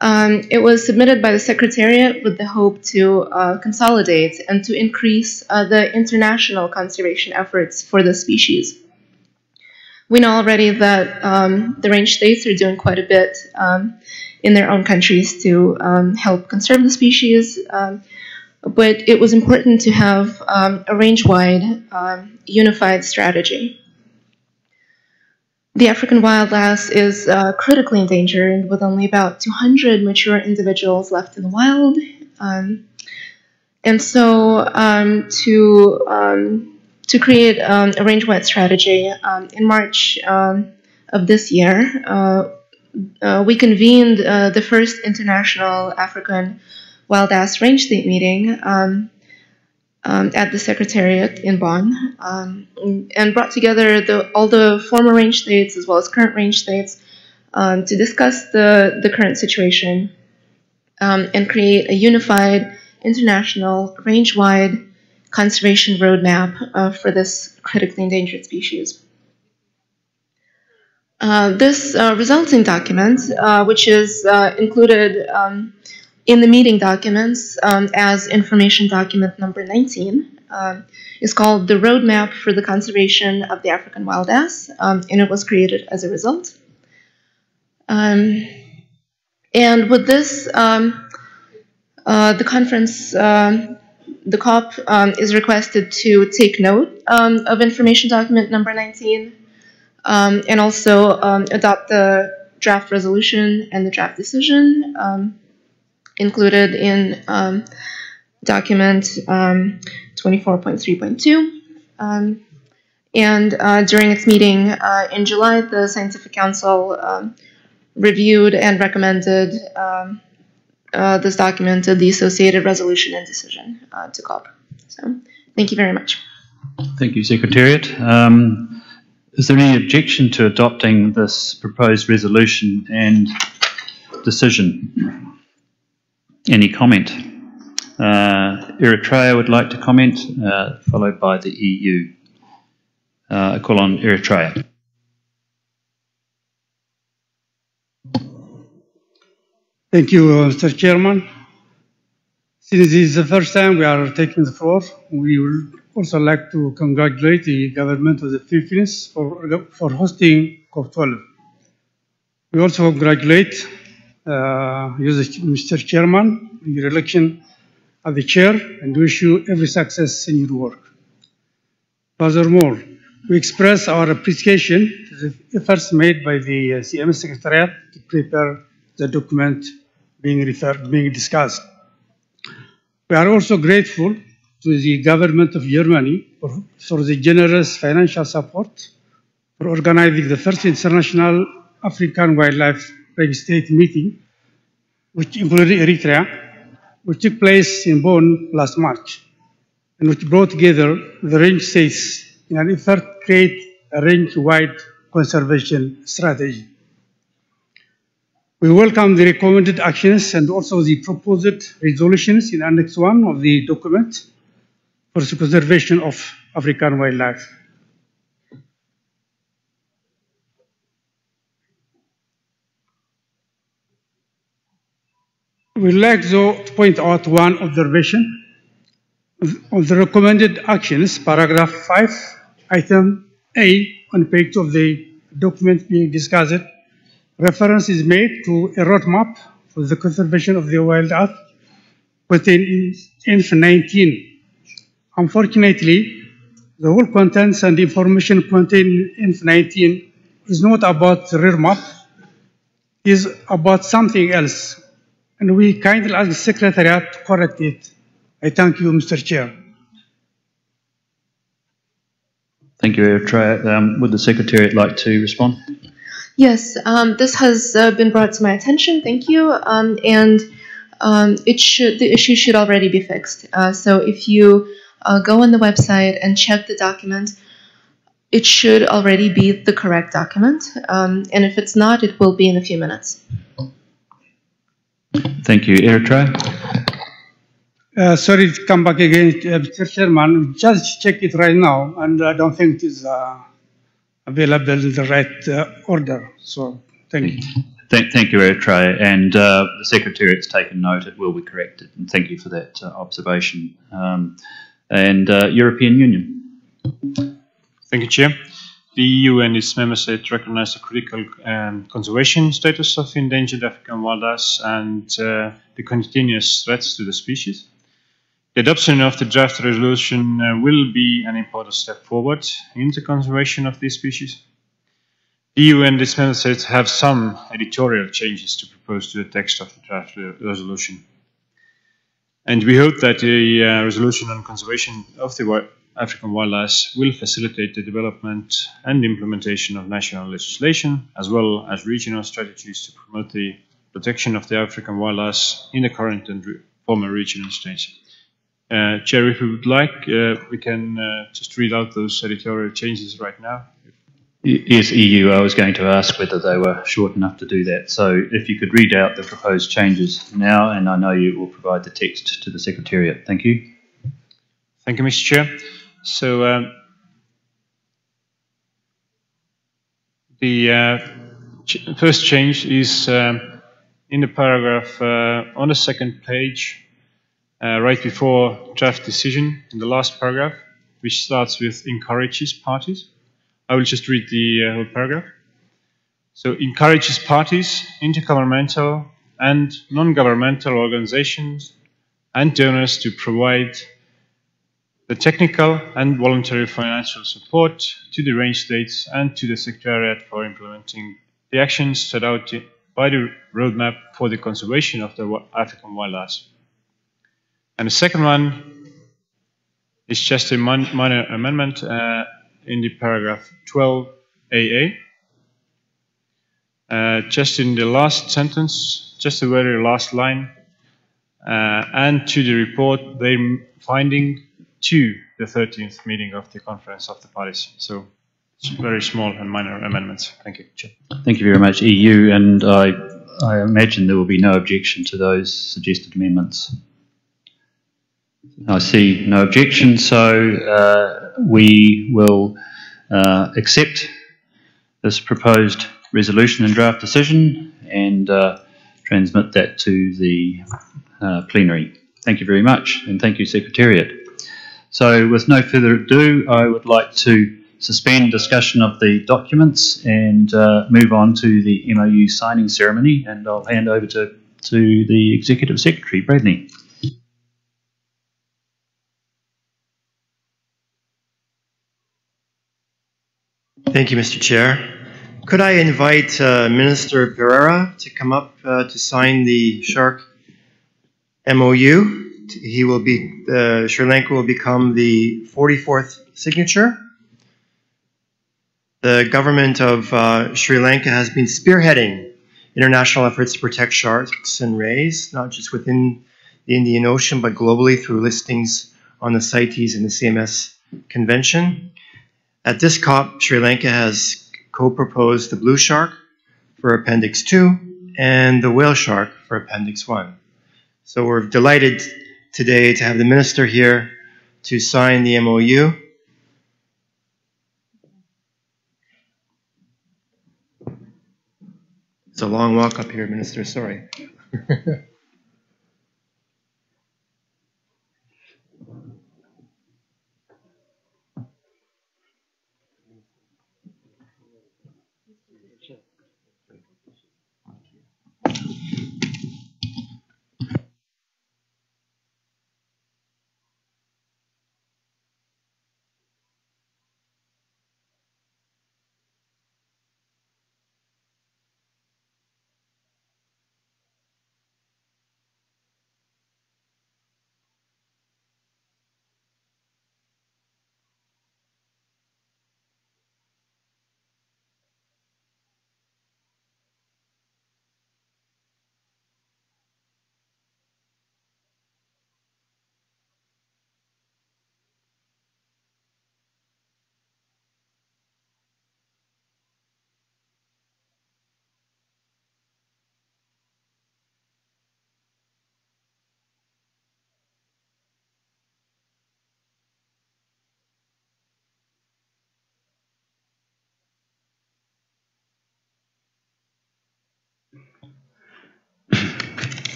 It was submitted by the Secretariat with the hope to consolidate and to increase the international conservation efforts for the species. We know already that the range states are doing quite a bit in their own countries to help conserve the species, but it was important to have a range-wide unified strategy. The African wild ass is critically endangered, with only about 200 mature individuals left in the wild. And so to create a range-wide strategy, in March of this year, we convened the first International African Wild Ass Range State meeting at the Secretariat in Bonn, and brought together all the former range states as well as current range states to discuss the current situation and create a unified international range-wide conservation roadmap for this critically endangered species. This resulting document, which is included in the meeting documents as information document number 19, is called the Roadmap for the Conservation of the African Wild Ass, and it was created as a result. And with this, the conference the COP is requested to take note of information document number 19 and also adopt the draft resolution and the draft decision included in document 24.3.2. And during its meeting in July, the Scientific Council reviewed and recommended this document to the associated resolution and decision to COP. So thank you very much. Thank you, Secretariat. Is there any objection to adopting this proposed resolution and decision? Any comment? Eritrea would like to comment, followed by the EU. I call on Eritrea. Thank you, Mr. Chairman. Since this is the first time we are taking the floor, we would also like to congratulate the government of the Philippines for hosting COP12. We also congratulate you, Mr. Chairman, in your election as the chair, and wish you every success in your work. Furthermore, we express our appreciation to the efforts made by the CMS Secretariat to prepare the document being discussed. We are also grateful to the government of Germany for the generous financial support for organizing the first international African wildlife range state meeting, which included Eritrea, which took place in Bonn last March, and which brought together the range states in an effort to create a range-wide conservation strategy. We welcome the recommended actions and also the proposed resolutions in Annex 1 of the document for the conservation of African wildlife. We'd like to point out one observation. On the recommended actions, paragraph 5, item A on page 2 of the document being discussed, reference is made to a roadmap for the conservation of the wildlife contained in INF 19. Unfortunately, the whole contents and information contained in INF 19 is not about the roadmap, it is about something else. And we kindly ask the Secretariat to correct it. I thank you, Mr. Chair. Thank you, Eritrea. Would the Secretariat like to respond? Yes, this has been brought to my attention. Thank you, and the issue should already be fixed. So if you go on the website and check the document, it should already be the correct document, and if it's not, it will be in a few minutes. Thank you, Eritrea. Sorry to come back again, Mr. Chairman. Just check it right now, and I don't think it is available in the right order. So thank you. Thank you, Eritrea. And the Secretariat's taken note. It will be corrected. And thank you for that observation. European Union. Thank you, Chair. The EU and its member states recognize the critical conservation status of endangered African wildlife and the continuous threats to the species. The adoption of the draft resolution will be an important step forward in the conservation of these species. The EU and its member states have some editorial changes to propose to the text of the draft resolution. And we hope that the resolution on conservation of the African wildlife will facilitate the development and implementation of national legislation, as well as regional strategies to promote the protection of the African wildlife in the current and former regional states. Chair, if you would like, we can just read out those editorial changes right now. Yes, EU. I was going to ask whether they were short enough to do that. So if you could read out the proposed changes now, and I know you will provide the text to the Secretariat. Thank you. Thank you, Mr. Chair. So the first change is in the paragraph on the second page, right before draft decision, in the last paragraph, which starts with encourages parties. I will just read the whole paragraph. So, encourages parties, intergovernmental and non-governmental organizations and donors to provide the technical and voluntary financial support to the range states and to the Secretariat for implementing the actions set out by the roadmap for the conservation of the African wildlife. And the second one is just a minor amendment in the paragraph 12AA. Just in the last sentence, just the very last line, and to the report, they're finding to the 13th meeting of the Conference of the Parties. So it's very small and minor amendments. Thank you, Chair. Thank you very much, EU, and I imagine there will be no objection to those suggested amendments. I see no objection, so we will accept this proposed resolution and draft decision and transmit that to the plenary. Thank you very much, and thank you, Secretariat. So with no further ado, I would like to suspend discussion of the documents and move on to the MOU signing ceremony, and I'll hand over to the Executive Secretary, Bradley. Thank you, Mr. Chair. Could I invite Minister Pereira to come up to sign the Shark MOU? He will be, Sri Lanka will become the 44th signature. The government of Sri Lanka has been spearheading international efforts to protect sharks and rays, not just within the Indian Ocean, but globally through listings on the CITES and the CMS Convention. At this COP, Sri Lanka has co-proposed the blue shark for Appendix 2 and the whale shark for Appendix 1. So we're delighted today to have the Minister here to sign the MOU. It's a long walk up here, Minister, sorry.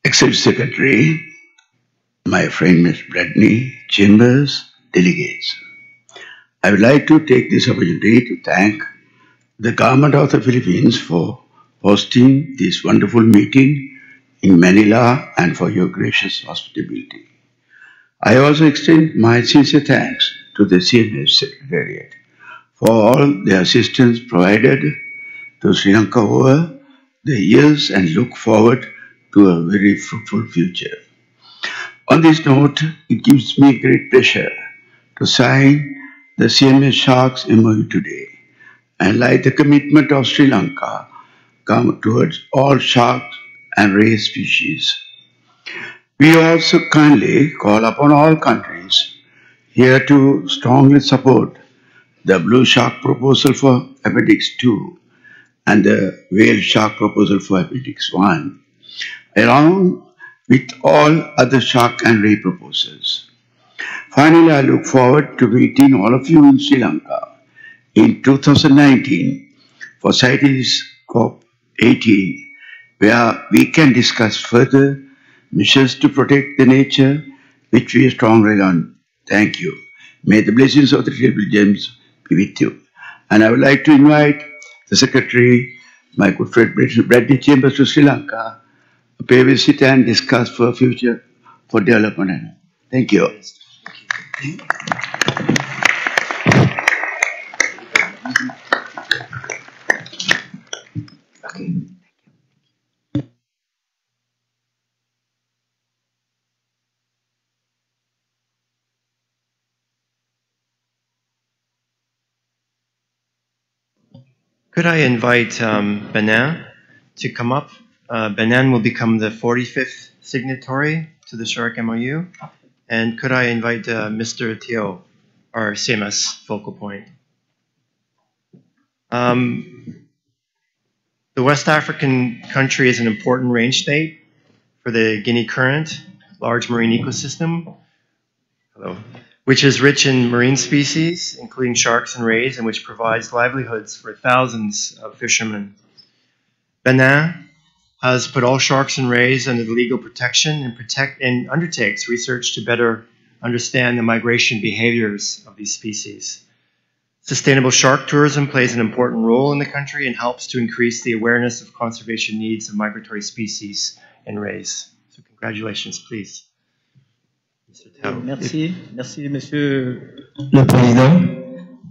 Executive Secretary, my friend Ms. Bradley, Chambers, delegates. I would like to take this opportunity to thank the government of the Philippines for hosting this wonderful meeting in Manila and for your gracious hospitality. I also extend my sincere thanks to the CMS Secretariat for all the assistance provided to Sri Lanka over the years and look forward to a very fruitful future. On this note, it gives me great pleasure to sign the CMS Sharks MOU today, and like the commitment of Sri Lanka come towards all sharks and ray species. We also kindly call upon all countries here to strongly support the blue shark proposal for Appendix 2 and the whale shark proposal for Appendix 1, along with all other shark and ray proposals. Finally, I look forward to meeting all of you in Sri Lanka in 2019 for CITES COP18, where we can discuss further measures to protect the nature which we strongly rely on. Thank you. May the blessings of the Triple Gems be with you. And I would like to invite the Secretary, my good friend Bradley Chambers, to Sri Lanka, pay a visit and discuss for future for development. Thank you. Could I invite Benin to come up? Benin will become the 45th signatory to the Shark MOU. And could I invite Mr. Teo, our CMS focal point? The West African country is an important range state for the Guinea current, large marine ecosystem, which is rich in marine species, including sharks and rays, and which provides livelihoods for thousands of fishermen. Benin has put all sharks and rays under the legal protection and undertakes research to better understand the migration behaviors of these species. Sustainable shark tourism plays an important role in the country and helps to increase the awareness of conservation needs of migratory species and rays. So congratulations, please. Merci, merci Monsieur le Président.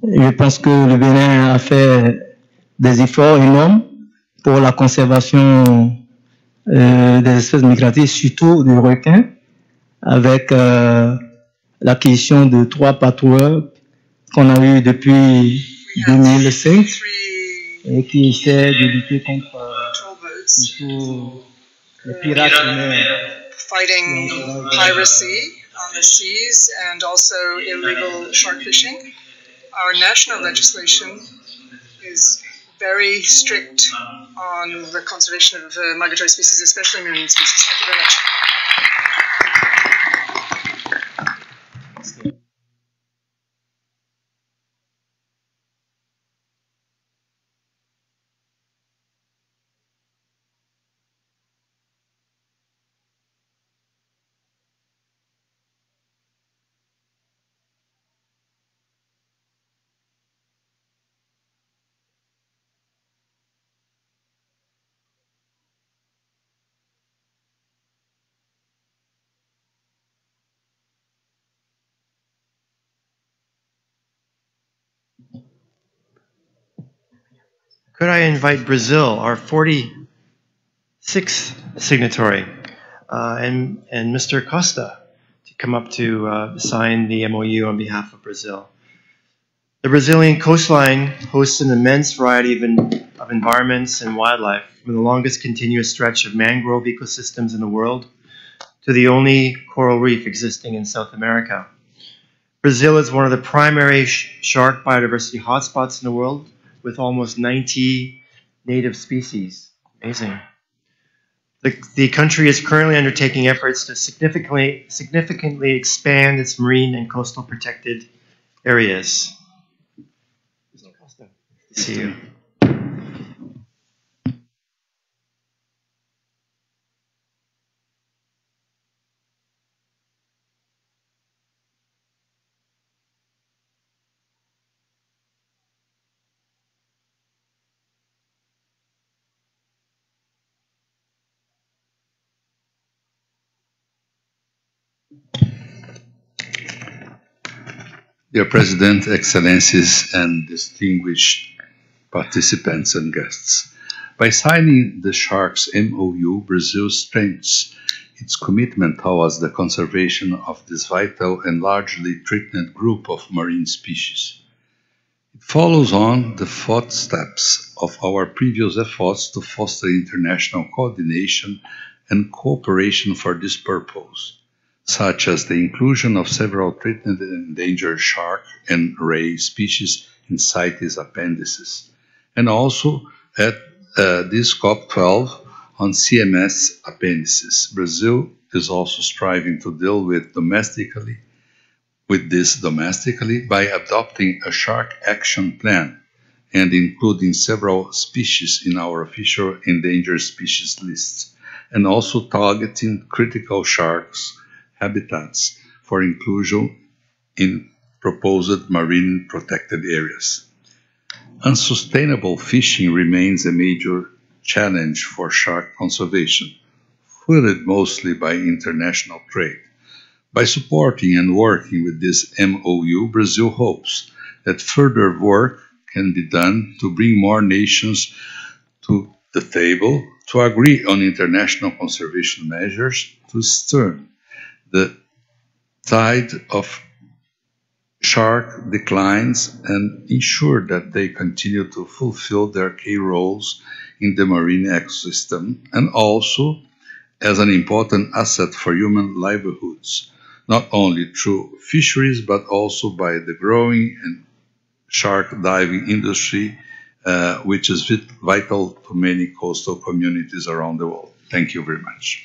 Je pense que le Bénin a fait des efforts énormes pour la conservation des espèces migratoires, surtout du requin, avec l'acquisition de 3 patrouilleurs qu'on a eu depuis 2005 et qui essaient de lutter contre surtout les pirates de mer. Fighting piracy on the seas and also illegal shark fishing. Our national legislation is very strict on the conservation of migratory species, especially marine species. Thank you very much. Could I invite Brazil, our 46th signatory, and Mr. Costa to come up to sign the MOU on behalf of Brazil. The Brazilian coastline hosts an immense variety of environments and wildlife, from the longest continuous stretch of mangrove ecosystems in the world to the only coral reef existing in South America. Brazil is one of the primary shark biodiversity hotspots in the world, with almost 90 native species. Amazing. The country is currently undertaking efforts to significantly expand its marine and coastal protected areas. See you. Dear President, Excellencies, and distinguished participants and guests, by signing the Sharks MOU, Brazil strengthens its commitment towards the conservation of this vital and largely threatened group of marine species. It follows on the footsteps of our previous efforts to foster international coordination and cooperation for this purpose, such as the inclusion of several threatened and endangered shark and ray species in CITES appendices, and also at this COP12 on CMS appendices. Brazil is also striving to deal with this domestically by adopting a shark action plan and including several species in our official endangered species list, and also targeting critical sharks habitats for inclusion in proposed marine protected areas. Unsustainable fishing remains a major challenge for shark conservation, fueled mostly by international trade. By supporting and working with this MOU, Brazil hopes that further work can be done to bring more nations to the table to agree on international conservation measures to stem the tide of shark declines and ensure that they continue to fulfill their key roles in the marine ecosystem and also as an important asset for human livelihoods, not only through fisheries but also by the growing and shark diving industry, which is vital to many coastal communities around the world. Thank you very much.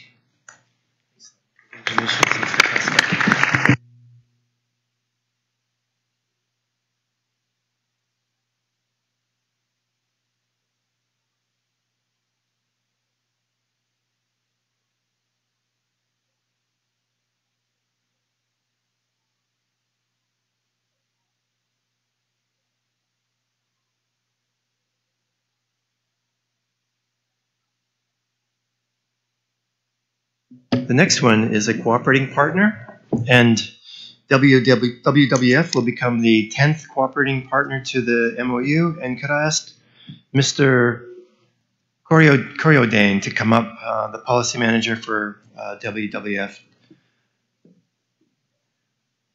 The next one is a cooperating partner, and WWF will become the 10th cooperating partner to the MOU. And could I ask Mr. Coriodane to come up, the policy manager for WWF.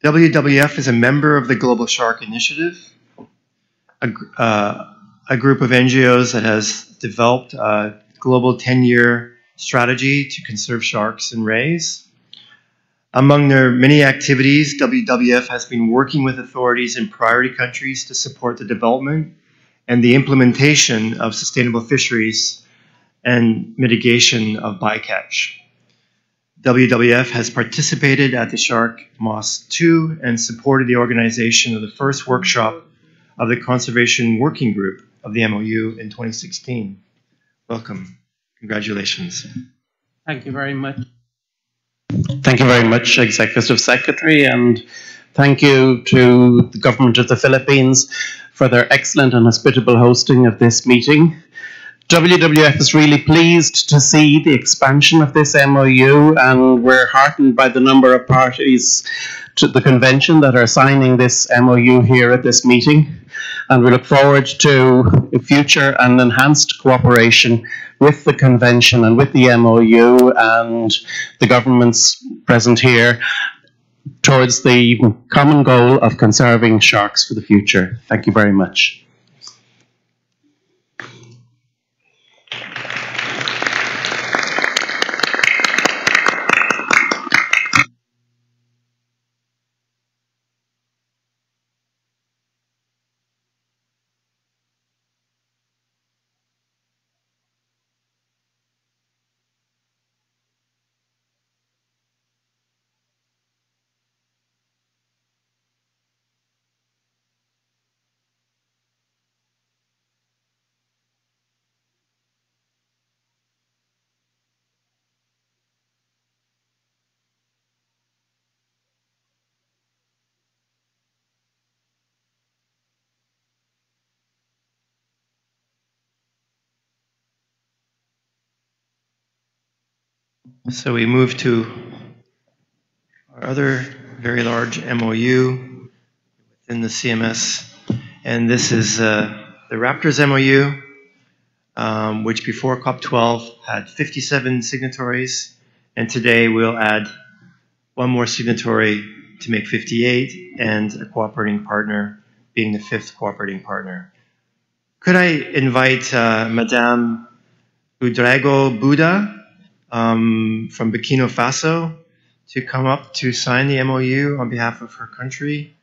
WWF is a member of the Global Shark Initiative, a group of NGOs that has developed a global 10-year strategy to conserve sharks and rays. Among their many activities, WWF has been working with authorities in priority countries to support the development and the implementation of sustainable fisheries and mitigation of bycatch. WWF has participated at the Shark Moss 2 and supported the organization of the first workshop of the Conservation Working Group of the MOU in 2016. Welcome. Congratulations. Thank you very much. Thank you very much, Executive Secretary, and thank you to the Government of the Philippines for their excellent and hospitable hosting of this meeting. WWF is really pleased to see the expansion of this MOU, and we're heartened by the number of parties to the convention that are signing this MOU here at this meeting. And we look forward to future and enhanced cooperation with the convention and with the MOU and the governments present here towards the common goal of conserving sharks for the future. Thank you very much. So we move to our other very large MOU within the CMS, and this is the Raptors MOU, which before COP12 had 57 signatories, and today we'll add one more signatory to make 58, and a cooperating partner being the 5th cooperating partner. Could I invite Madame Udrago Buda from Burkina Faso to come up to sign the MOU on behalf of her country?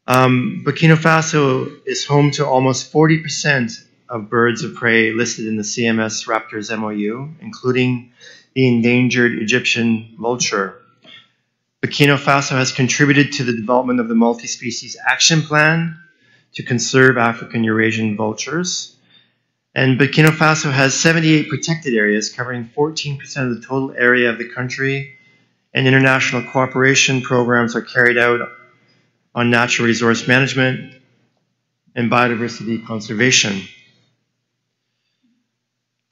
Burkina Faso is home to almost 40% of birds of prey listed in the CMS Raptors MOU, including the endangered Egyptian vulture. Burkina Faso has contributed to the development of the Multi-Species Action Plan to conserve African Eurasian vultures. And Burkina Faso has 78 protected areas covering 14% of the total area of the country, and international cooperation programs are carried out on natural resource management and biodiversity conservation.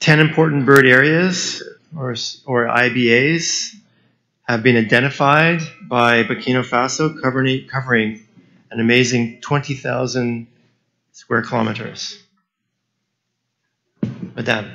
10 important bird areas, or IBAs, have been identified by Burkina Faso, covering an amazing 20,000 square kilometers. Madame.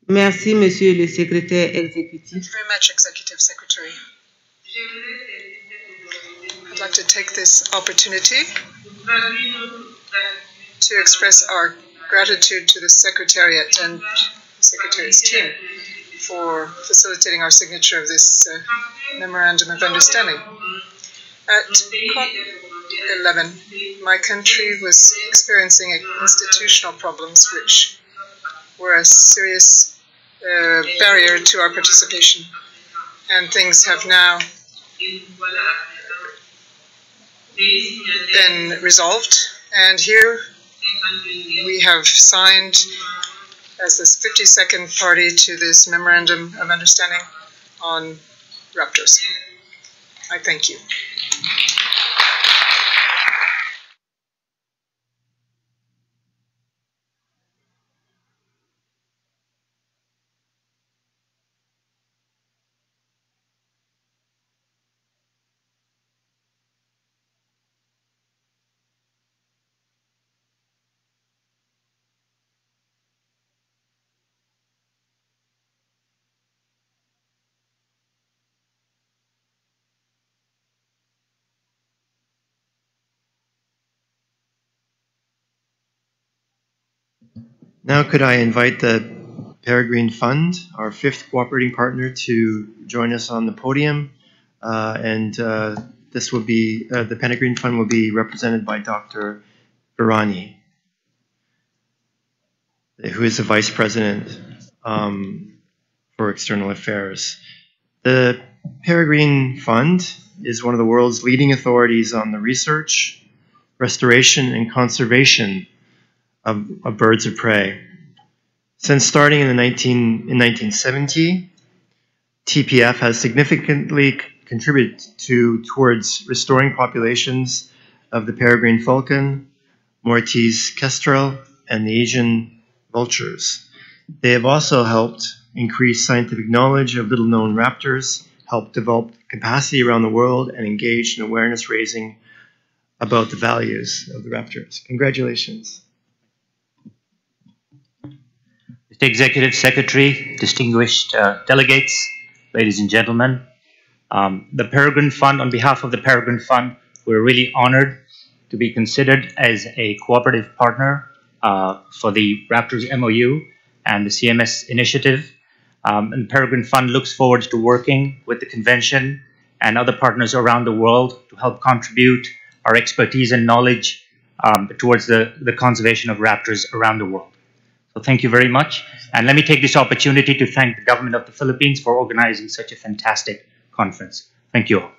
Merci, Monsieur le Secrétaire exécutif. Thank you very much, Executive Secretary. I'd like to take this opportunity to express our gratitude to the Secretariat and the Secretariat's team for facilitating our signature of this Memorandum of Understanding. At COP11, my country was experiencing institutional problems which were a serious barrier to our participation. And things have now been resolved. And here we have signed as the 52nd party to this Memorandum of Understanding on raptors. I thank you. Now could I invite the Peregrine Fund, our fifth cooperating partner, to join us on the podium. This will be, the Peregrine Fund will be represented by Dr. Virani, who is the Vice President for External Affairs. The Peregrine Fund is one of the world's leading authorities on the research, restoration, and conservation of birds of prey. Since starting in 1970, TPF has significantly contributed towards restoring populations of the peregrine falcon, Maltese kestrel, and the Asian vultures. They have also helped increase scientific knowledge of little-known raptors, helped develop capacity around the world, and engaged in awareness raising about the values of the raptors. Congratulations. Mr. Executive Secretary, distinguished delegates, ladies and gentlemen, the Peregrine Fund, on behalf of the Peregrine Fund, we're really honored to be considered as a cooperative partner for the Raptors MOU and the CMS initiative. And the Peregrine Fund looks forward to working with the convention and other partners around the world to help contribute our expertise and knowledge towards the conservation of raptors around the world. So thank you very much. And let me take this opportunity to thank the government of the Philippines for organizing such a fantastic conference. Thank you all.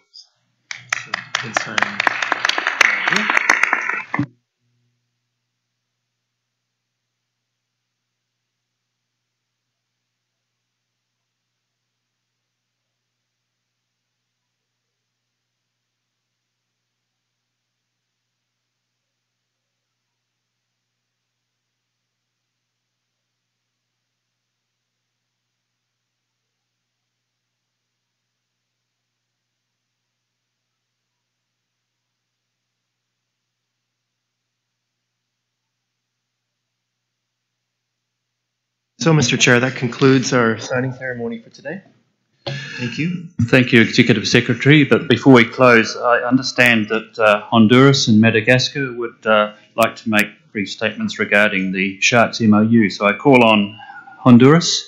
So, Mr. Chair, that concludes our signing ceremony for today. Thank you. Thank you, Executive Secretary. But before we close, I understand that Honduras and Madagascar would like to make brief statements regarding the Sharks MOU. So I call on Honduras.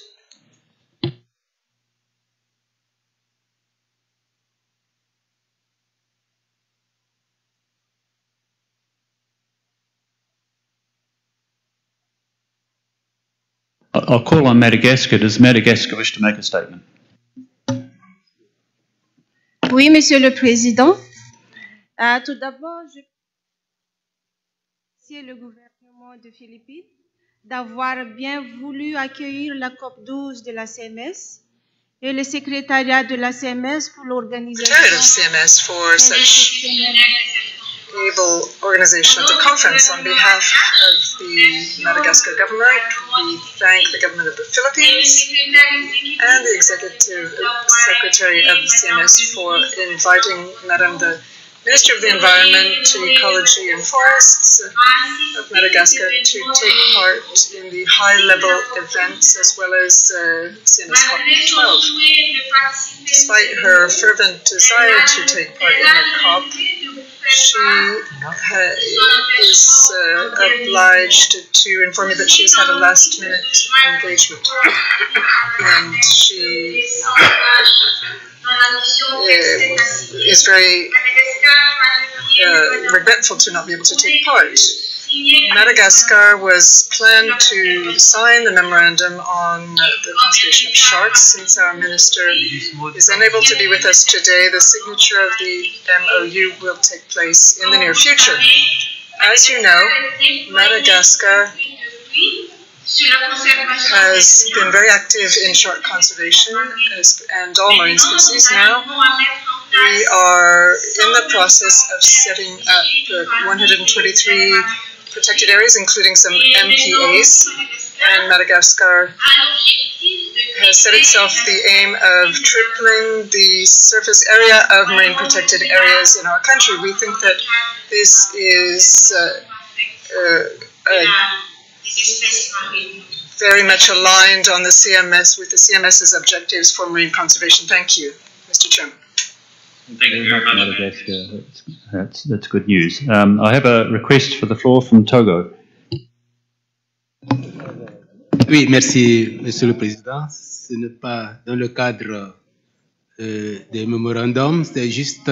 I'll call on Madagascar. Does Madagascar wish to make a statement? Oui, Monsieur le Président. Tout d'abord, je remercie le gouvernement de Philippines d'avoir bien voulu accueillir la COP12 de la CMS et le secrétariat de la CMS pour l'organisation. CMS for such able organization of the conference. On behalf of the Madagascar government, we thank the government of the Philippines and the Executive Secretary of CMS for inviting Madam the Minister of the Environment, Ecology and Forests of Madagascar to take part in the high-level events as well as CMS COP12. Despite her fervent desire to take part in the COP, she is obliged to inform me that she's had a last-minute engagement, and she is very regretful to not be able to take part. Madagascar was planned to sign the memorandum on the conservation of sharks. Since our minister is unable to be with us today, the signature of the MOU will take place in the near future. As you know, Madagascar has been very active in shark conservation and all marine species. Now we are in the process of setting up 123 protected areas, including some MPAs, and Madagascar has set itself the aim of tripling the surface area of marine protected areas in our country. We think that this is very much aligned on the CMS with the CMS's objectives for marine conservation. Thank you, Mr. Chairman. Thank you very much, Madagascar. That's good news. I have a request for the floor from Togo. Oui, merci, Monsieur le Président. Ce n'est pas dans le cadre des mémorandums, c'est juste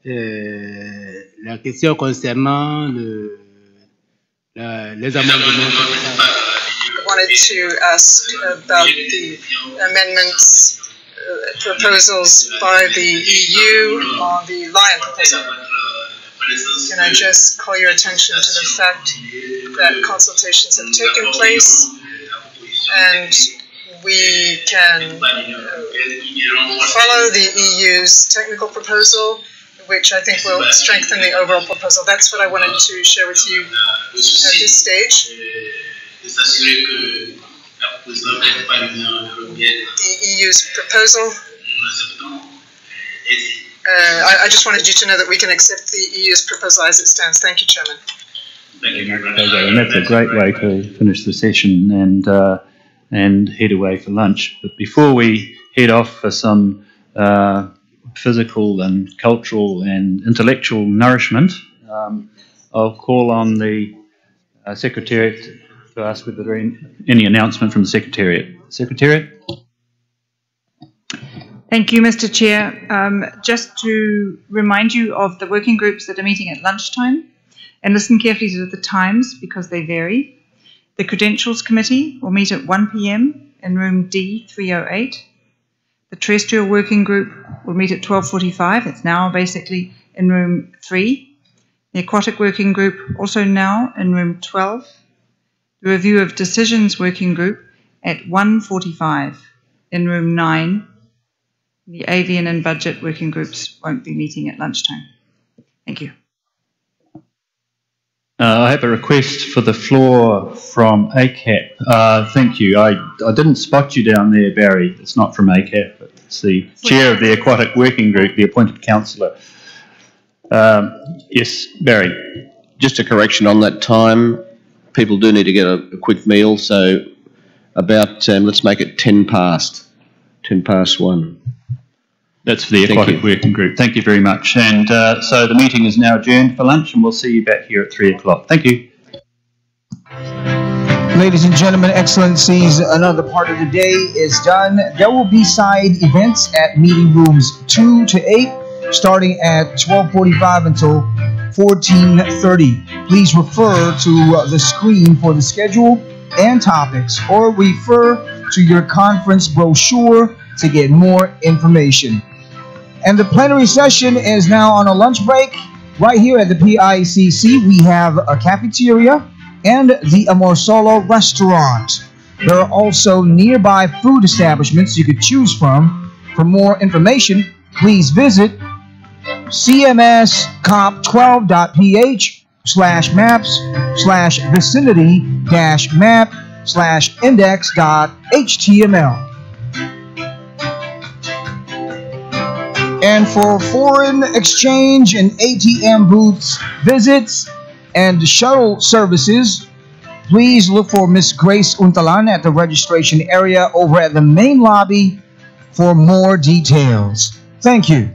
la question concernant les amendements. I wanted to ask about the amendments proposals by the EU on the lion proposal. Can I just call your attention to the fact that consultations have taken place and we can follow the EU's technical proposal, which I think will strengthen the overall proposal. That's what I wanted to share with you at this stage. The EU's proposal. I just wanted you to know that we can accept the EU's proposal as it stands. Thank you, Chairman. And that's a great way to finish the session and head away for lunch. But before we head off for some physical and cultural and intellectual nourishment, I'll call on the Secretariat to ask whether there are any announcement from the Secretariat. Secretariat? Thank you, Mr. Chair. Just to remind you of the working groups that are meeting at lunchtime, and listen carefully to the times because they vary. The Credentials Committee will meet at 1 p.m. in room D308. The Terrestrial Working Group will meet at 12:45. It's now basically in room 3. The Aquatic Working Group also now in room 12. The Review of Decisions Working Group at 1:45 in room 9. The Avian and Budget Working Groups won't be meeting at lunchtime. Thank you. I have a request for the floor from ACAP. Thank you. I didn't spot you down there, Barry. It's not from ACAP. It's the chair of the Aquatic Working Group, the appointed councillor. Yes, Barry. Just a correction on that time. People do need to get a quick meal, so about, let's make it 10 past 1. That's for the Aquatic Working Group. Thank you very much. And so the meeting is now adjourned for lunch, and we'll see you back here at 3 o'clock. Thank you. Ladies and gentlemen, excellencies, another part of the day is done. There will be side events at meeting rooms 2 to 8, starting at 12:45 until 14:30. Please refer to the screen for the schedule and topics, or refer to your conference brochure to get more information. And the plenary session is now on a lunch break. Right here at the PICC, we have a cafeteria and the Amor Solo restaurant. There are also nearby food establishments you could choose from. For more information, please visit CMS COP12.ph/maps/vicinity-map/index.html. And for foreign exchange and ATM booths, visits, and shuttle services, please look for Miss Grace Untalan at the registration area over at the main lobby for more details. Thank you.